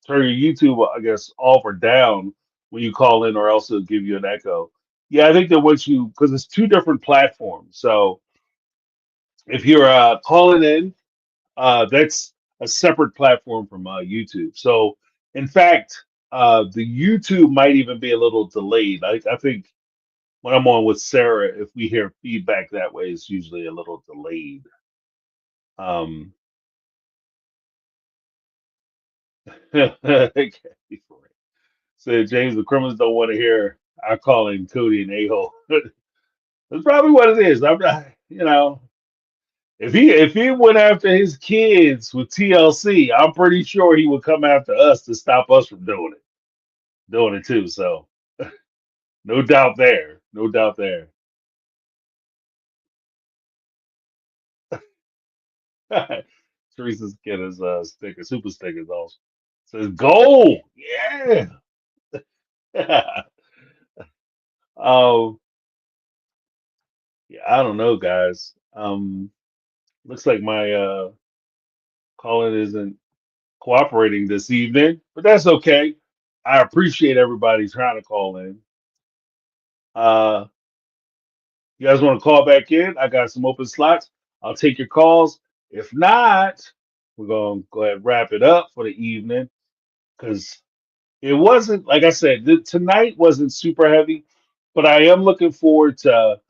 turn your YouTube, I guess, off or down when you call in, or else it'll give you an echo. Yeah, I think that once you, because it's two different platforms. So if you're calling in, that's a separate platform from YouTube. So in fact, the YouTube might even be a little delayed. I think when I'm on with Sarah, if we hear feedback that way, it's usually a little delayed. Um, okay. So James, the criminals don't want to hear I calling Cody an a-hole. That's probably what it is. I'm not, if he went after his kids with TLC, I'm pretty sure he would come after us to stop us from doing it too. So no doubt there, no doubt there. Teresa's get his sticker, super stickers also. Says gold, yeah. um, yeah, I don't know, guys. Looks like my calling isn't cooperating this evening, but that's okay. I appreciate everybody trying to call in. Uh, you guys want to call back in? I got some open slots. I'll take your calls. If not, we're going to go ahead and wrap it up for the evening because it wasn't, like I said, tonight wasn't super heavy, but I am looking forward to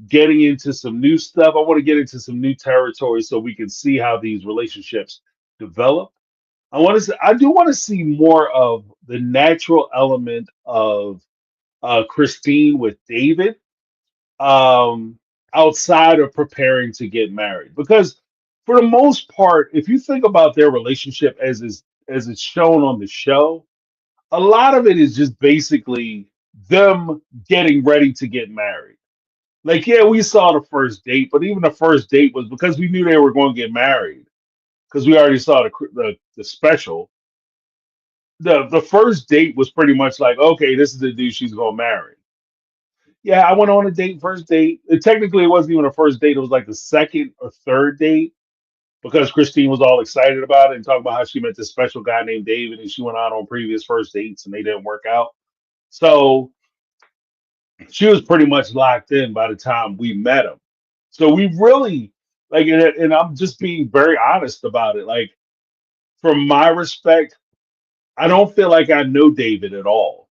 getting into some new stuff. I want to get into some new territory so we can see how these relationships develop. I do want to see more of the natural element of Christine with David, um, outside of preparing to get married. Because for the most part, if you think about their relationship as it's shown on the show, a lot of it is just basically them getting ready to get married. Like, yeah, we saw the first date, but even the first date was because we knew they were going to get married because we already saw the special. The first date was pretty much like, okay, this is the dude she's gonna marry. Yeah, I went on a date, first date. Technically, it wasn't even a first date. It was like the second or third date because Christine was all excited about it and talking about how she met this special guy named David, and she went out on previous first dates and they didn't work out. So she was pretty much locked in by the time we met him. So we really like, and I'm just being very honest about it. Like, from my respect, I don't feel like I know David at all.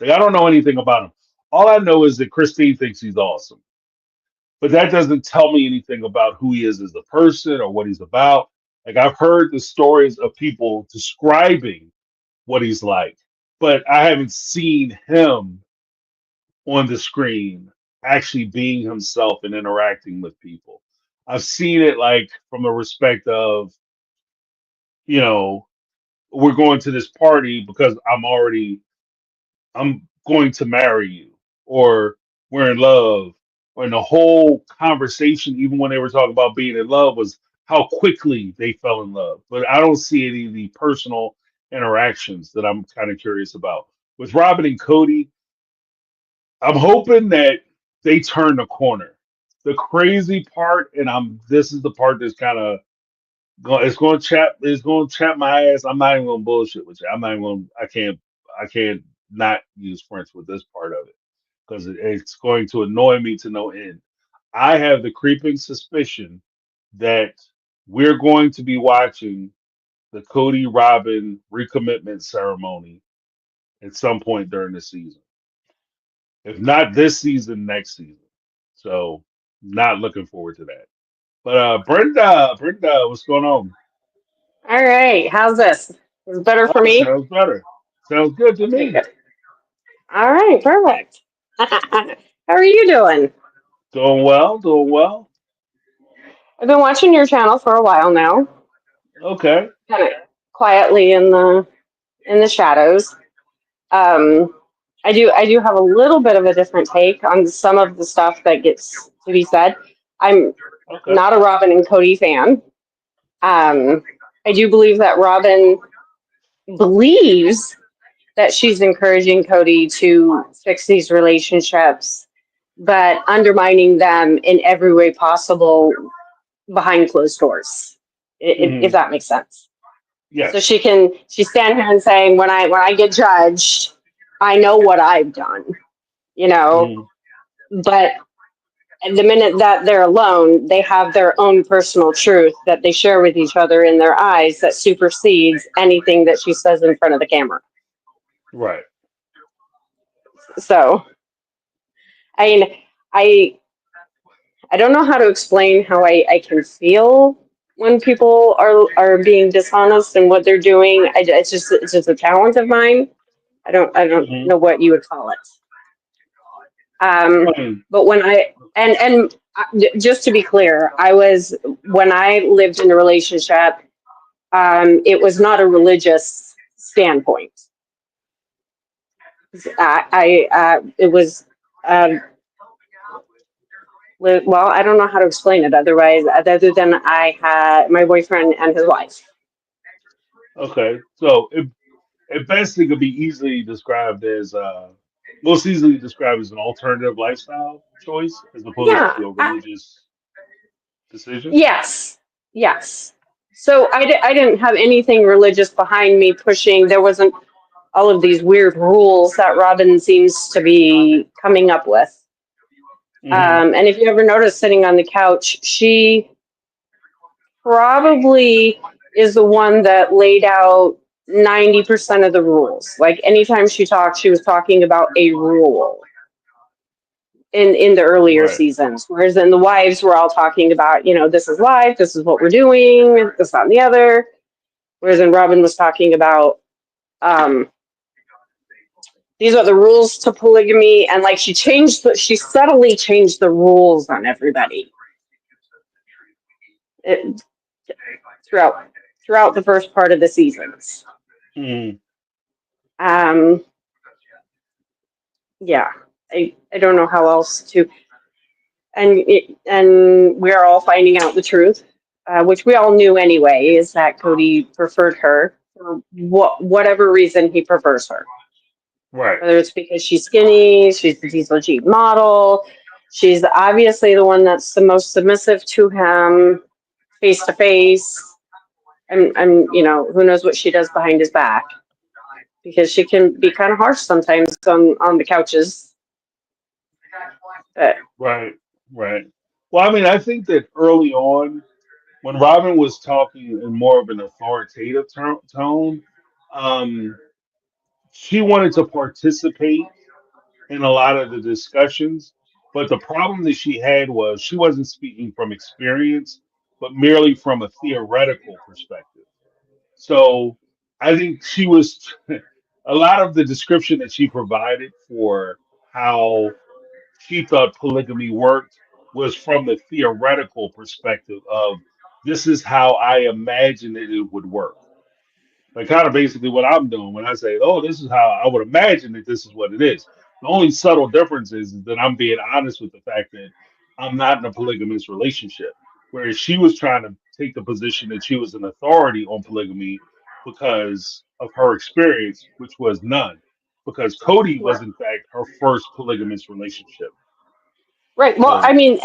Like, I don't know anything about him. All I know is that Christine thinks he's awesome. But that doesn't tell me anything about who he is as a person or what he's about. Like, I've heard the stories of people describing what he's like, but I haven't seen him on the screen actually being himself and interacting with people. I've seen it like from the respect of, you know, we're going to this party because I'm going to marry you, or we're in love, or the whole conversation, even when they were talking about being in love, was how quickly they fell in love. But I don't see any of the personal interactions that I'm kind of curious about. With Robyn and Cody, I'm hoping that they turn the corner. The crazy part, and this is the part that's kind of it's going to chap my ass. I'm not even going to bullshit with you. I'm not even going. I can't not use French with this part of it because it's going to annoy me to no end. I have the creeping suspicion that we're going to be watching the Cody Robyn recommitment ceremony at some point during the season. If not this season, next season. So not looking forward to that. But Brenda, what's going on? All right, how's this? Is it better for Oh, me? sounds better. Sounds good to Okay, me. good. All right, perfect. How are you doing? Doing well, doing well. I've been watching your channel for a while now, Okay. kind of quietly in the shadows. Um, I do have a little bit of a different take on some of the stuff that gets to be said. I'm Okay. not a Robyn and Cody fan. I do believe that Robyn believes that she's encouraging Cody to fix these relationships, but undermining them in every way possible behind closed doors, if that makes sense. Yes. So she's standing here and saying, when I get judged, I know what I've done, you know, but the minute that they're alone, they have their own personal truth that they share with each other in their eyes that supersedes anything that she says in front of the camera. Right. So, I mean, I don't know how to explain how I can feel when people are being dishonest in what they're doing. It's just a talent of mine. I don't know what you would call it. But when just to be clear, when I lived in a relationship, it was not a religious standpoint. It was, well, I don't know how to explain it other than I had my boyfriend and his wife. Okay. So it basically could be easily described as most easily described as an alternative lifestyle choice as opposed Yeah. to a religious decision. Yes. So I didn't have anything religious behind me pushing. There wasn't all of these weird rules that Robyn seems to be coming up with. And if you ever notice sitting on the couch, she probably is the one that laid out 90% of the rules. Like anytime she talked, she was talking about a rule in the earlier seasons. Whereas in the wives, we're all talking about, this is life, this is what we're doing, this, that, and the other. Whereas in Robyn was talking about these are the rules to polygamy, and like she subtly changed the rules on everybody. Throughout the first part of the seasons. Yeah, I don't know how else to, and we're all finding out the truth, which we all knew anyway, is that Cody preferred her for whatever reason he prefers her. Right. Whether it's because she's skinny, she's the diesel Jeep model, she's obviously the one that's the most submissive to him, face to face. And who knows what she does behind his back, because she can be kind of harsh sometimes on the couches. But, Right. Well, I mean, I think that early on, when Robyn was talking in more of an authoritative tone, she wanted to participate in a lot of the discussions. But the problem that she had was she wasn't speaking from experience, but merely from a theoretical perspective. So I think she was a lot of the description that she provided for how she thought polygamy worked was from the theoretical perspective of this is how I imagined it would work. Like kind of basically what I'm doing when I say, oh, this is how I would imagine that this is what it is. The only subtle difference is that I'm being honest with the fact that I'm not in a polygamous relationship. Whereas she was trying to take the position that she was an authority on polygamy because of her experience, which was none, because Cody was in fact her first polygamous relationship. Right. Well, So I mean,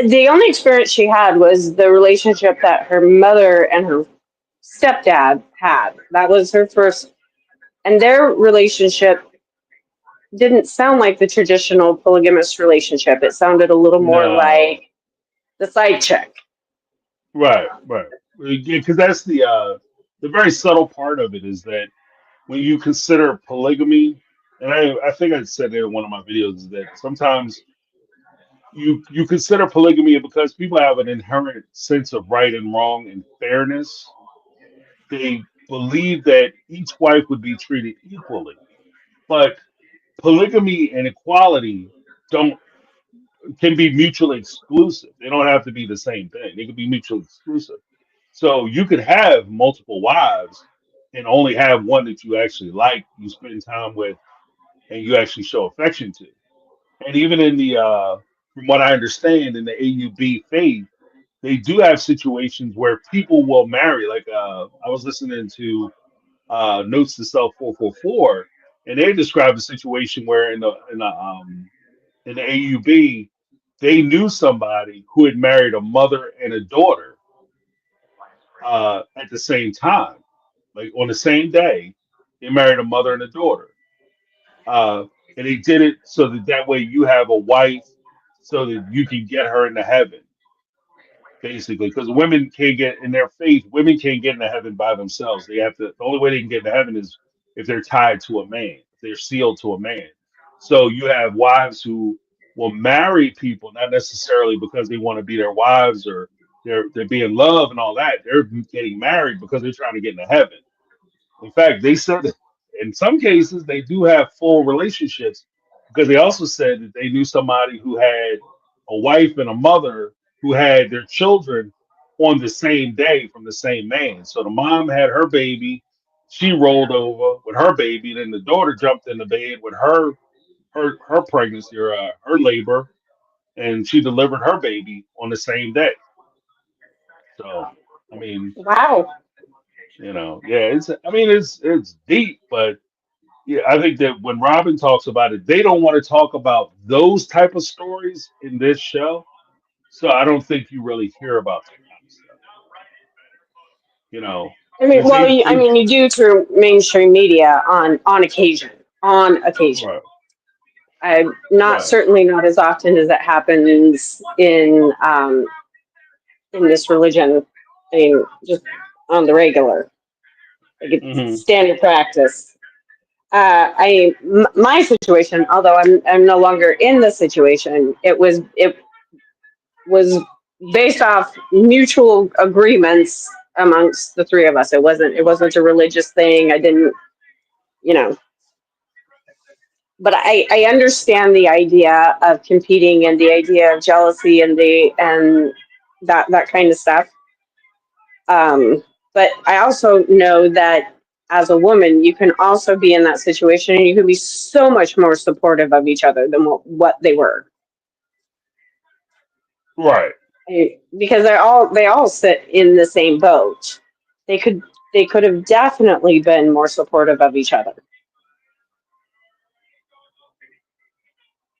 the only experience she had was the relationship that her mother and her stepdad had. That was her first, and their relationship didn't sound like the traditional polygamous relationship. It sounded a little more no, like the side chick. right, because that's the very subtle part of it is that when you consider polygamy, and I think I said it in one of my videos, is that sometimes you consider polygamy because people have an inherent sense of right and wrong and fairness. They believe that each wife would be treated equally, but polygamy and equality don't can be mutually exclusive. They don't have to be the same thing. They can be mutually exclusive. So you could have multiple wives and only have one that you actually like, you spend time with, and you actually show affection to. And even in from what I understand, in the AUB faith, they do have situations where people will marry. Like I was listening to Notes to Self 444, and they described a situation where in the AUB, they knew somebody who had married a mother and a daughter at the same time, like on the same day. They married a mother and a daughter, and they did it so that way you have a wife, so that you can get her into heaven, basically. Because women can't get in their faith, women can't get into heaven by themselves. They have to. The only way they can get into heaven is if they're tied to a man, if they're sealed to a man. So you have wives who will marry people not necessarily because they want to be their wives or they're being loved and all that. They're getting married because they're trying to get into heaven. In fact, they said that in some cases they do have full relationships because they also said that they knew somebody who had a wife and a mother who had their children on the same day from the same man. So the mom had her baby, she rolled over with her baby, and then the daughter jumped in the bed with her pregnancy or her labor, and she delivered her baby on the same day. So, I mean, Wow. yeah, it's deep, but yeah, I think that when Robyn talks about it, they don't want to talk about those type of stories in this show. So I don't think you really hear about that kind of stuff, I mean, because well, you do through mainstream media on occasion. On occasion, right, I'm not right, certainly not as often as it happens in this religion. I mean, just on the regular, like hmm it's standard practice. My situation, although I'm no longer in the situation, it was based off mutual agreements amongst the three of us. It wasn't a religious thing. I didn't, you know, but I understand the idea of competing and the idea of jealousy and that kind of stuff. But I also know that as a woman, you can also be in that situation and you can be so much more supportive of each other than what they were. right, Because they all sit in the same boat. They could have definitely been more supportive of each other.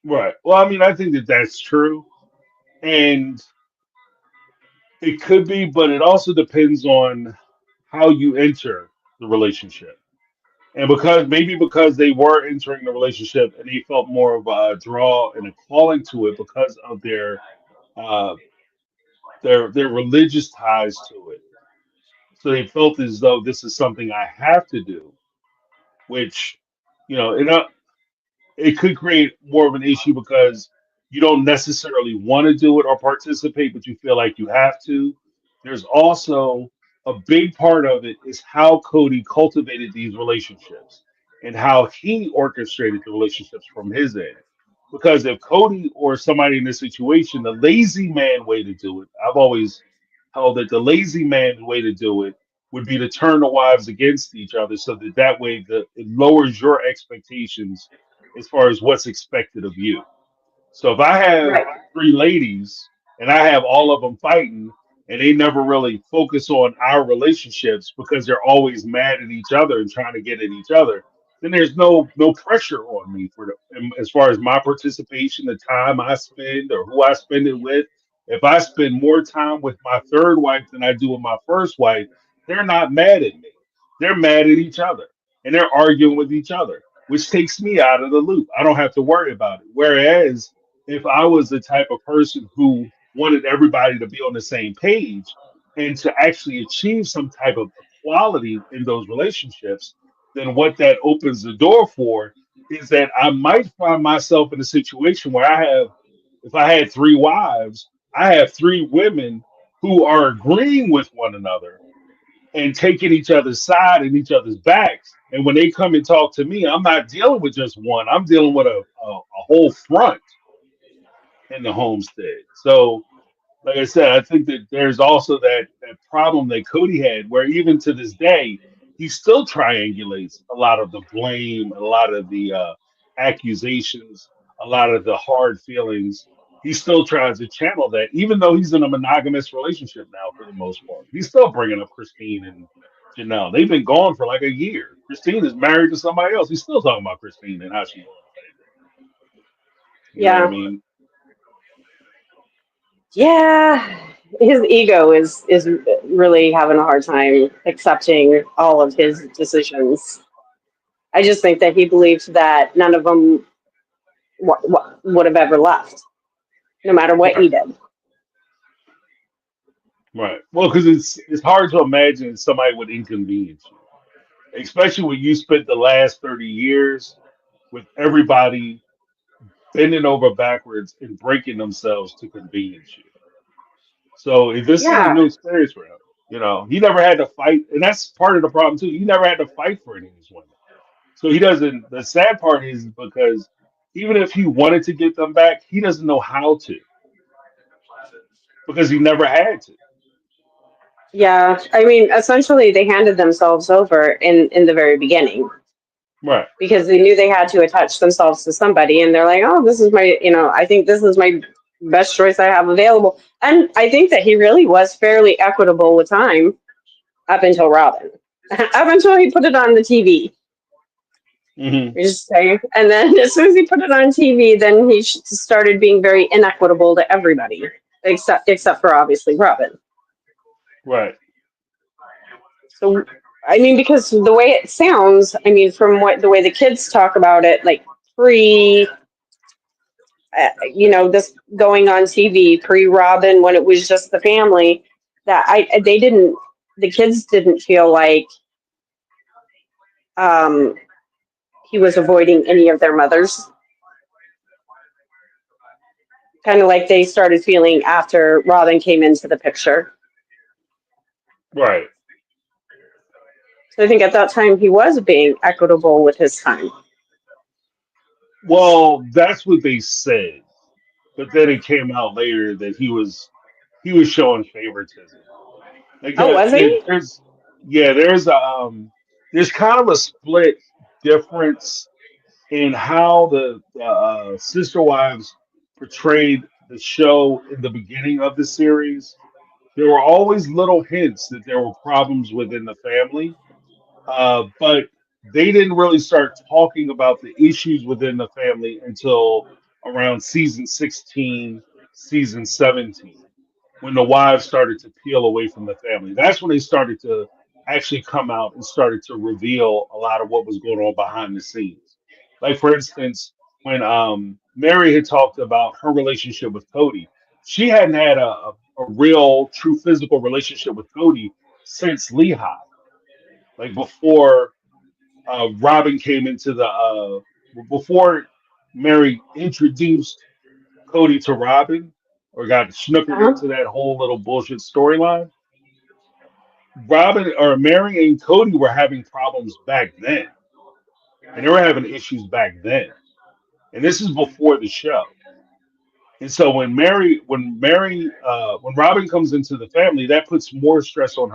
right. Well, I mean, I think that that's true, and it could be, but it also depends on how you enter the relationship. And because they were entering the relationship and they felt more of a draw and a calling to it because of uh, their religious ties to it. So they felt as though this is something I have to do, which you know, it, it could create more of an issue because you don't necessarily want to do it or participate, but you feel like you have to. There's also a big part of it is how Cody cultivated these relationships and how he orchestrated the relationships from his end. Because if Cody or somebody in this situation, the lazy man way to do it, I've always held that the lazy man way to do it would be to turn the wives against each other so that way it lowers your expectations as far as what's expected of you. So if I have Right. three ladies and I have all of them fighting, and they never really focus on our relationships because they're always mad at each other and trying to get at each other, then there's no pressure on me as far as my participation, the time I spend or who I spend it with. If I spend more time with my third wife than I do with my first wife, they're not mad at me. They're mad at each other and they're arguing with each other, which takes me out of the loop. I don't have to worry about it. Whereas if I was the type of person who wanted everybody to be on the same page and to actually achieve some type of equality in those relationships, then what that opens the door for is that I might find myself in a situation where if I had three wives, I have three women who are agreeing with one another and taking each other's side and each other's backs. And when they come and talk to me, I'm not dealing with just one. I'm dealing with a whole front in the homestead. So, like I said, I think that there's also that problem that Cody had, where even to this day, he still triangulates a lot of the blame, a lot of the accusations, a lot of the hard feelings. He still tries to channel that, even though he's in a monogamous relationship now for the most part. He's still bringing up Christine and Janelle. They've been gone for like a year. Christine is married to somebody else. He's still talking about Christine and how she was. You know what I mean? Yeah, his ego is really having a hard time accepting all of his decisions. I just think that he believes that none of them would have ever left, no matter what he did. Right. Well, because it's hard to imagine somebody would inconvenience you, especially when you spent the last 30 years with everybody bending over backwards and breaking themselves to convenience you. So if this is a new experience for him, he never had to fight, and that's part of the problem too. He never had to fight for any of these women. So he doesn't. The sad part is because even if he wanted to get them back, he doesn't know how to because he never had to. Yeah, I mean, essentially, they handed themselves over in the very beginning. Right. Because they knew they had to attach themselves to somebody, and they're like, oh, this is my, I think this is my best choice I have available. And I think that he really was fairly equitable with time up until Robyn, up until he put it on the TV. Mm-hmm. Just saying. And then as soon as he put it on TV, then he started being very inequitable to everybody, except for obviously Robyn. Right. So, I mean, because the way it sounds, I mean, from the way the kids talk about it, like this going on TV, pre-Robyn, when it was just the family, that the kids didn't feel like he was avoiding any of their mothers. Kind of like they started feeling after Robyn came into the picture. Right. So I think at that time he was being equitable with his time. Well, that's what they said, but then it came out later that he was showing favoritism. Like was he? There's kind of a split difference in how the sister wives portrayed the show in the beginning of the series. There were always little hints that there were problems within the family, but they didn't really start talking about the issues within the family until around season 16, season 17, when the wives started to peel away from the family. That's when they started to actually come out and started to reveal a lot of what was going on behind the scenes. Like, for instance, when Meri had talked about her relationship with Cody, she hadn't had a real, true physical relationship with Cody since Lehigh. Like before Robyn came into before Meri introduced Cody to Robyn or got snookered into that whole little bullshit storyline. Robyn or Meri and Cody were having problems back then. And they were having issues back then. And this is before the show. And so when Robyn comes into the family, that puts more stress on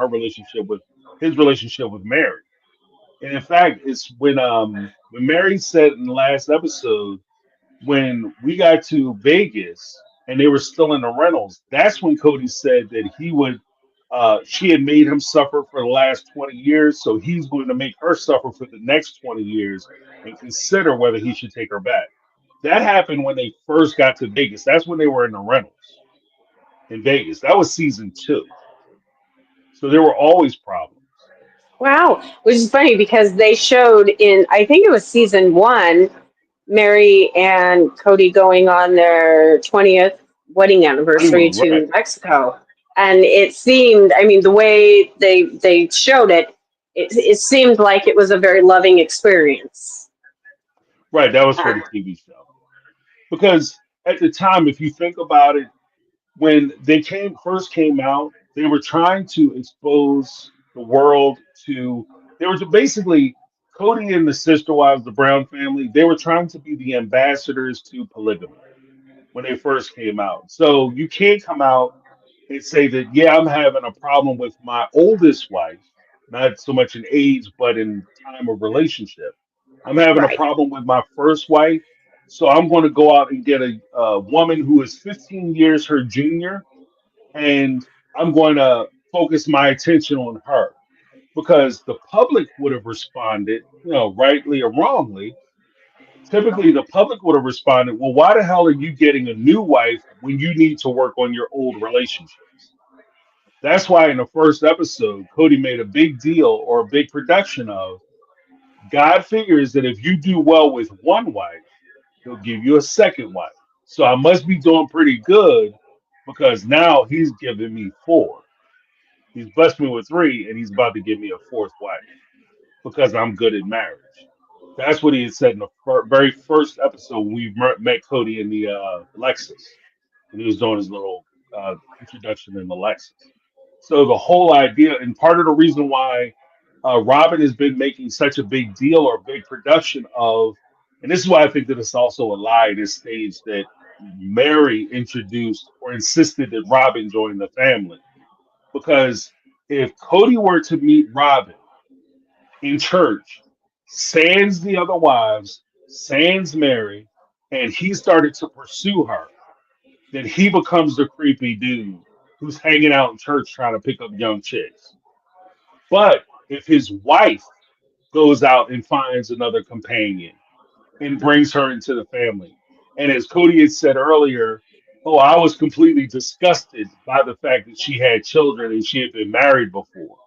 his relationship with Meri. And in fact, it's when Meri said in the last episode, when we got to Vegas and they were still in the rentals, that's when Cody said that he would She had made him suffer for the last 20 years, so he's going to make her suffer for the next 20 years and consider whether he should take her back. That happened when they first got to Vegas. That's when they were in the rentals in Vegas. That was season 2. So there were always problems. Wow, which is funny because they showed in, I think it was season 1, Meri and Cody going on their 20th wedding anniversary Honeymoon, to right. Mexico. And it seemed, I mean, the way they showed it, it seemed like it was a very loving experience. Right, that was for the TV show. Because at the time, if you think about it, when they first came out, they were trying to expose the world to. They were basically Cody and the sister wives, the Brown family. They were trying to be the ambassadors to polygamy when they first came out. So you can't come out and say that, yeah, I'm having a problem with my oldest wife, not so much in age, but in time of relationship. I'm having a Right. problem with my first wife, so I'm going to go out and get a woman who is 15 years her junior, and I'm going to focus my attention on her because the public would have responded, rightly or wrongly. Typically, the public would have responded, well, why the hell are you getting a new wife when you need to work on your old relationships? That's why in the first episode, Cody made a big deal or a big production of God figures that if you do well with one wife, he'll give you a second wife. So I must be doing pretty good because now he's giving me 4. He's blessed me with 3 and he's about to give me a 4th wife because I'm good at marriage. That's what he had said in the very first episode when we met Cody in the Lexus when he was doing his little introduction in the Lexus. So the whole idea, and part of the reason why Robyn has been making such a big deal or big production of, and this is why I think that it's also a lie at this stage that Meri introduced or insisted that Robyn join the family. Because if Cody were to meet Robyn in church, sans the other wives, sans Meri, and he started to pursue her, then he becomes the creepy dude who's hanging out in church trying to pick up young chicks. But if his wife goes out and finds another companion and brings her into the family, and as Cody had said earlier, oh, I was completely disgusted by the fact that she had children and she had been married before.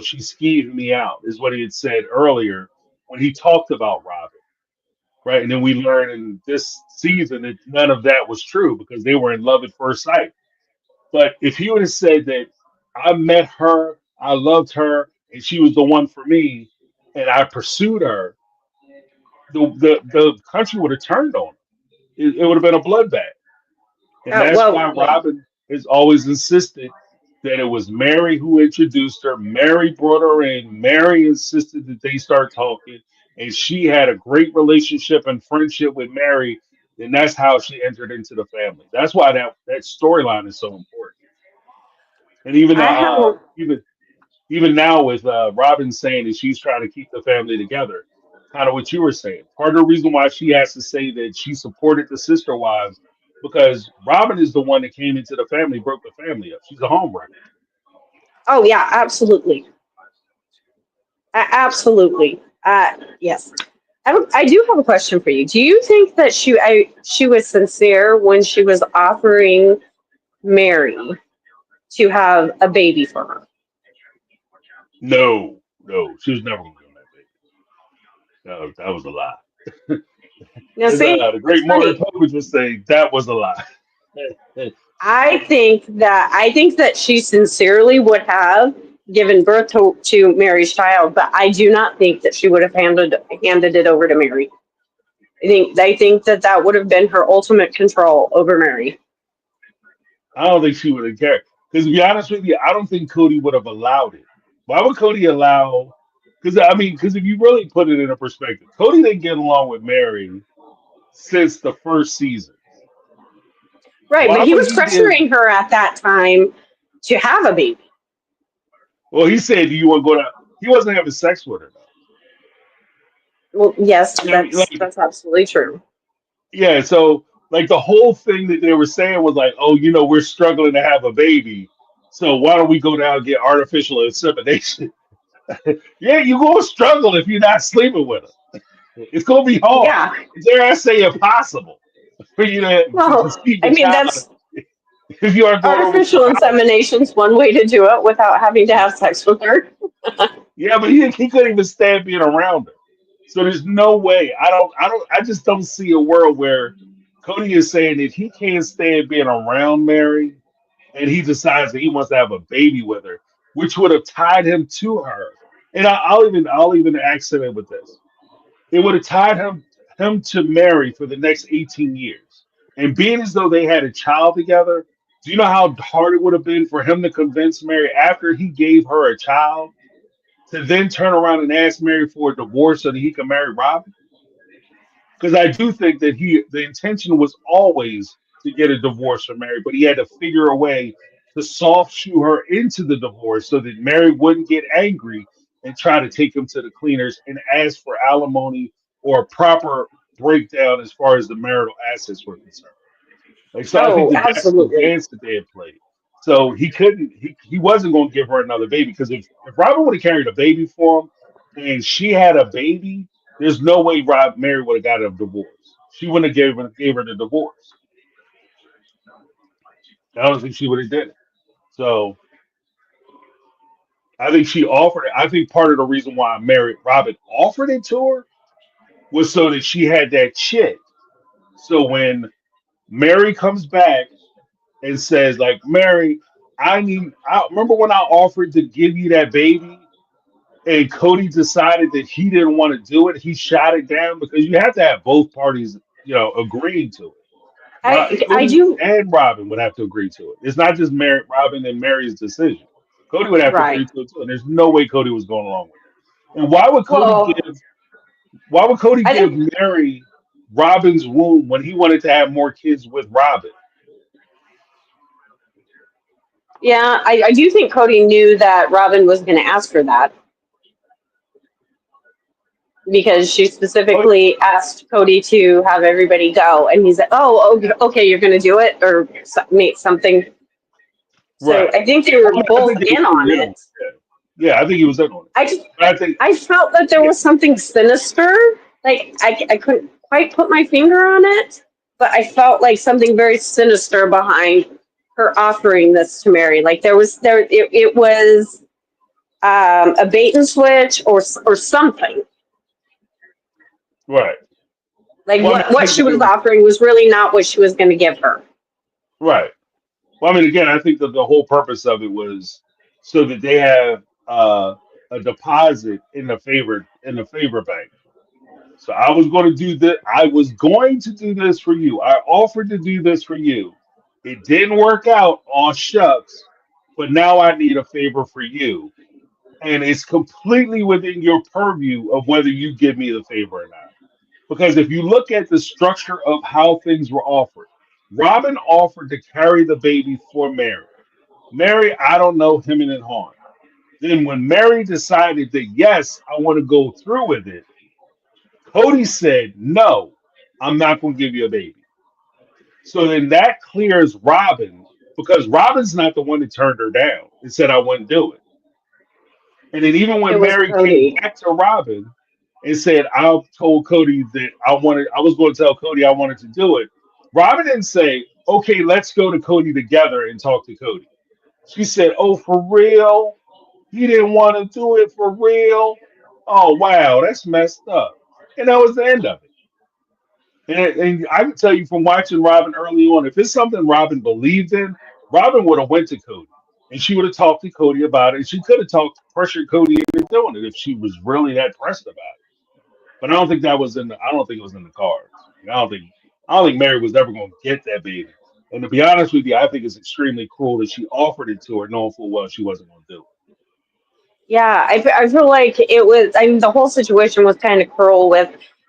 She skeeved me out, is what he had said earlier when he talked about Robyn, right? And then we learned in this season that none of that was true because they were in love at first sight. But if he would have said that I met her, I loved her, and she was the one for me, and I pursued her, the country would have turned on him. It would have been a bloodbath. And that's why Robyn has always insisted that it was Meri who introduced her. Meri brought her in. Meri insisted that they start talking, and she had a great relationship and friendship with Meri. And that's how she entered into the family. That's why that storyline is so important. And even now with Robyn saying that she's trying to keep the family together, kind of what you were saying. Part of the reason why she has to say that she supported the sister wives because Robyn is the one that came into the family, broke the family up. She's a homewrecker. Oh yeah, absolutely, absolutely. Yes, I do have a question for you. Do you think that she was sincere when she was offering Meri to have a baby for her? No, she was never going to give that baby. No, that was a lie. Now, see, the great Martin Povich would say that was a lie. I think that she sincerely would have given birth to Meri's child, but I do not think that she would have handed it over to Meri. I think that would have been her ultimate control over Meri. I don't think she would have cared. Because to be honest with you, I don't think Cody would have allowed it. Why would Cody allow? Because if you really put it in a perspective, Cody didn't get along with Meri since the first season. Right, but he was pressuring her at that time to have a baby. Well, he said, "Do you want to go down?" He wasn't having sex with her, though. Well, yes, that's absolutely true. Yeah, so like the whole thing that they were saying was like, "Oh, we're struggling to have a baby, So why don't we go down and get artificial insemination? Yeah, you're going to struggle if you're not sleeping with her. It's going to be hard. Yeah. Dare I say impossible for you to Well, conceive I a mean, child that's if you are going over to artificial insemination's one way to do it without having to have sex with her. Yeah, but he couldn't even stand being around her. So there's no way. I just don't see a world where Cody is saying that he can't stand being around Meri and he decides that he wants to have a baby with her, which would have tied him to her. And I'll even accent it with this. It would have tied him to Meri for the next 18 years. And being as though they had a child together, do you know how hard it would have been for him to convince Meri after he gave her a child to then turn around and ask Meri for a divorce so that he can marry Robyn? Because I do think that the intention was always to get a divorce from Meri, but he had to figure a way to soft shoe her into the divorce so that Meri wouldn't get angry and try to take him to the cleaners and ask for alimony or a proper breakdown as far as the marital assets were concerned. Like, so I think that that's the Absolutely. dance that they had played. So he wasn't going to give her another baby because if Robyn would have carried a baby for him and she had a baby, there's no way Meri would have got a divorce. She wouldn't have gave her the divorce. I don't think she would have did it. So I think she offered it. I think part of the reason why Robyn offered it to her was so that she had that chick. So when Meri comes back and says, like, Meri, I remember when I offered to give you that baby and Cody decided that he didn't want to do it. He shot it down because you have to have both parties, agreeing to it. I Cody do. and Robyn would have to agree to it. It's not just Robyn and Meri's decision. Cody would have to agree Right. to it too. And there's no way Cody was going along with it. And why would Cody I give think, Meri Robyn's womb when he wanted to have more kids with Robyn? yeah, I do think Cody knew that Robyn was going to ask for that because she specifically asked Cody to have everybody go, and he's like, "Oh, okay, you're going to do it or make something." So Right. I think they were I both think he in was on in on it. it. Yeah, I think he was in on it. But I felt that there was something sinister. Like I couldn't quite put my finger on it, but I felt like something very sinister behind her offering this to Meri. Like it was a bait and switch or something. Right. Like Well, I mean, I what think she that was offering was really not what she was going to give her. right. Well, I mean, again, I think that the whole purpose of it was so that they have a deposit in the favor bank. So I was going to do that. I was going to do this for you. I offered to do this for you. It didn't work out. Aw shucks. But now I need a favor for you. And it's completely within your purview of whether you give me the favor or not. Because if you look at the structure of how things were offered, Robyn offered to carry the baby for Meri. Meri, I don't know him and harm. Then when Meri decided that, yes, I want to go through with it, Cody said, no, I'm not going to give you a baby. So then that clears Robyn because Robyn's not the one that turned her down and said, I wouldn't do it. And then even when Meri came back to Robyn and said, I told Cody that I was going to tell Cody I wanted to do it, Robyn didn't say, okay, let's go to Cody together and talk to Cody. She said, oh, for real? He didn't want to do it for real? Oh, wow, that's messed up. And that was the end of it. And I can tell you from watching Robyn early on, if it's something Robyn believed in, Robyn would have went to Cody. And she would have talked to Cody about it. And she could have pressured Cody into doing it if she was really that pressed about it. But I don't think it was in the cards. I don't think Meri was ever going to get that baby. And to be honest with you, I think it's extremely cruel that she offered it to her, knowing full well she wasn't going to do it. Yeah, I feel like it was. I mean, the whole situation was kind of cruel.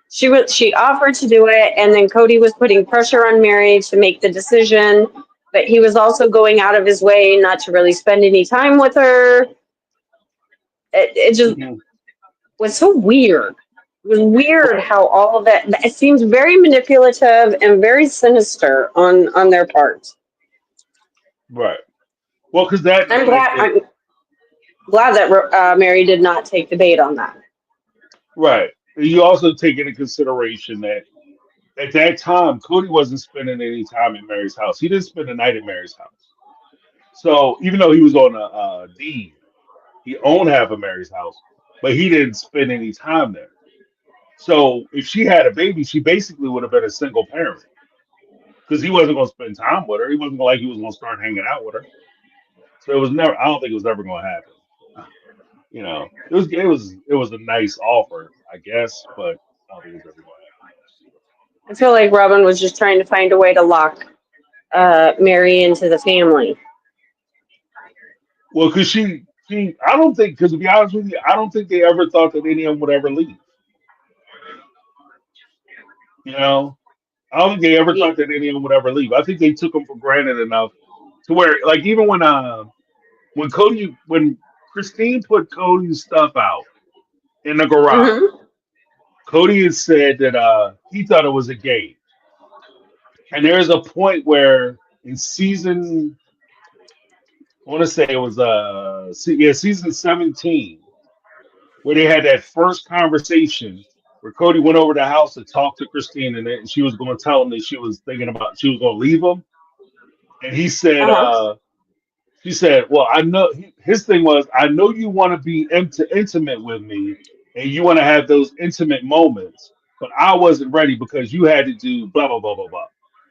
She offered to do it, and then Cody was putting pressure on Meri to make the decision, but he was also going out of his way not to really spend any time with her. It just was so weird. It was weird how all of that. It seems very manipulative and very sinister on their part. Right. Well, because that I'm glad that Meri did not take the bait on that. right. You also take into consideration that at that time, Cody wasn't spending any time in Mary's house. He didn't spend the night at Mary's house. So even though he was on a deed, he owned half of Mary's house, but he didn't spend any time there. So if she had a baby, she basically would have been a single parent because he wasn't going to spend time with her. He wasn't like he was going to start hanging out with her. So it was never. I don't think it was ever going to happen. You know, it was a nice offer, I guess, but I don't think it was ever going to happen. I feel like Robyn was just trying to find a way to lock Meri into the family. Well, because I don't think, because to be honest with you, I don't think they ever thought that any of them would ever leave. You know, I don't think they ever thought that any of them would ever leave. I think they took them for granted enough to where, like, even when Christine put Cody's stuff out in the garage, Cody had said that he thought it was a game. And there's a point where in season, I want to say it was season 17, where they had that first conversation where Cody went over to the house to talk to Christine, and then she was going to tell him that she was going to leave him, and he said, she said, well, I know his thing was, I know you want to be intimate with me, and you want to have those intimate moments, but I wasn't ready because you had to do blah blah blah blah blah.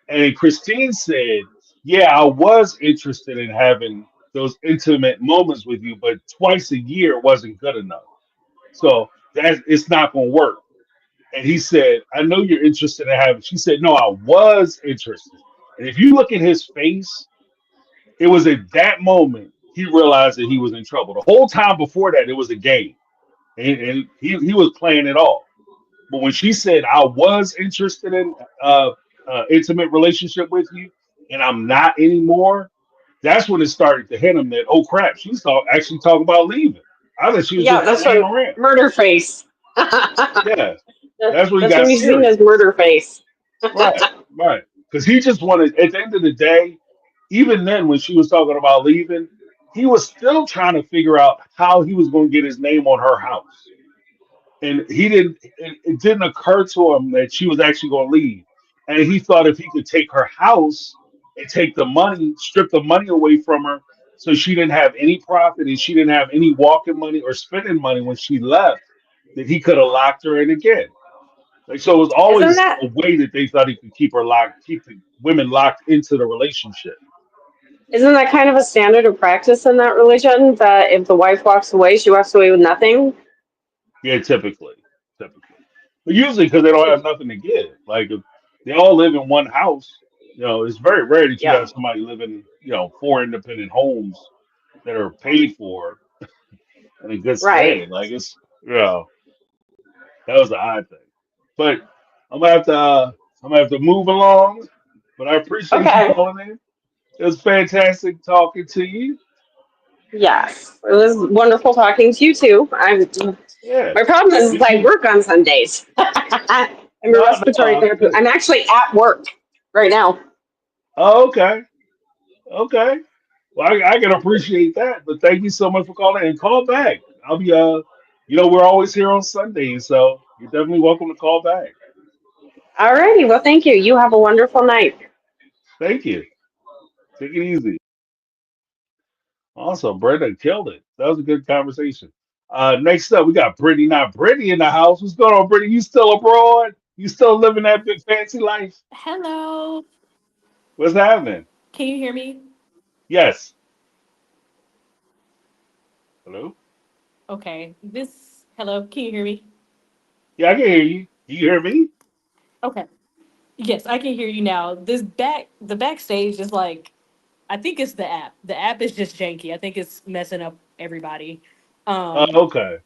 And Christine said, yeah, I was interested in having those intimate moments with you, but twice a year wasn't good enough. So it's not going to work. And he said, I know you're interested in having. She said, no, I was interested. And if you look at his face, it was at that moment he realized that he was in trouble. The whole time before that, it was a game, and he was playing it off. But when she said, I was interested in intimate relationship with you, and I'm not anymore, that's when it started to hit him that, oh crap, she's actually talking about leaving. I thought she was just playing around. Murder face. Yeah, that's what he That's got when you seen serious. his murder face. Right. Because he just wanted, at the end of the day, even then when she was talking about leaving, he was still trying to figure out how he was going to get his name on her house. And it didn't occur to him that she was actually going to leave. And he thought if he could take her house and take the money, strip the money away from her, so she didn't have any profit and she didn't have any walking money or spending money when she left, that he could have locked her in again. Like, so it was always a way that they thought he could keep the women locked into the relationship. Isn't that kind of a standard of practice in that religion, that if the wife walks away, she walks away with nothing? Yeah, typically. But usually because they don't have nothing to give. Like, if they all live in one house, it's very rare that you have somebody living, 4 independent homes that are paid for and in good standing. Like, it's, that was the odd thing. But I'm gonna have to move along. But I appreciate you calling in. It was fantastic talking to you. Yes, it was wonderful talking to you too. My problem is I work on Sundays. I'm a respiratory therapist. I'm actually at work right now. Oh, okay. Well, I can appreciate that, but thank you so much for calling and call back. I'll be we're always here on Sundays, so you're definitely welcome to call back. Alrighty, well, thank you. You have a wonderful night. Thank you. Take it easy. Awesome, Brenda killed it. That was a good conversation. Next up, we got Brittany. Now, Brittany in the house. What's going on, Brittany? You still abroad? You still living that big fancy life? Hello. What's happening? Can you hear me? Yes. Hello? Okay. Hello. Can you hear me? Yeah, I can hear you. You hear me? Okay. Yes, I can hear you now. The backstage is like, I think it's the app. The app is just janky. I think it's messing up everybody. Okay.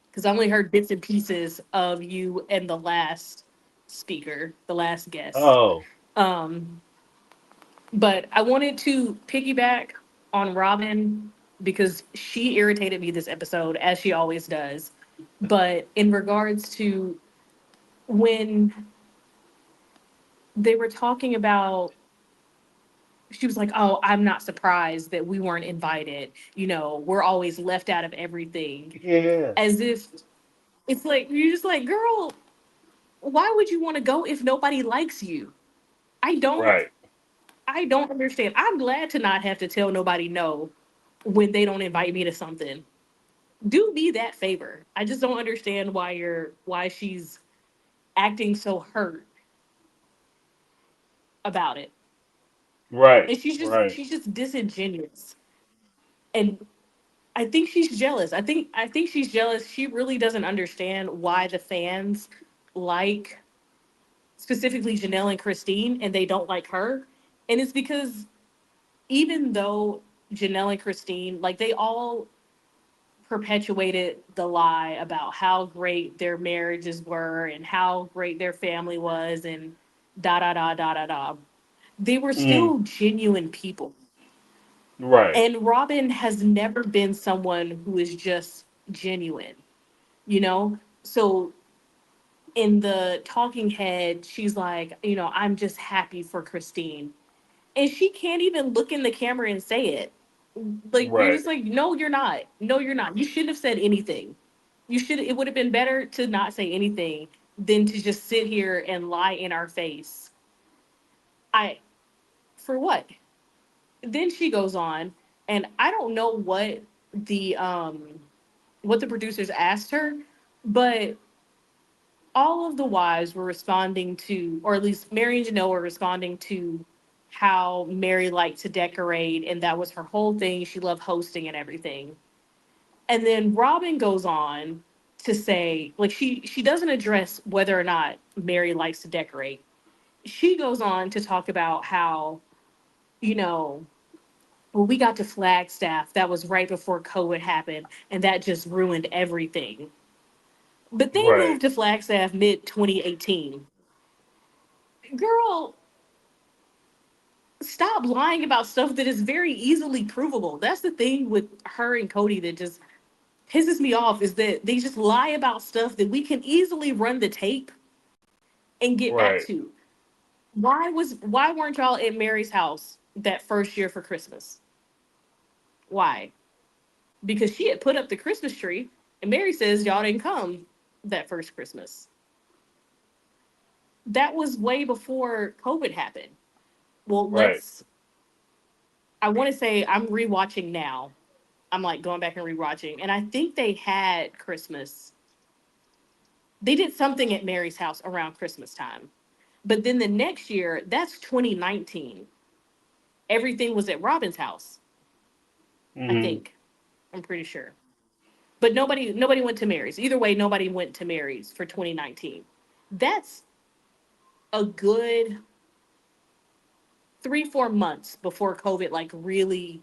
Because I only heard bits and pieces of you and the last speaker, the last guest. Oh. But I wanted to piggyback on Robyn because she irritated me this episode, as she always does. But in regards to when they were talking about she was like, "Oh, I'm not surprised that we weren't invited. You know, we're always left out of everything." Yeah. As if it's like you're just like, "Girl, why would you want to go if nobody likes you?" I don't Right. I don't understand. I'm glad to not have to tell nobody no when they don't invite me to something. Do me that favor. I just don't understand why she's acting so hurt about it. Right. And Right. she's just disingenuous. And I think she's jealous. I think she's jealous. She really doesn't understand why the fans like specifically Janelle and Christine and they don't like her. And it's because even though Janelle and Christine, like they all perpetuated the lie about how great their marriages were and how great their family was and da da da da da da. They were Mm. still genuine people. Right. And Robyn has never been someone who is just genuine, you know? So in the talking head, she's like, you know, I'm just happy for Christine. And she can't even look in the camera and say it. Like you're Right. just like, no, you're not. No, you're not. You shouldn't have said anything. It would have been better to not say anything than to just sit here and lie in our face. I for what? Then she goes on, and I don't know what the producers asked her, but all of the wives were responding to, or at least Meri and Janelle were responding to how Meri liked to decorate, and that was her whole thing. She loved hosting and everything. And then Robyn goes on to say, like she doesn't address whether or not Meri likes to decorate. She goes on to talk about how, you know, well, we got to Flagstaff. That was right before COVID happened, and that just ruined everything. But they Right. moved to Flagstaff mid 2018. Girl, stop lying about stuff that is very easily provable. That's the thing with her and Cody that just pisses me off is that they just lie about stuff that we can easily run the tape and get back Right. to. Why weren't y'all at Meri's house that first year for Christmas? Why? Because she had put up the Christmas tree and Meri says y'all didn't come that first Christmas. That was way before COVID happened. Well, Right. I want to say I'm rewatching now. I'm like going back and rewatching, and I think they had Christmas. They did something at Meri's house around Christmas time. But then the next year, that's 2019. Everything was at Robyn's house, I Mm-hmm. think. I'm pretty sure. But nobody went to Meri's. Either way, nobody went to Meri's for 2019. That's a good 3-4 months before COVID like really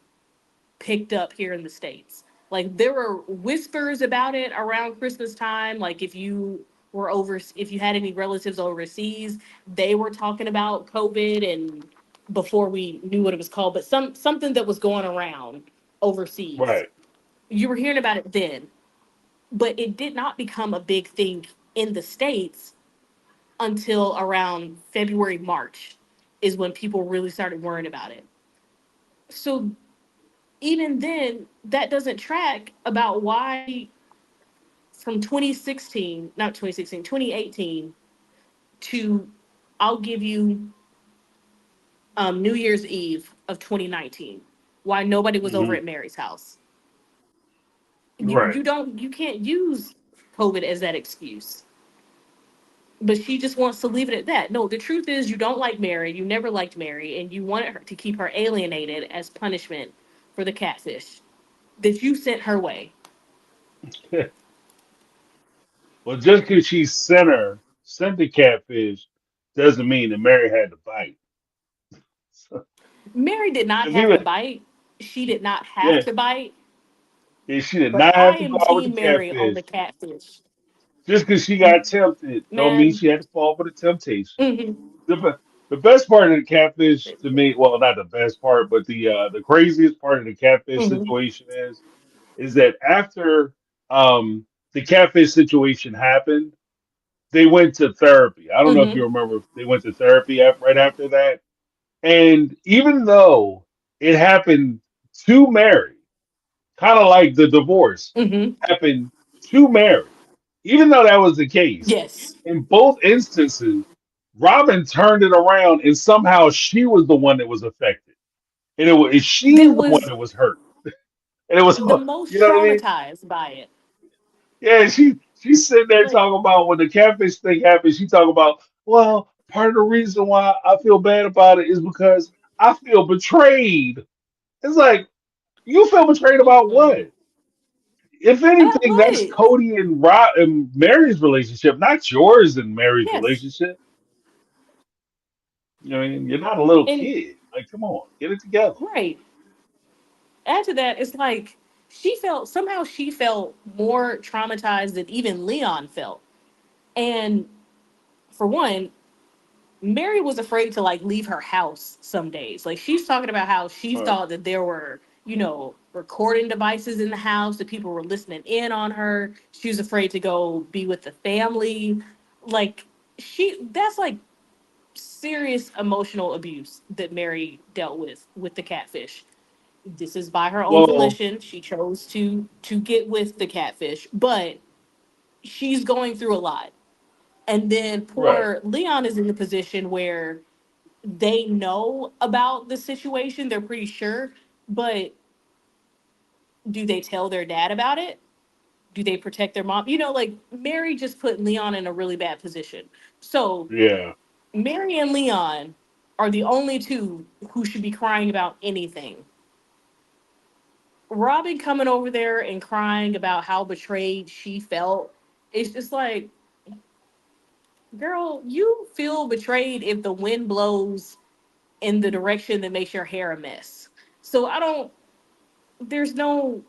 picked up here in the States. Like there were whispers about it around Christmas time. Like if you had any relatives overseas, they were talking about COVID and before we knew what it was called, but something that was going around overseas. Right. You were hearing about it then, but it did not become a big thing in the States until around February, March is when people really started worrying about it. So even then, that doesn't track about why from 2016, not 2016, 2018 to I'll give you New Year's Eve of 2019, why nobody was over Mm-hmm. at Meri's house. Right. You can't use COVID as that excuse. But she just wants to leave it at that. No, the truth is you don't like Meri, you never liked Meri, and you wanted her to keep her alienated as punishment for the catfish that you sent her way. Well, just because she sent the catfish, doesn't mean that Meri had to bite. So, Meri did not because have to even bite. She did not have yeah, to bite, she did but not I have to go am out with the Team Meri on catfish. the catfish. Just because she got tempted, don't mean Man, she had to fall for the temptation. mhm. The best part of the catfish to me, well, not the best part, but the craziest part of the catfish Mhm. situation is that after the catfish situation happened, they went to therapy. I don't know if you Mhm. remember, if they went to therapy right after that. And even though it happened to Meri, kind of like the divorce happened to Meri, even though that was the case, Yes. in both instances, Robyn turned it around and somehow she was the one that was affected. And she's That the one was that was hurt. And it was, the most you know what I mean? traumatized by it. Yeah, she's sitting there Like, talking about when the catfish thing happened. She talking about, well, part of the reason why I feel bad about it is because I feel betrayed. It's like you feel betrayed about what? If about anything, that's what? Cody and Mary's relationship, not yours and Mary's Yes. relationship. You know what I mean? You're not a little And kid. Like, come on, get it together. right. Add to that, it's like she felt more traumatized than even Leon felt. And for one, Meri was afraid to like leave her house some days. Like she's talking about how she Right. thought that there were, recording devices in the house, that people were listening in on her. She was afraid to go be with the family. Like that's like serious emotional abuse that Meri dealt with the catfish. This is by her own Well, volition. She chose to get with the catfish, but she's going through a lot. And then right. poor Leon is in the position where they know about the situation, they're pretty sure, but do they tell their dad about it? Do they protect their mom? Like Meri just put Leon in a really bad position. So Yeah. Meri and Leon are the only two who should be crying about anything. Robyn coming over there and crying about how betrayed she felt, it's just like, girl, you feel betrayed if the wind blows in the direction that makes your hair a mess. So there's no,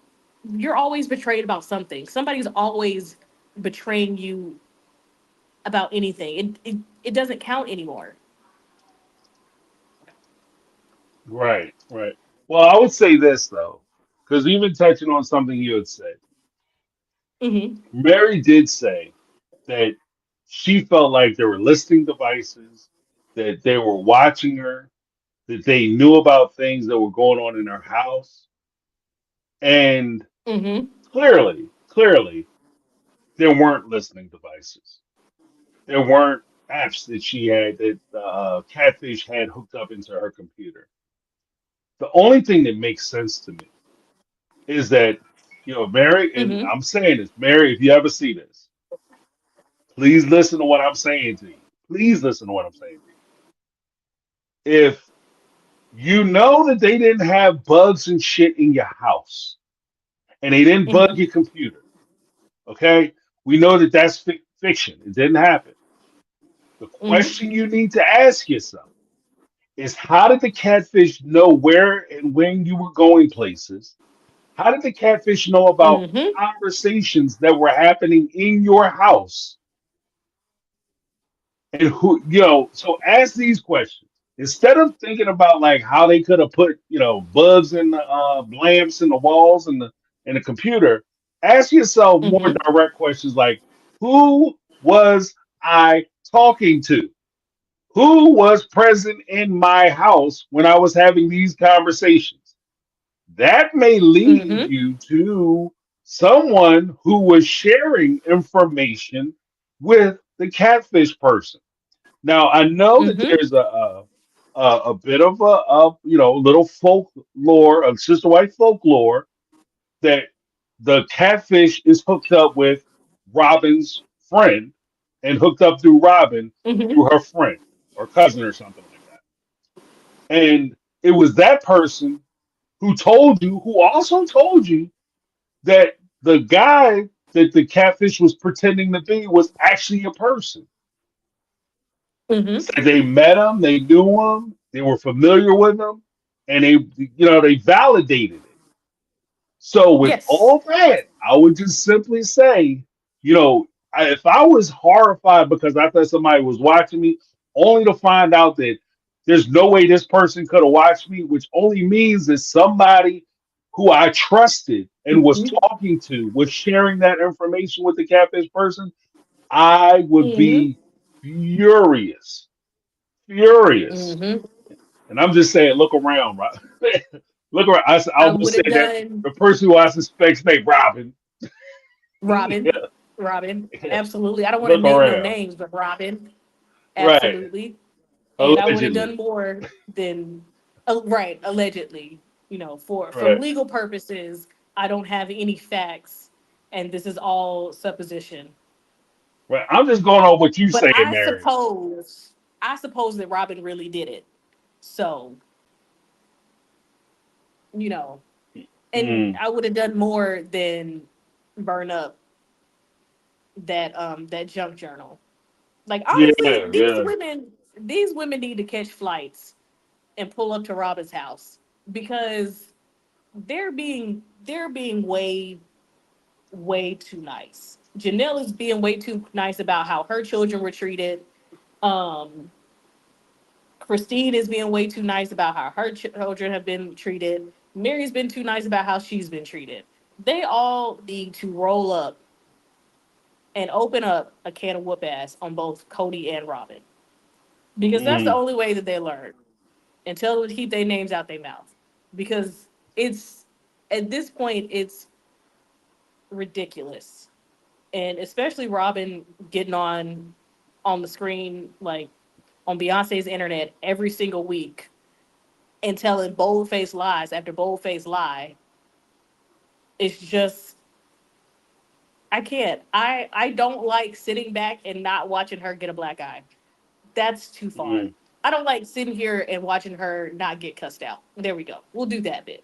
you're always betrayed about something. Somebody's always betraying you about anything. It doesn't count anymore. Right. Right. Well, I would say this though, because even touching on something you had said, Mm-hmm. Meri did say that she felt like there were listening devices, that they were watching her, that they knew about things that were going on in her house. And Mm-hmm. clearly, there weren't listening devices. There weren't apps that she had that Catfish had hooked up into her computer. The only thing that makes sense to me is that, Meri, and Mm-hmm. I'm saying this, Meri, if you ever see this, please listen to what I'm saying to you. Please listen to what I'm saying to you. If you know that they didn't have bugs and shit in your house, and they didn't bug Mm-hmm. your computer, okay? We know that that's fiction. It didn't happen. The Mm-hmm. question you need to ask yourself is how did the catfish know where and when you were going places? How did the catfish know about Mm-hmm. conversations that were happening in your house? And who, so ask these questions. Instead of thinking about like how they could have put, bugs in the lamps in the walls and the computer, ask yourself more Mm-hmm. direct questions like who was I talking to? Who was present in my house when I was having these conversations? That may lead Mm-hmm. you to someone who was sharing information with the catfish person. Now I know that Mm-hmm. there's a bit of a little folklore, a sister wife folklore that the catfish is hooked up with Robyn's friend and hooked up through Robyn Mm-hmm. through her friend or cousin or something like that. And it was that person who also told you that the guy that the catfish was pretending to be was actually a person. Mm-hmm. Said they met him, they knew him, they were familiar with him, and they validated it. So with Yes. all that, I would just simply say, if I was horrified because I thought somebody was watching me, only to find out that there's no way this person could have watched me, which only means that somebody who I trusted and was Mm-hmm. talking to was sharing that information with the catfish person, I would Mm-hmm. be furious. Furious. Mm-hmm. And I'm just saying, look around, right? Look around. I I almost would said have that done the person who I suspect's named Robyn. Robyn. Yeah, Robyn. yeah. Absolutely. I don't want to Look name no around. names, but Robyn. Right. Absolutely. And I would have Allegedly. done more than right, allegedly. You know, for Right. legal purposes, I don't have any facts, and this is all supposition. Right. I'm just going on what you But saying, Mary. I suppose that Robyn really did it. So, you know, and Mm. I would have done more than burn up that junk journal. Like Yeah, honestly, yeah. these women need to catch flights and pull up to Robyn's house because they're being way too nice. Janelle is being way too nice about how her children were treated. Um, Christine is being way too nice about how her children have been treated. Mary's been too nice about how she's been treated. They all need to roll up and open up a can of whoop ass on both Cody and Robyn because that's the Mm. only way that they learn and tell them to keep their names out their mouth because it's at this point it's ridiculous, and especially Robyn getting on the screen like on Beyonce's internet every single week and telling bold-faced lies after bold-faced lie. It's just I can't. I don't like sitting back and not watching her get a black eye. That's too far. Mm. I don't like sitting here and watching her not get cussed out. There we go. We'll do that bit.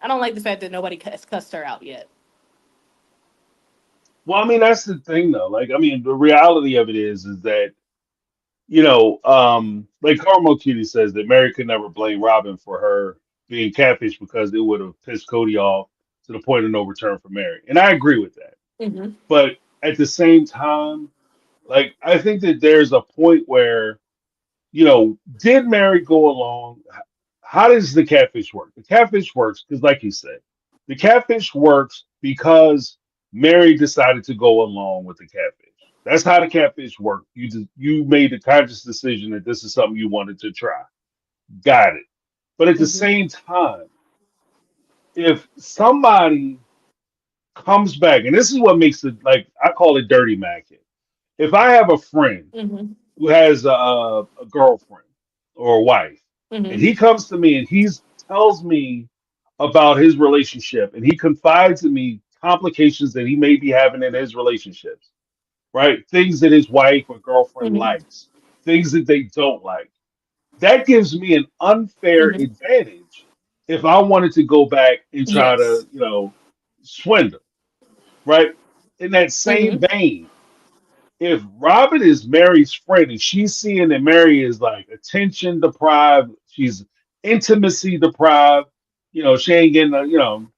I don't like the fact that nobody has cussed her out yet. Well, I mean, that's the thing, though. Like, I mean, the reality of it is that like Karma Kitty says that Mary could never blame Robyn for her being catfish because it would have pissed Cody off to the point of no return for Mary, and I agree with that. Mm-hmm. But at the same time, like, I think that there's a point where did Mary go along? How does the catfish work? The catfish works because, like you said, the catfish works because Mary decided to go along with the catfish. That's how the catfish worked. You made the conscious decision that this is something you wanted to try. Got it. But at the Mm-hmm. same time, if somebody comes back, and this is what makes it like I call it dirty macking. If I have a friend Mm-hmm. who has a girlfriend or a wife, and Mm-hmm. he comes to me and he tells me about his relationship, and he confides in me complications that he may be having in his relationships, right? Things that his wife or girlfriend Mm-hmm. likes, things that they don't like. That gives me an unfair Mm-hmm. advantage if I wanted to go back and try to, Yes. swindle, right? In that same Mm-hmm. vein, if Robyn is Mary's friend and she's seeing that Mary is like attention deprived, she's intimacy deprived, she ain't getting,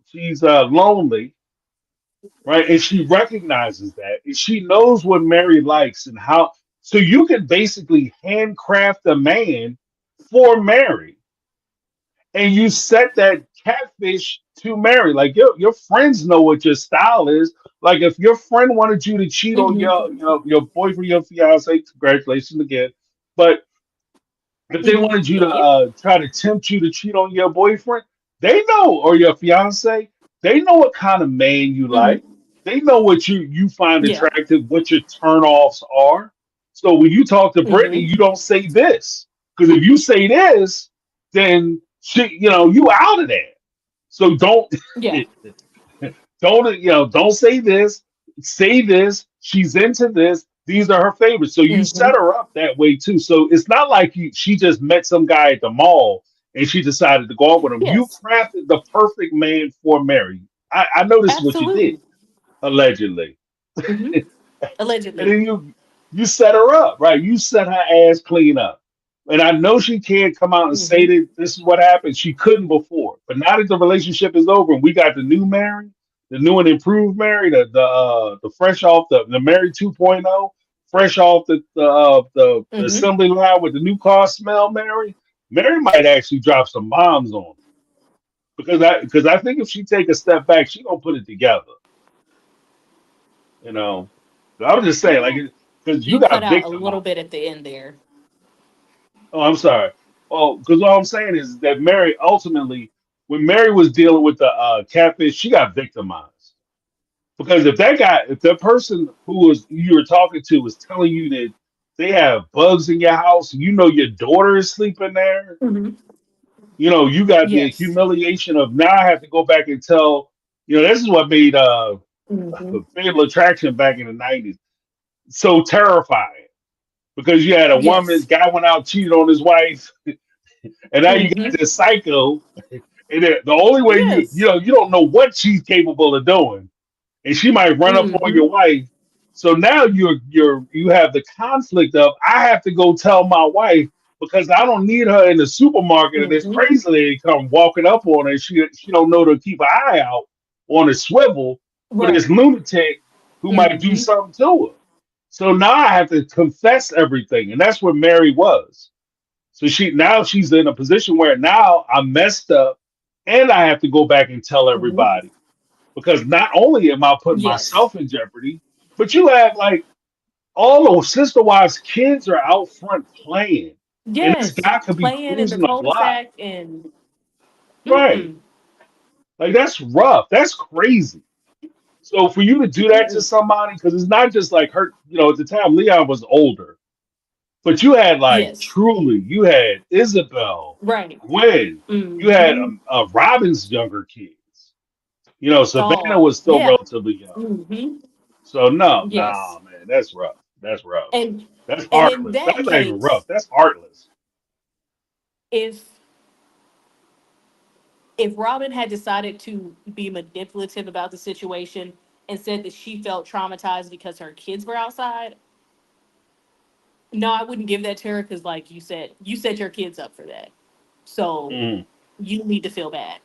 she's lonely, right? And she recognizes that, and she knows what Mary likes and how. So you can basically handcraft a man for Mary, and you set that catfish to Mary. Like your friends know what your style is. Like if your friend wanted you to cheat on Mm-hmm. your boyfriend, your fiance, congratulations again. But if they wanted you to Thank you. try to tempt you to cheat on your boyfriend, they know, or your fiance, they know what kind of man you Mm-hmm. like. They know what you find Yeah. attractive, what your turnoffs are. So when you talk to Brittany, Mm-hmm. you don't say this. Because if you say this, then you out of there. So don't Yeah. don't say this. Say this. She's into this. These are her favorites. So you Mm-hmm. set her up that way too. So it's not like she just met some guy at the mall and she decided to go out with him. You Yes. crafted the perfect man for Mary. I know this is what you did, Absolutely. allegedly. Mm-hmm. And Allegedly. then you set her up, right? You set her ass clean up. And I know she can't come out and say Mm-hmm. that this is what happened. She couldn't before. But now that the relationship is over and we got the new Mary, the new and improved Mary, the fresh off the Mary 2.0, fresh off the Mm-hmm. assembly line with the new car smell, Mary. Mary might actually drop some bombs on him. Because I think if she take a step back, she gonna put it together. You know. So I was just saying, like, because you You cut got out a victim. little bit at the end there. Oh, I'm sorry. Well, because what I'm saying is that Meri ultimately, when Meri was dealing with the catfish, she got victimized. Because if that person who was you were talking to was telling you that they have bugs in your house, you know your daughter is sleeping there, Mhm. you know, you got the Yes. humiliation of now I have to go back and tell, you know, this is what made Mhm. Fatal Attraction back in the 90s so terrifying. Because you had a woman, Yes. guy went out, cheated on his wife, and now you got Mhm. this psycho. And the only way Yes. you don't know what she's capable of doing, and she might run up on your Mhm. wife. So now you have the conflict of I have to go tell my wife because I don't need her in the supermarket and this Mhm. crazy lady come walking up on her. And she don't know to keep an eye out on a swivel for this Right. lunatic who might do Mhm. something to her. So now I have to confess everything, and that's where Meri was. So she's in a position where now I'm messed up and I have to go back and tell Mhm. everybody. Because not only am I putting Yes. myself in jeopardy, but you have like all those sister wives' kids are out front playing. And this Yes. guy could be Playing in the cruising a block. cul-de-sac and Right. mm-mm. Like that's rough. That's crazy. So for you to do that to Mm-mm. somebody, because it's not just like her, you know, at the time Leon was older. But you had like Yes. truly, you had Isabel, Right. Gwen, you had Mhm. Robin's younger kids. You know, Savannah Oh, was still yeah. relatively young. Mhm. So no, Yes. nah, man, that's rough. That's rough. And That's and in heartless. that That's not even rough. case, That's heartless. if Robyn had decided to be manipulative about the situation and said that she felt traumatized because her kids were outside, no, I wouldn't give that to her because, like you set your kids up for that. So Mm. you need to feel bad.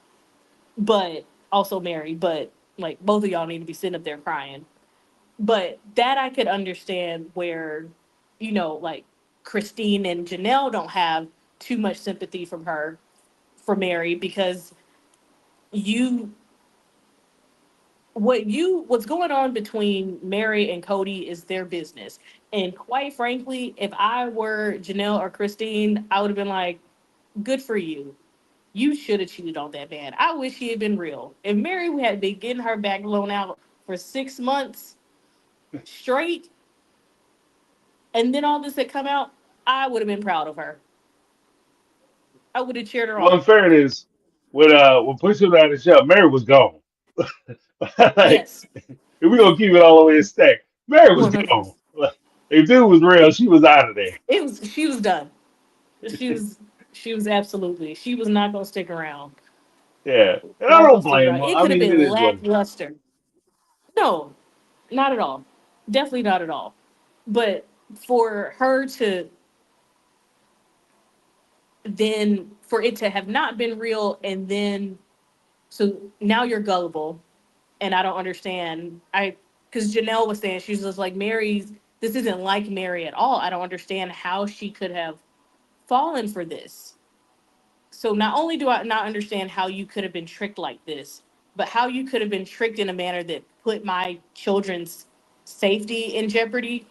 But also Meri, but like both of y'all need to be sitting up there crying. But that I could understand where, like Christine and Janelle don't have too much sympathy from her for Meri because you what's going on between Meri and Cody is their business. And quite frankly, if I were Janelle or Christine, I would have been like, good for you. You should have cheated on that man. I wish he had been real. If Meri had been getting her back blown out for 6 months straight, and then all this had come out, I would have been proud of her. I would have cheered her Well, in on. fairness, when pushing out the show, Mary was gone. Like Yes, if we're gonna keep it all the way in stack, Mary was 100. gone. Like, if dude was real, she was out of there. It was. She was done. She was. She was absolutely. She was not gonna stick around. Yeah, and I Not don't gonna stick blame around. her. It I could have mean, it been is what it is. lackluster. No, not at all. Definitely not at all. But for her to then for it to have not been real and then so now you're gullible and I don't understand. Because Janelle was saying she's just like Mary's. This isn't like Meri at all. I don't understand how she could have fallen for this. So not only do I not understand how you could have been tricked like this, but how you could have been tricked in a manner that put my children's safety in jeopardy.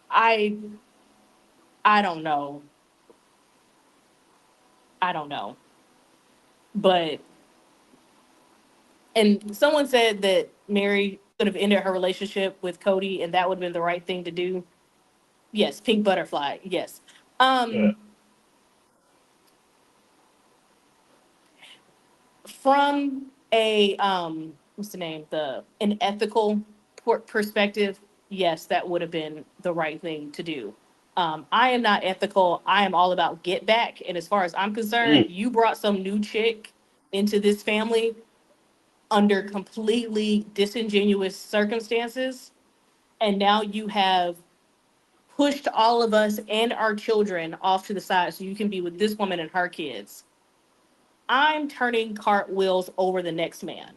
I I don't know. I don't know. But and someone said that Meri could have ended her relationship with Cody and that would have been the right thing to do. Yes, pink butterfly. Yes. Yeah. From a what's the name? The an ethical perspective, yes, that would have been the right thing to do. I am not ethical. I am all about get back. And as far as I'm concerned, Mm. you brought some new chick into this family under completely disingenuous circumstances. And now you have pushed all of us and our children off to the side so you can be with this woman and her kids. I'm turning cartwheels over the next man.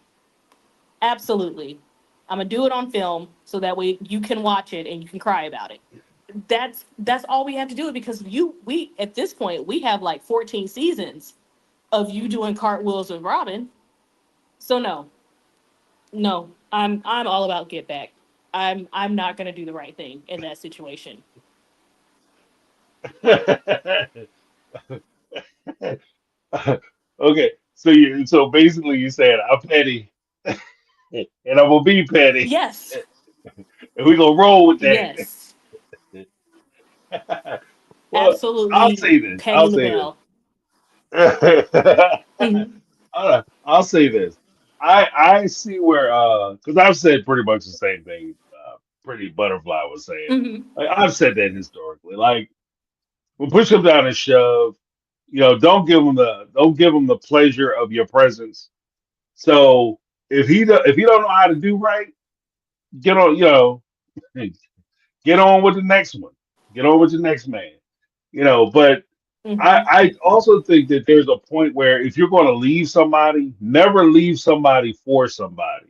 Absolutely. I'm gonna do it on film so that way you can watch it and you can cry about it. That's all we have to do because we at this point we have like 14 seasons of you doing cartwheels with Robyn. So no, I'm all about get back. I'm not gonna do the right thing in that situation. Okay, so basically you saying I'm petty, and I'm gonna be petty, Yes. and we gonna roll with that. Yes. Well, I'll Absolutely say this. I'll pegging the say this. bell. Mhm. I'll say this. I see where because I've said pretty much the same thing. Pretty Butterfly was saying. Mhm. Like I've said that historically. Like when push comes down and shove, don't give them the pleasure of your presence. So if he don't know how to do right, get on get on with the next one. Get on with the next man. But Mhm. I also think that there's a point where if you're going to leave somebody, never leave somebody for somebody.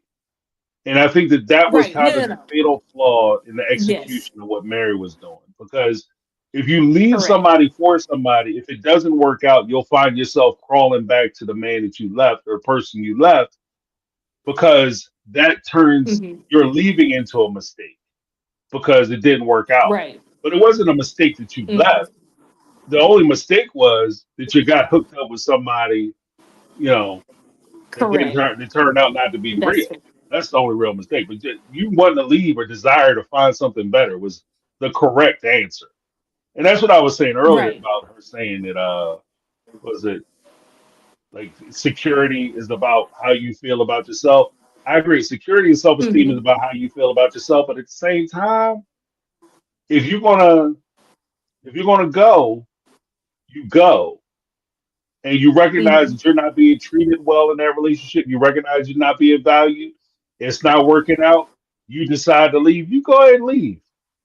And I think that was Right. kind No, of no, the no. fatal flaw in the Yes. execution of what Meri was doing. Because if you leave Correct. somebody for somebody, if it doesn't work out, you'll find yourself crawling back to the man that you left or person you left because that turns Mhm. your leaving into a mistake because it didn't work out. Right. But it wasn't a mistake that you Mhm. left. The only mistake was that you got hooked up with somebody, you know, Correct. that turned out not to be That's real. fair. That's the only real mistake. But you wanting to leave or desire to find something better was the correct answer. And that's what I was saying earlier Right. about her saying that was it like security is about how you feel about yourself. I agree. Security and self-esteem is Mhm. about how you feel about yourself. But at the same time, if you're gonna if you're gonna go, you go. And you recognize Mhm. that you're not being treated well in that relationship, you recognize you're not being valued, it's not working out, you decide to leave, you go ahead and leave.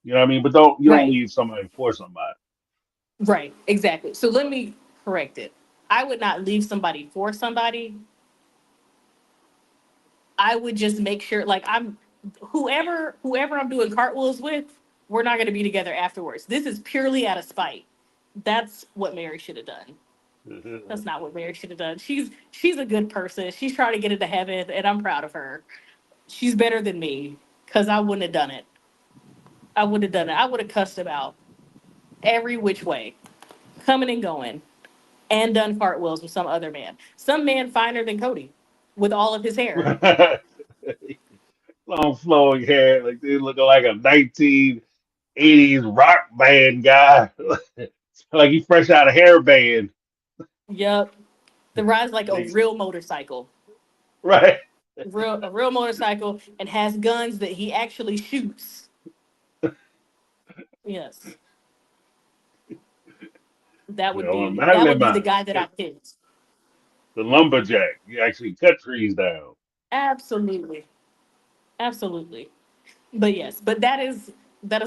You know what I mean? But you don't Right. leave somebody for somebody. Right. Exactly. So let me correct it. I would not leave somebody for somebody. I would just make sure, like, I'm whoever I'm doing cartwheels with, we're not going to be together afterwards. This is purely out of spite. That's what Meri should have done. That's not what Meri should have done. She's a good person. She's trying to get into heaven, and I'm proud of her. She's better than me because I wouldn't have done it. I would have done it. I would have cussed him out every which way, coming and going, and done cartwheels with some other man. Some man finer than Cody with all of his hair. Long flowing hair, like they looking like a 1980s rock band guy. Like he fresh out of hair band. Yup. The ride's like a Like, real motorcycle. right. A real motorcycle and has guns that he actually shoots. Yes. That would Madeline be the man. guy that I picked. The lumberjack. You actually cut trees down. Absolutely. Absolutely. But yes, but that is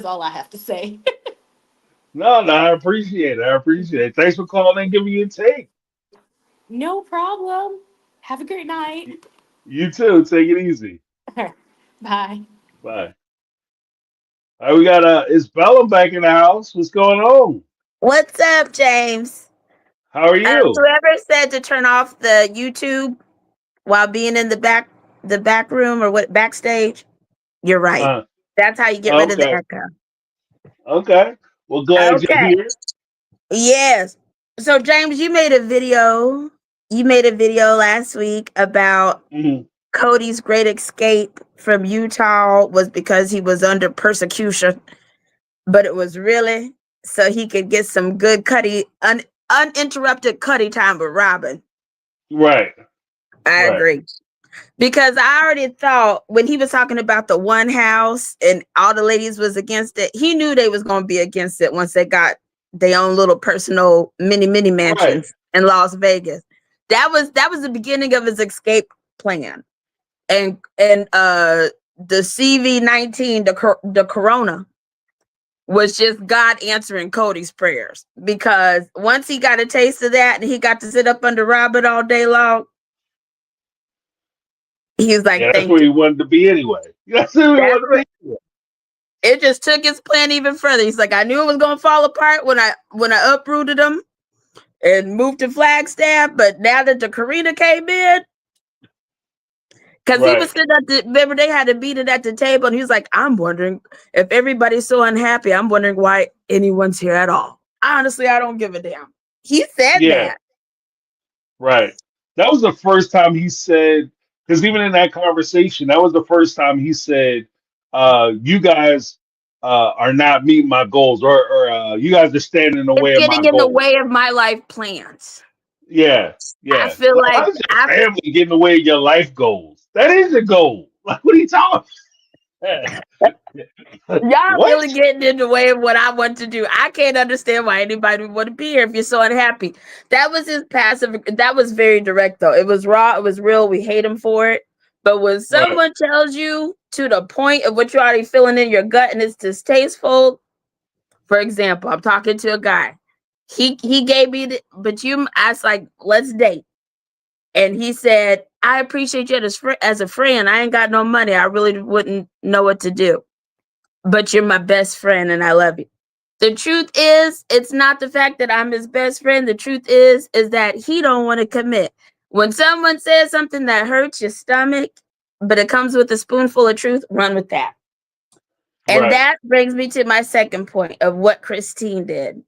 all I have to say. No, no, I appreciate it. I appreciate it. Thanks for calling and giving me a take. No problem. Have a great night. You too. Take it easy. Bye. Bye. All right, we got is Bella back in the house? What's going on? What's up, James? How are you? Whoever said to turn off the YouTube while being in the back room or what backstage, you're right. Uh, That's how you get rid of the okay. echo. Okay. Well, glad you're Okay. here. Yes. So James, you made a video. You made a video last week about Mhm. Cody's great escape from Utah was because he was under persecution, but it was really so he could get some good uninterrupted Cody time with Robyn. Right. I Right. agree. Because I already thought when he was talking about the one house and all the ladies was against it, he knew they was going to be against it once they got their own little personal mini Right. mansions in Las Vegas. That was the beginning of his escape plan. And the CV-19, the corona was just God answering Cody's prayers, because once he got a taste of that and he got to sit up under Robyn all day long, he was like, Yeah, that's thank where you. he wanted to be anyway. That's where he wanted to be anyway. It just took his plan even further. He's like, I knew it was gonna fall apart when I uprooted him and moved to Flagstaff, but now that the Karina came in, because he was Right. sitting remember they had to beat it at the table, and he was like, I'm wondering if everybody's so unhappy, I'm wondering why anyone's here at all. Honestly, I don't give a damn. He said that. Right. That was the first time he said, because even in that conversation, that was the first time he said, you guys are not meeting my goals, or you guys are standing in the way It's of my getting in the goals. way of my life plans. Yeah. I feel Well, like how does your family get in the way of your life goals? That is your goal. Like, what are you talking about? y'all What? really getting in the way of what I want to do. I can't understand why anybody would want to be here if you're so unhappy. That was his passive. That was very direct, though. It was raw. It was real. We hate him for it. But when someone tells you to the point of what you're already feeling in your gut and it's distasteful, for example, I'm talking to a guy. He gave me I was like, let's date. And he said, I appreciate you as a friend. I ain't got no money. I really wouldn't know what to do. But you're my best friend and I love you. The truth is, it's not the fact that I'm his best friend. The truth is that he don't want to commit. When someone says something that hurts your stomach, but it comes with a spoonful of truth, run with that. And that brings me to my second point of what Christine did.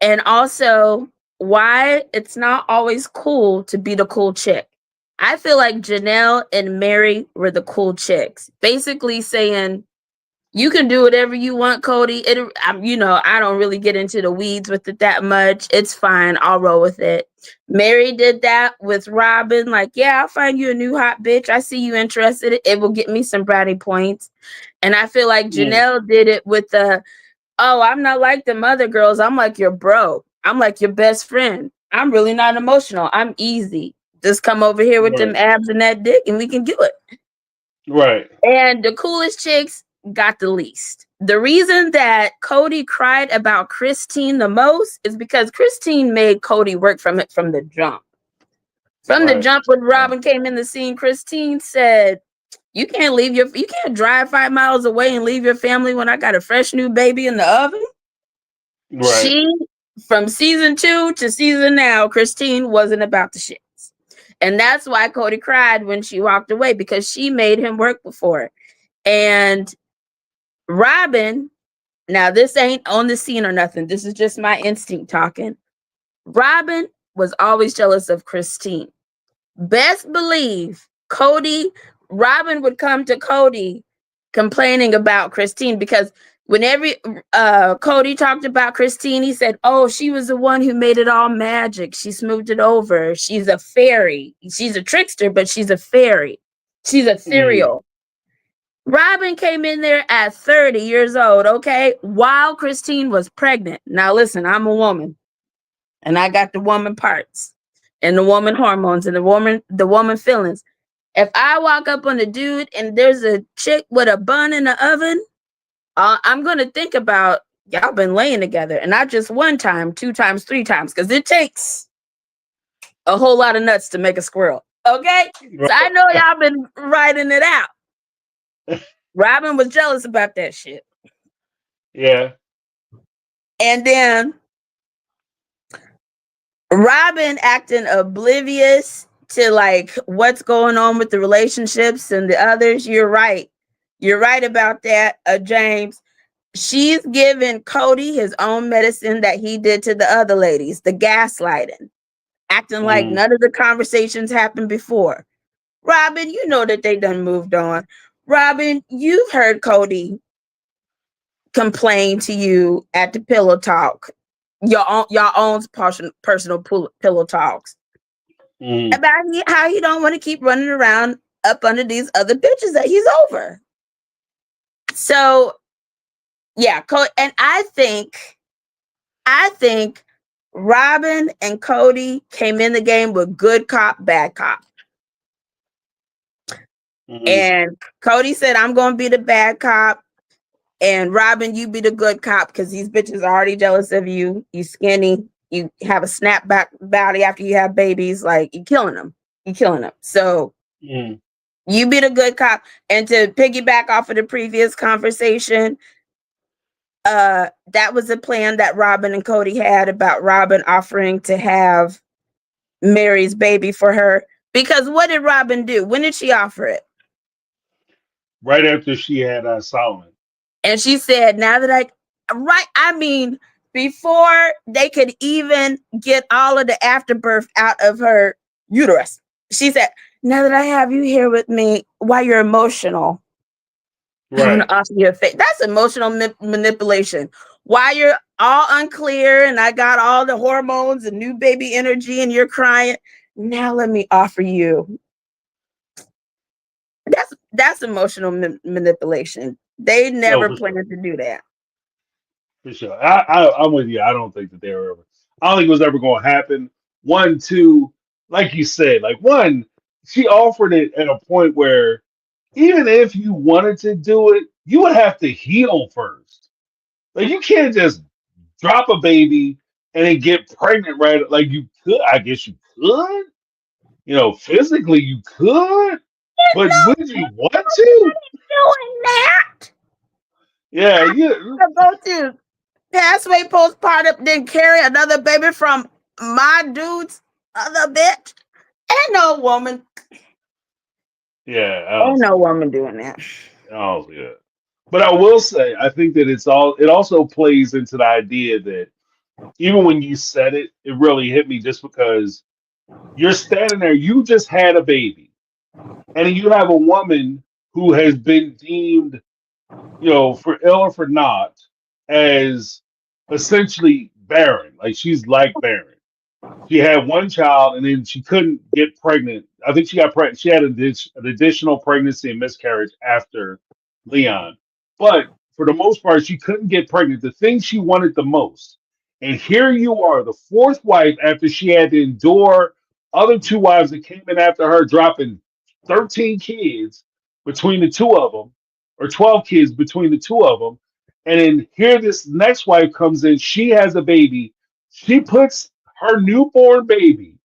And also why it's not always cool to be the cool chick. I feel like Janelle and Meri were the cool chicks, basically saying, you can do whatever you want, Cody. I don't really get into the weeds with it that much. It's fine. I'll roll with it. Meri did that with Robyn. Like, yeah, I'll find you a new hot bitch. I see you interested. It will get me some brownie points. And I feel like Janelle did it with I'm not like them other girls. I'm like your bro. I'm like your best friend. I'm really not emotional. I'm easy. Just come over here with them abs and that dick and we can do it. Right. And the coolest chicks got the least. The reason that Cody cried about Christine the most is because Christine made Cody work from it from the jump. From the jump, when Robyn came in the scene, Christine said, you can't drive 5 miles away and leave your family when I got a fresh new baby in the oven. She, from season 2 to season now, Christine wasn't about the shits. And that's why Cody cried when she walked away, because she made him work before. And Robyn, now this ain't on the scene or nothing. This is just my instinct talking. Robyn was always jealous of Christine. Best believe Robyn would come to Cody complaining about Christine, because whenever Cody talked about Christine, he said, oh, she was the one who made it all magic. She smoothed it over. She's a fairy. She's a trickster, but she's a fairy. She's ethereal. Robyn came in there at 30 years old, okay, while Christine was pregnant. Now, listen, I'm a woman, and I got the woman parts and the woman hormones and the woman feelings. If I walk up on a dude and there's a chick with a bun in the oven, I'm going to think about, y'all been laying together, and not just 1 time, 2 times, 3 times, because it takes a whole lot of nuts to make a squirrel, okay? So I know y'all been writing it out. Robyn was jealous about that shit. Yeah. And then Robyn acting oblivious to like what's going on with the relationships and the others. You're right. You're right about that, James. She's giving Cody his own medicine that he did to the other ladies, the gaslighting, acting like none of the conversations happened before. Robyn, you know that they done moved on. Robyn, you've heard Cody complain to you at the pillow talk, your own personal pillow talks, about how you don't want to keep running around up under these other bitches that he's over. So, yeah, and I think Robyn and Cody came in the game with good cop, bad cop. And Cody said, I'm going to be the bad cop. And Robyn, you be the good cop, because these bitches are already jealous of you. You skinny. You have a snapback body after you have babies. Like, you're killing them. So you be the good cop. And to piggyback off of the previous conversation, that was a plan that Robyn and Cody had about Robyn offering to have Meri's baby for her. Because what did Robyn do? When did she offer it? Right after she had Solomon. And she said, I mean, before they could even get all of the afterbirth out of her uterus. She said, now that I have you here with me, while you're emotional, I'm going to offer you a favor. That's emotional manipulation. While you're all unclear and I got all the hormones and new baby energy and you're crying, now let me offer you. That's emotional manipulation. They never planned to do that. For sure. I'm with you. I don't think that they were ever. I don't think it was ever going to happen. One, two, like you said, like one, she offered it at a point where even if you wanted to do it, you would have to heal first. Like you can't just drop a baby and then get pregnant right. Like you could, I guess you could. You know, physically you could, but would you want to? Doing that? Yeah, yeah. Go to pathway postpartum, then carry another baby from my dude's other bitch. Ain't no woman. Yeah, Ain't no woman doing that. Oh yeah. But I will say, I think that it also plays into the idea that even when you said it, it really hit me just because you're standing there, you just had a baby, and you have a woman who has been deemed, for ill or for not, as essentially barren. Like she's like barren. She had one child and then she couldn't get pregnant. I think she got pregnant. She had an additional pregnancy and miscarriage after Leon. But for the most part, she couldn't get pregnant. The thing she wanted the most. And here you are, the fourth wife, after she had to endure other two wives that came in after her, dropping 13 kids between the two of them, or 12 kids between the two of them. And then here this next wife comes in. She has a baby. She puts her newborn baby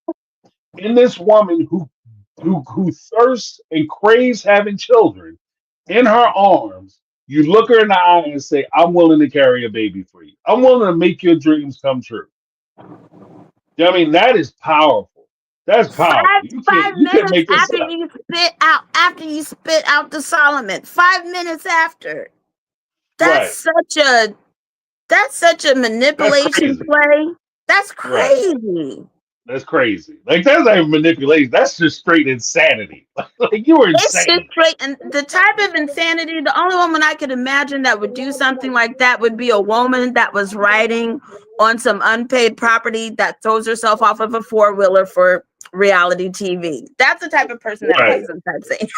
in this woman who thirsts and craves having children in her arms. You look her in the eye and say, I'm willing to carry a baby for you. I'm willing to make your dreams come true. I mean, that is powerful. That's powerful. You can't make this after up. you spit out the Solomon. 5 minutes after. That's such a manipulation play. That's crazy. Right. That's crazy. Like that's not even manipulation. That's just straight insanity. Like you were insane. It's just straight, and the type of insanity. The only woman I could imagine that would do something like that would be a woman that was riding on some unpaid property that throws herself off of a four-wheeler for reality TV. That's the type of person that plays some type thing.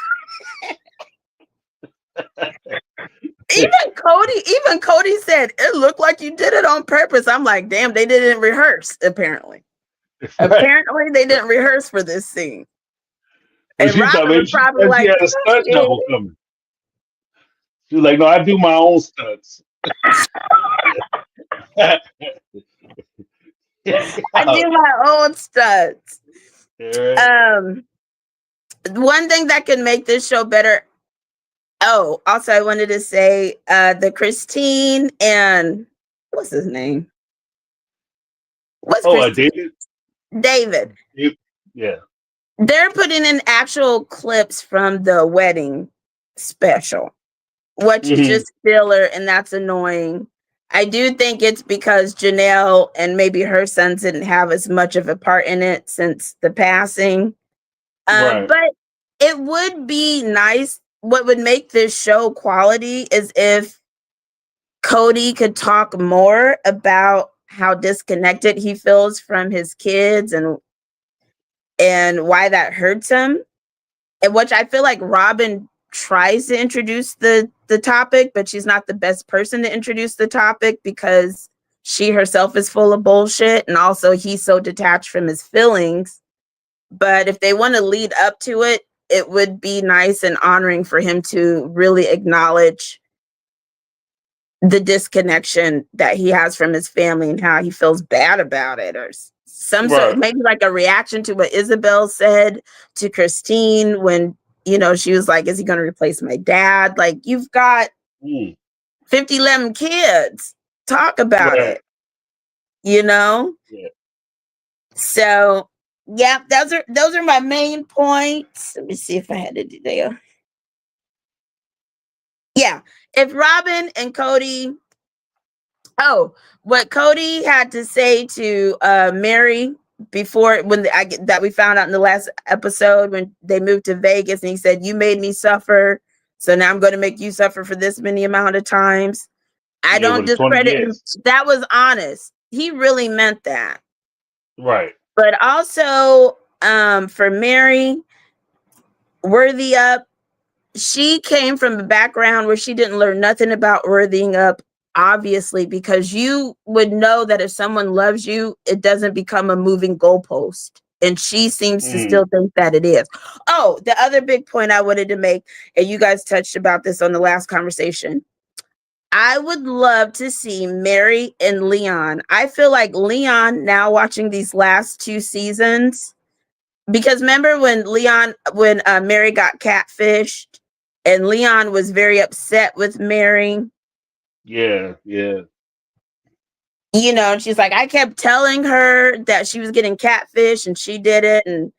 Even Cody said it looked like you did it on purpose. I'm like, damn, they didn't rehearse. Apparently they didn't rehearse for this scene. And Robyn was probably like, she had a stunt double coming. She was like, no, I do my own stunts. I do my own stunts. One thing that can make this show better. Oh, also I wanted to say the Christine and what's his name? David. David. Yeah. They're putting in actual clips from the wedding special, which is just filler, and that's annoying. I do think it's because Janelle and maybe her sons didn't have as much of a part in it since the passing. But it would be nice. What would make this show quality is if Cody could talk more about how disconnected he feels from his kids and why that hurts him. And which I feel like Robyn tries to introduce the topic, but she's not the best person to introduce the topic because she herself is full of bullshit. And also he's so detached from his feelings. But if they want to lead up to it, it would be nice and honoring for him to really acknowledge the disconnection that he has from his family and how he feels bad about it, or some sort, maybe like a reaction to what Isabel said to Christine when, she was like, is he going to replace my dad? Like, you've got 11 kids. Talk about it, Yeah. So, yeah, those are my main points. Let me see if I had to do there. Yeah, if Robyn and Cody Oh, what Cody had to say to Meri before that we found out in the last episode when they moved to Vegas, and he said, "You made me suffer, so now I'm going to make you suffer for this many amount of times." I don't discredit him. That was honest. He really meant that. Right. But also, for Meri, worthy up, she came from a background where she didn't learn nothing about worthying up, obviously, because you would know that if someone loves you, it doesn't become a moving goalpost. And she seems to still think that it is. Oh, the other big point I wanted to make, and you guys touched about this on the last conversation. I would love to see Meri and Leon. I feel like Leon, now watching these last 2 seasons, because remember when Meri got catfished and Leon was very upset with Meri? Yeah, yeah. You know, and she's like, I kept telling her that she was getting catfish and she did it.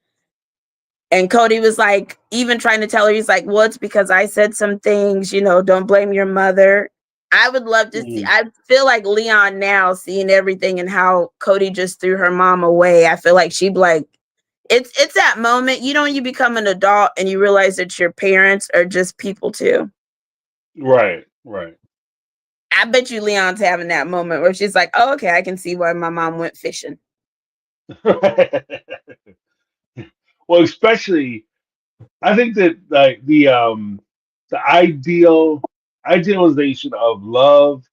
And Cody was like, even trying to tell her, he's like, well, it's because I said some things, you know, don't blame your mother. I would love to see, I feel like Leon now seeing everything and how Cody just threw her mom away. I feel like she'd be like, it's that moment, you know, when you become an adult and you realize that your parents are just people too. Right, right. I bet you Leon's having that moment where she's like, oh, okay, I can see why my mom went fishing. Well, especially, I think that like the idealization of love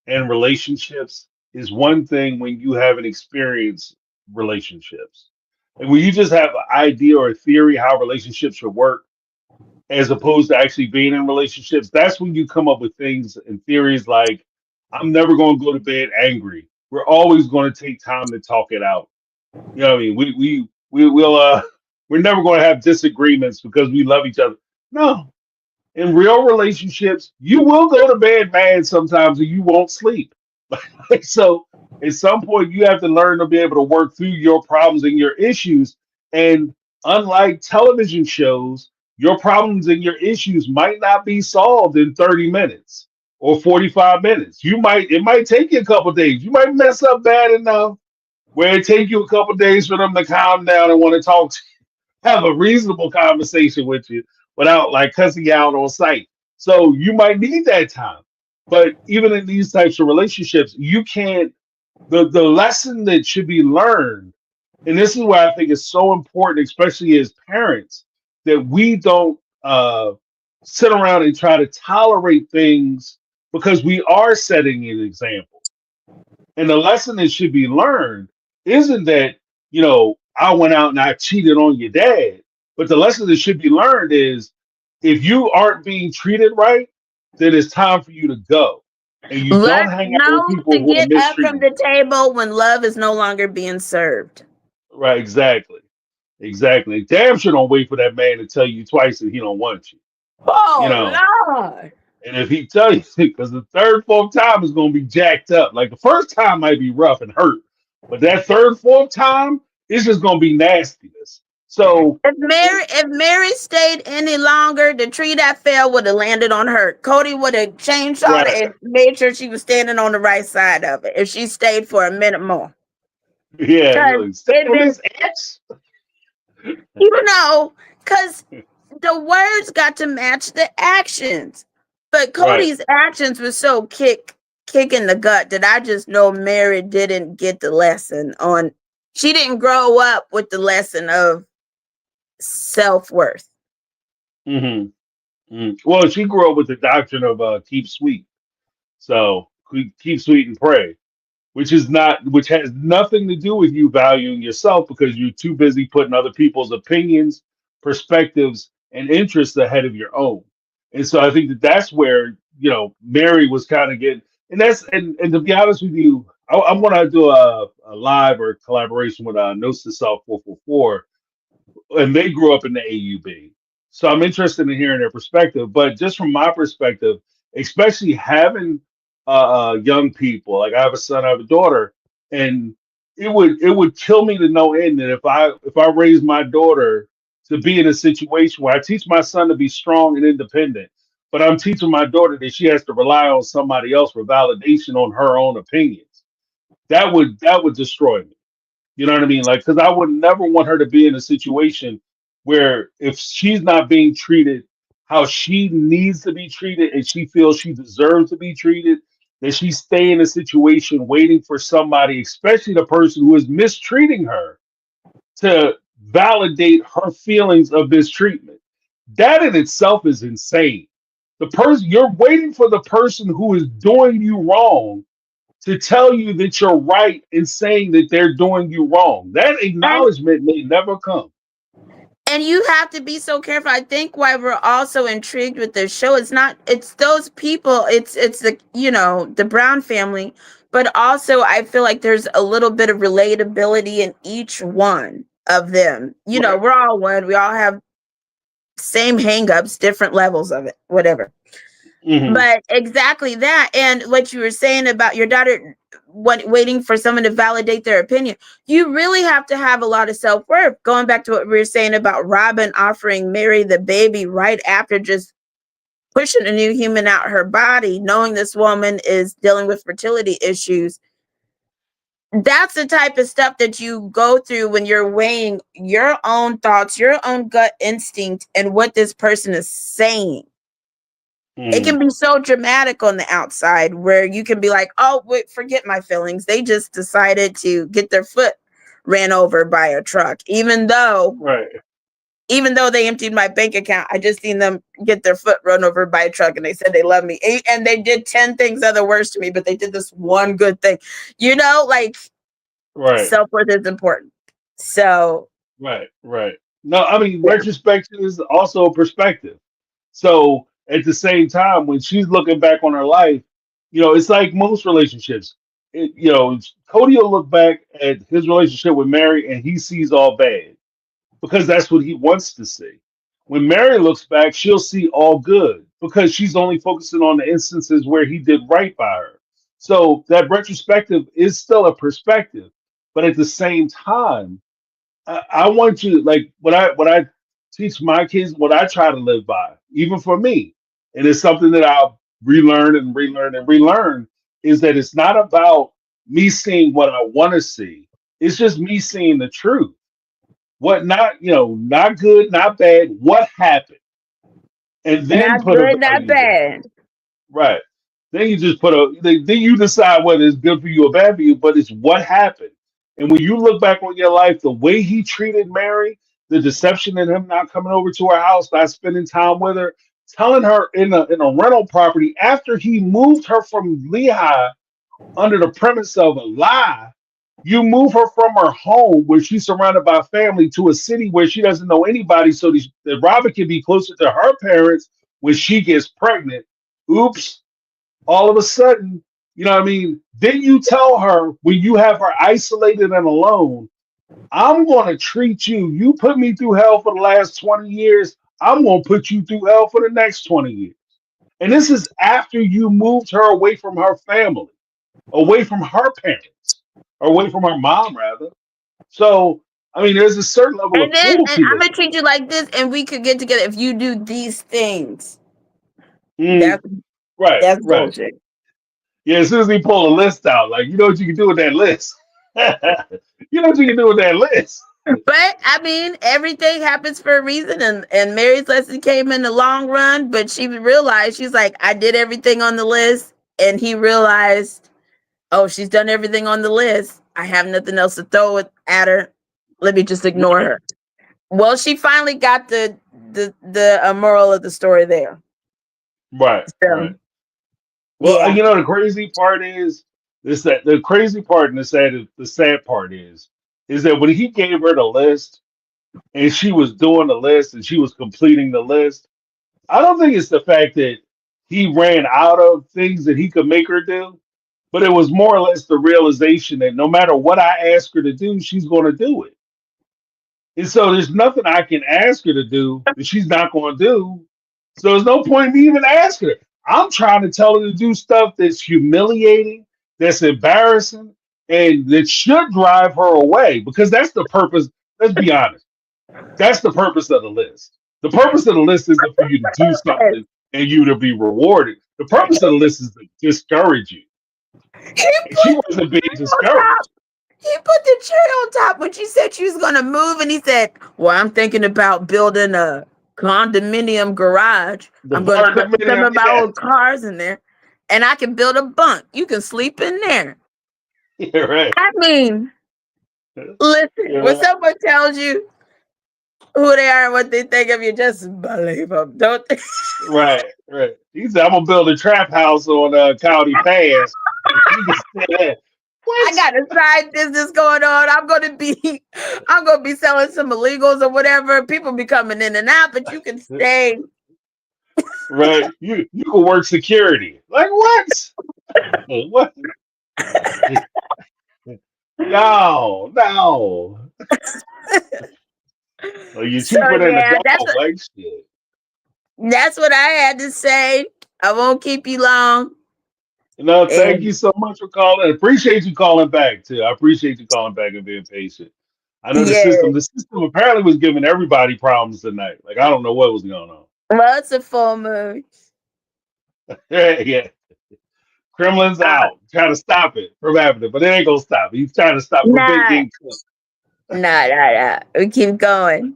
and relationships is one thing when you haven't experienced relationships. And when you just have an idea or a theory how relationships should work, as opposed to actually being in relationships, that's when you come up with things and theories like, I'm never going to go to bed angry. We're always going to take time to talk it out. You know what I mean? We're never going to have disagreements because we love each other. No, in real relationships, you will go to bed mad sometimes and you won't sleep. So at some point, you have to learn to be able to work through your problems and your issues. And unlike television shows, your problems and your issues might not be solved in 30 minutes or 45 minutes. It might take you a couple days. You might mess up bad enough where it take you a couple days for them to calm down and want to talk to you, have a reasonable conversation with you without like cussing you out on sight. So you might need that time. But even in these types of relationships, you can't, the lesson that should be learned, and this is why I think it's so important, especially as parents, that we don't sit around and try to tolerate things because we are setting an example. And the lesson that should be learned isn't that, you know, I went out and I cheated on your dad. But the lesson that should be learned is if you aren't being treated right, then it's time for you to go. And you don't hang out with people to who are get up from mistreating the table when love is no longer being served. you. Right, exactly. Exactly. Damn sure don't wait for that man to tell you twice that he don't want you. Oh, You know. Lord. And if he tell you, because the third, fourth time is going to be jacked up. Like the first time might be rough and hurt, but that third, fourth time, it's just going to be nastiness. So if Meri stayed any longer, the tree that fell would have landed on her. Cody would have chainsawed it and made sure she was standing on the right side of it if she stayed for a minute more. Yeah, you know, because the words got to match the actions. But Cody's actions were so kick in the gut that I just know Meri didn't get the lesson on. She didn't grow up with the lesson of self-worth. Well, she grew up with the doctrine of keep sweet. So keep sweet and pray, which has nothing to do with you valuing yourself because you're too busy putting other people's opinions, perspectives, and interests ahead of your own. And so I think that that's where, you know, Meri was kind of getting, and to be honest with you, I'm going to do a live or collaboration with Notes to Self 444, and they grew up in the AUB. So I'm interested in hearing their perspective. But just from my perspective, especially having young people, like I have a son, I have a daughter, and it would kill me to no end that if I raise my daughter to be in a situation where I teach my son to be strong and independent, but I'm teaching my daughter that she has to rely on somebody else for validation on her own opinions. That would destroy me. You know what I mean? Like, because I would never want her to be in a situation where if she's not being treated how she needs to be treated and she feels she deserves to be treated, that she stay in a situation waiting for somebody, especially the person who is mistreating her, to validate her feelings of mistreatment. That in itself is insane. The person you're waiting for the person who is doing you wrong to tell you that you're right in saying that they're doing you wrong. That acknowledgement may never come. And you have to be so careful. I think why we're also intrigued with this show, it's those people, it's the, the Brown family, but also I feel like there's a little bit of relatability in each one of them. We're all one. We all have same hangups, different levels of it, whatever. Mm-hmm. But exactly that. And what you were saying about your daughter waiting for someone to validate their opinion, you really have to have a lot of self-worth. Going back to what we were saying about Robyn offering Meri the baby right after just pushing a new human out her body, knowing this woman is dealing with fertility issues. That's the type of stuff that you go through when you're weighing your own thoughts, your own gut instinct, and what this person is saying. It can be so dramatic on the outside where you can be like, oh, wait, forget my feelings. They just decided to get their foot ran over by a truck, even though they emptied my bank account. I just seen them get their foot run over by a truck and they said they love me. And they did 10 things other worse to me, but they did this one good thing. Self-worth is important. So. Right. No, I mean, retrospection is also a perspective. So at the same time, when she's looking back on her life, it's like most relationships. Cody will look back at his relationship with Meri and he sees all bad because that's what he wants to see. When Meri looks back, she'll see all good because she's only focusing on the instances where he did right by her. So that retrospective is still a perspective, but at the same time, I want you, like what I teach my kids, what I try to live by, even for me, and it's something that I'll relearn, is that it's not about me seeing what I want to see. It's just me seeing the truth. What not good, not bad. What happened, and then not good, not bad. Right. Then you just then you decide whether it's good for you or bad for you. But it's what happened. And when you look back on your life, the way he treated Meri, the deception in him not coming over to her house, not spending time with her, telling her in a rental property after he moved her from Lehigh under the premise of a lie, you move her from her home where she's surrounded by family to a city where she doesn't know anybody so that Robyn can be closer to her parents when she gets pregnant. Oops. All of a sudden, then you tell her when you have her isolated and alone, I'm going to treat you. You put me through hell for the last 20 years. I'm going to put you through hell for the next 20 years. And this is after you moved her away from her family, away from her parents, or away from her mom, rather. So, I mean, there's a certain level of cruelty. And I'm going to treat you like this, and we could get together if you do these things. That's bullshit. Yeah, as soon as he pull a list out, like, you know what you can do with that list. You know what you can do with that list. But I mean, everything happens for a reason, and Meri's lesson came in the long run, but she realized, she's like, I did everything on the list, and he realized, oh, she's done everything on the list. I have nothing else to throw at her. Let me just ignore her. Well, she finally got the moral of the story there. Right. Well, the crazy part is that the crazy part and the sad part is that when he gave her the list and she was doing the list and she was completing the list, I don't think it's the fact that he ran out of things that he could make her do, but it was more or less the realization that no matter what I ask her to do, she's going to do it. And so there's nothing I can ask her to do that she's not going to do. So there's no point in me even asking her. I'm trying to tell her to do stuff that's humiliating, that's embarrassing, and that should drive her away, because that's the purpose. Let's be honest. That's the purpose of the list. The purpose of the list isn't for you to do something and you to be rewarded. The purpose of the list is to discourage you. And she wasn't being discouraged. He put the cherry on top when she said she was gonna move, and he said, "Well, I'm thinking about building a condominium garage. I'm gonna put some of my old cars in there, and I can build a bunk. You can sleep in there." Yeah, right. I mean, listen, when someone tells you who they are and what they think of you, just believe them, don't they? Right. He said, "I'm gonna build a trap house on County Pass." You can say that. I got a side business going on. I'm gonna be selling some illegals or whatever. People be coming in and out, but you can stay. Right. You can work security. Like what? What? No. Well, you cheaper than the dog, like shit. That's what I had to say. I won't keep you long. No, thank you so much for calling. Appreciate you calling back too. I appreciate you calling back and being patient. I know the system apparently was giving everybody problems tonight. Like I don't know what was going on. Well, it's a full moon. Yeah. Kremlin's out, trying to stop it from happening, but it ain't gonna stop. He's trying to stop getting cooked. Nah. We keep going.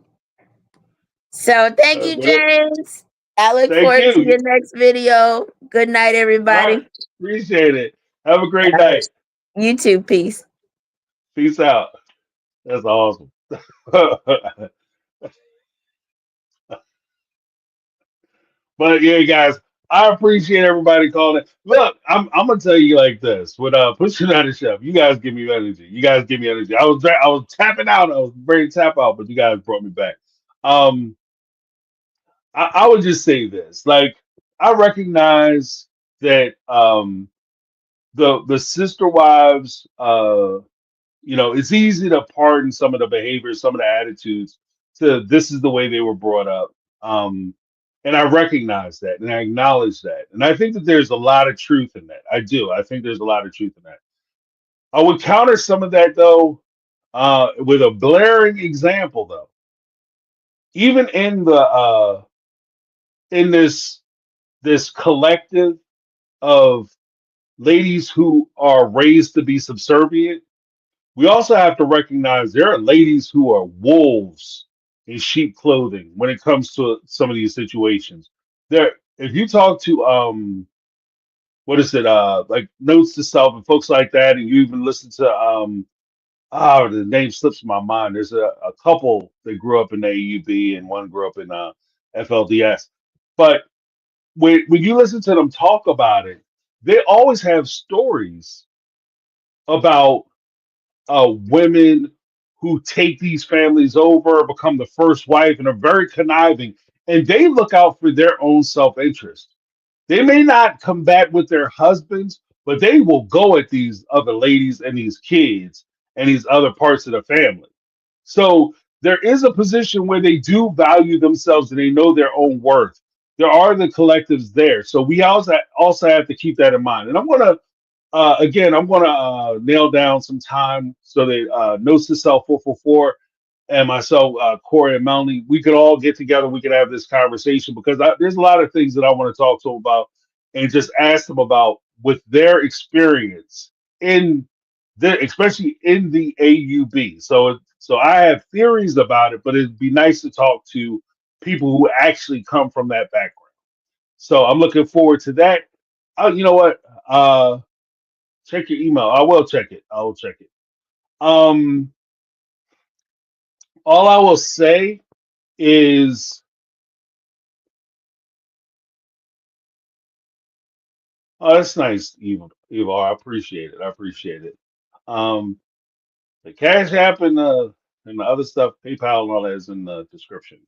So thank you, James. I look forward to your next video. Good night, everybody. Right. Appreciate it. Have a great night. You too. Peace. Peace out. That's awesome. But yeah, guys, I appreciate everybody calling. Look, I'm gonna tell you like this. With pushing out the chef, you guys give me energy. I was tapping out. I was ready to tap out, but you guys brought me back. I would just say this. Like, I recognize that the sister wives, it's easy to pardon some of the behaviors, some of the attitudes to this is the way they were brought up. And I recognize that and I acknowledge that. And I think that there's a lot of truth in that. I do. I think there's a lot of truth in that. I would counter some of that though, with a blaring example though. Even in the in this collective of ladies who are raised to be subservient, we also have to recognize there are ladies who are wolves in sheep clothing when it comes to some of these situations. There, if you talk to what is it, like Notes to Self and folks like that, and you even listen to the name slips my mind. There's a couple that grew up in the AUB and one grew up in FLDS. But when you listen to them talk about it, they always have stories about women who take these families over, become the first wife, and are very conniving. And they look out for their own self-interest. They may not combat with their husbands, but they will go at these other ladies and these kids and these other parts of the family. So there is a position where they do value themselves and they know their own worth. There are the collectives there. So we also have to keep that in mind. And I'm going to nail down some time so that Notes to Self 444 and myself, Corey and Melanie, we could all get together. We could have this conversation because there's a lot of things that I want to talk to them about and just ask them about with their experience especially in the AUB. So I have theories about it, but it'd be nice to talk to people who actually come from that background. So I'm looking forward to that. You know what? Check your email. I will check it. All I will say is that's nice, Eva. I appreciate it. The Cash App and the other stuff, PayPal and all that is in the description.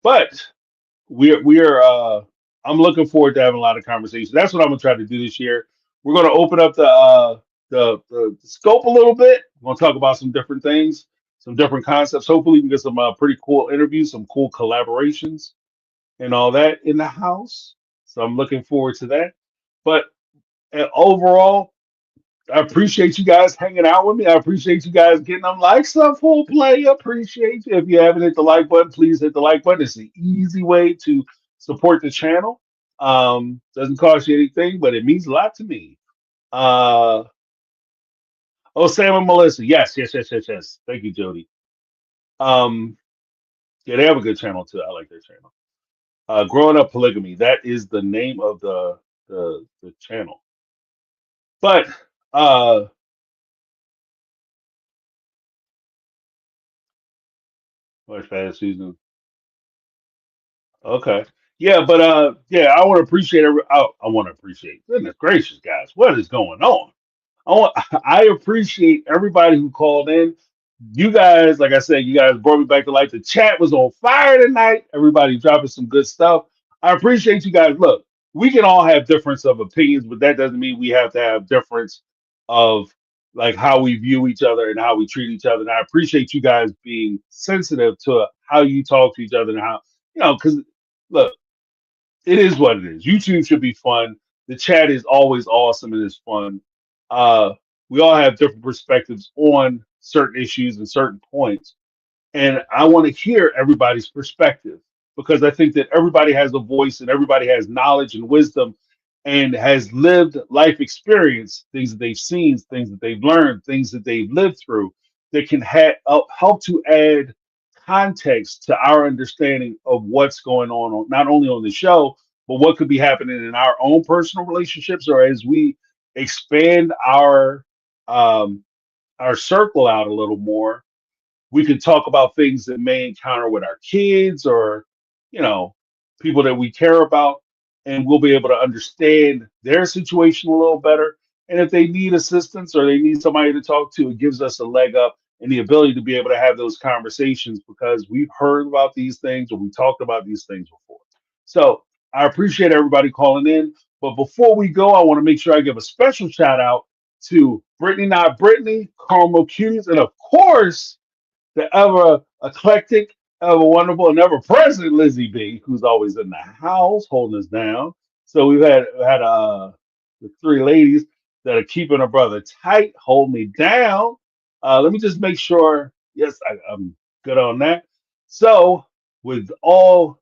But I'm looking forward to having a lot of conversations. That's what I'm gonna try to do this year. We're gonna open up the scope a little bit. We're gonna talk about some different things, some different concepts. Hopefully, we can get some pretty cool interviews, some cool collaborations, and all that in the house. So I'm looking forward to that. But overall, I appreciate you guys hanging out with me. I appreciate you guys getting them likes up, full play. Appreciate you. If you haven't hit the like button, please hit the like button. It's an easy way to support the channel. Doesn't cost you anything, but it means a lot to me. Sam and Melissa. Yes. Thank you, Jody. Yeah, they have a good channel too. I like their channel. Growing Up Polygamy. That is the name of the channel. But much fast season. Okay. Yeah, but yeah, I want to appreciate I want to appreciate. Goodness gracious, guys, what is going on? I appreciate everybody who called in. You guys, like I said, you guys brought me back to life. The chat was on fire tonight. Everybody dropping some good stuff. I appreciate you guys. Look, we can all have difference of opinions, but that doesn't mean we have to have difference of like how we view each other and how we treat each other. And I appreciate you guys being sensitive to how you talk to each other and how, because look, it is what it is. YouTube should be fun. The chat is always awesome and it's fun. We all have different perspectives on certain issues and certain points. And I want to hear everybody's perspective because I think that everybody has a voice and everybody has knowledge and wisdom and has lived life experience, things that they've seen, things that they've learned, things that they've lived through that can help to add context to our understanding of what's going on, not only on the show, but what could be happening in our own personal relationships or as we expand our circle out a little more. We can talk about things that may encounter with our kids or, people that we care about, and we'll be able to understand their situation a little better. And if they need assistance or they need somebody to talk to, it gives us a leg up and the ability to be able to have those conversations because we've heard about these things or we talked about these things before. So I appreciate everybody calling in. But before we go, I want to make sure I give a special shout out to Brittany Not Brittany, Carmel Cuties, and of course, the ever eclectic, ever wonderful, and ever present Lizzie B, who's always in the house holding us down. So we've had the three ladies that are keeping a brother tight, hold me down. Let me just make sure. Yes, I'm good on that. So with all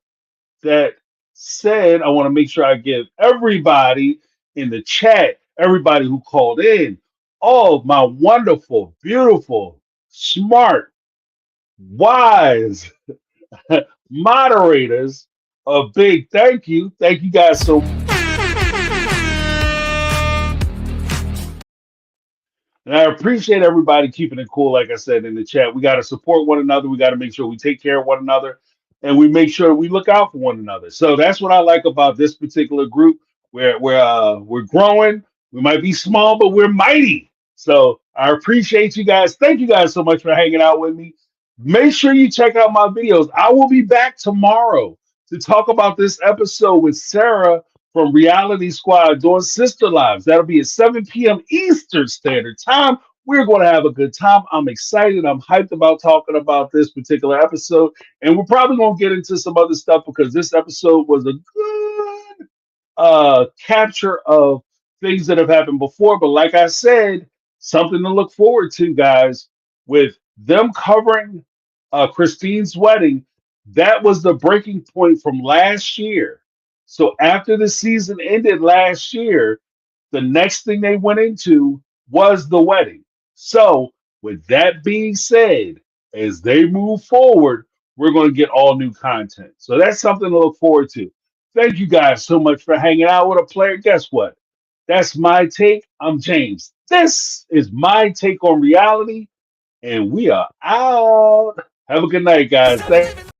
that said, I want to make sure I give everybody in the chat, everybody who called in, all of my wonderful, beautiful, smart, wise moderators a big thank you. Thank you guys so much. And I appreciate everybody keeping it cool, like I said in the chat. We got to support one another. We got to make sure we take care of one another. And we make sure we look out for one another. So that's what I like about this particular group. We're growing. We might be small, but we're mighty. So I appreciate you guys. Thank you guys so much for hanging out with me. Make sure you check out my videos. I will be back tomorrow to talk about this episode with Sarah from Reality Squad doing Sister Lives. That'll be at 7 p.m. Eastern Standard Time. We're going to have a good time. I'm excited. I'm hyped about talking about this particular episode. And we're probably going to get into some other stuff because this episode was a good capture of things that have happened before. But like I said, something to look forward to, guys, with them covering Christine's wedding. That was the breaking point from last year. So after the season ended last year, the next thing they went into was the wedding. So with that being said, as they move forward, we're going to get all new content. So that's something to look forward to. Thank you guys so much for hanging out with a player. Guess what? That's my take. I'm James. This is My Take on Reality, and we are out. Have a good night, guys. Thanks.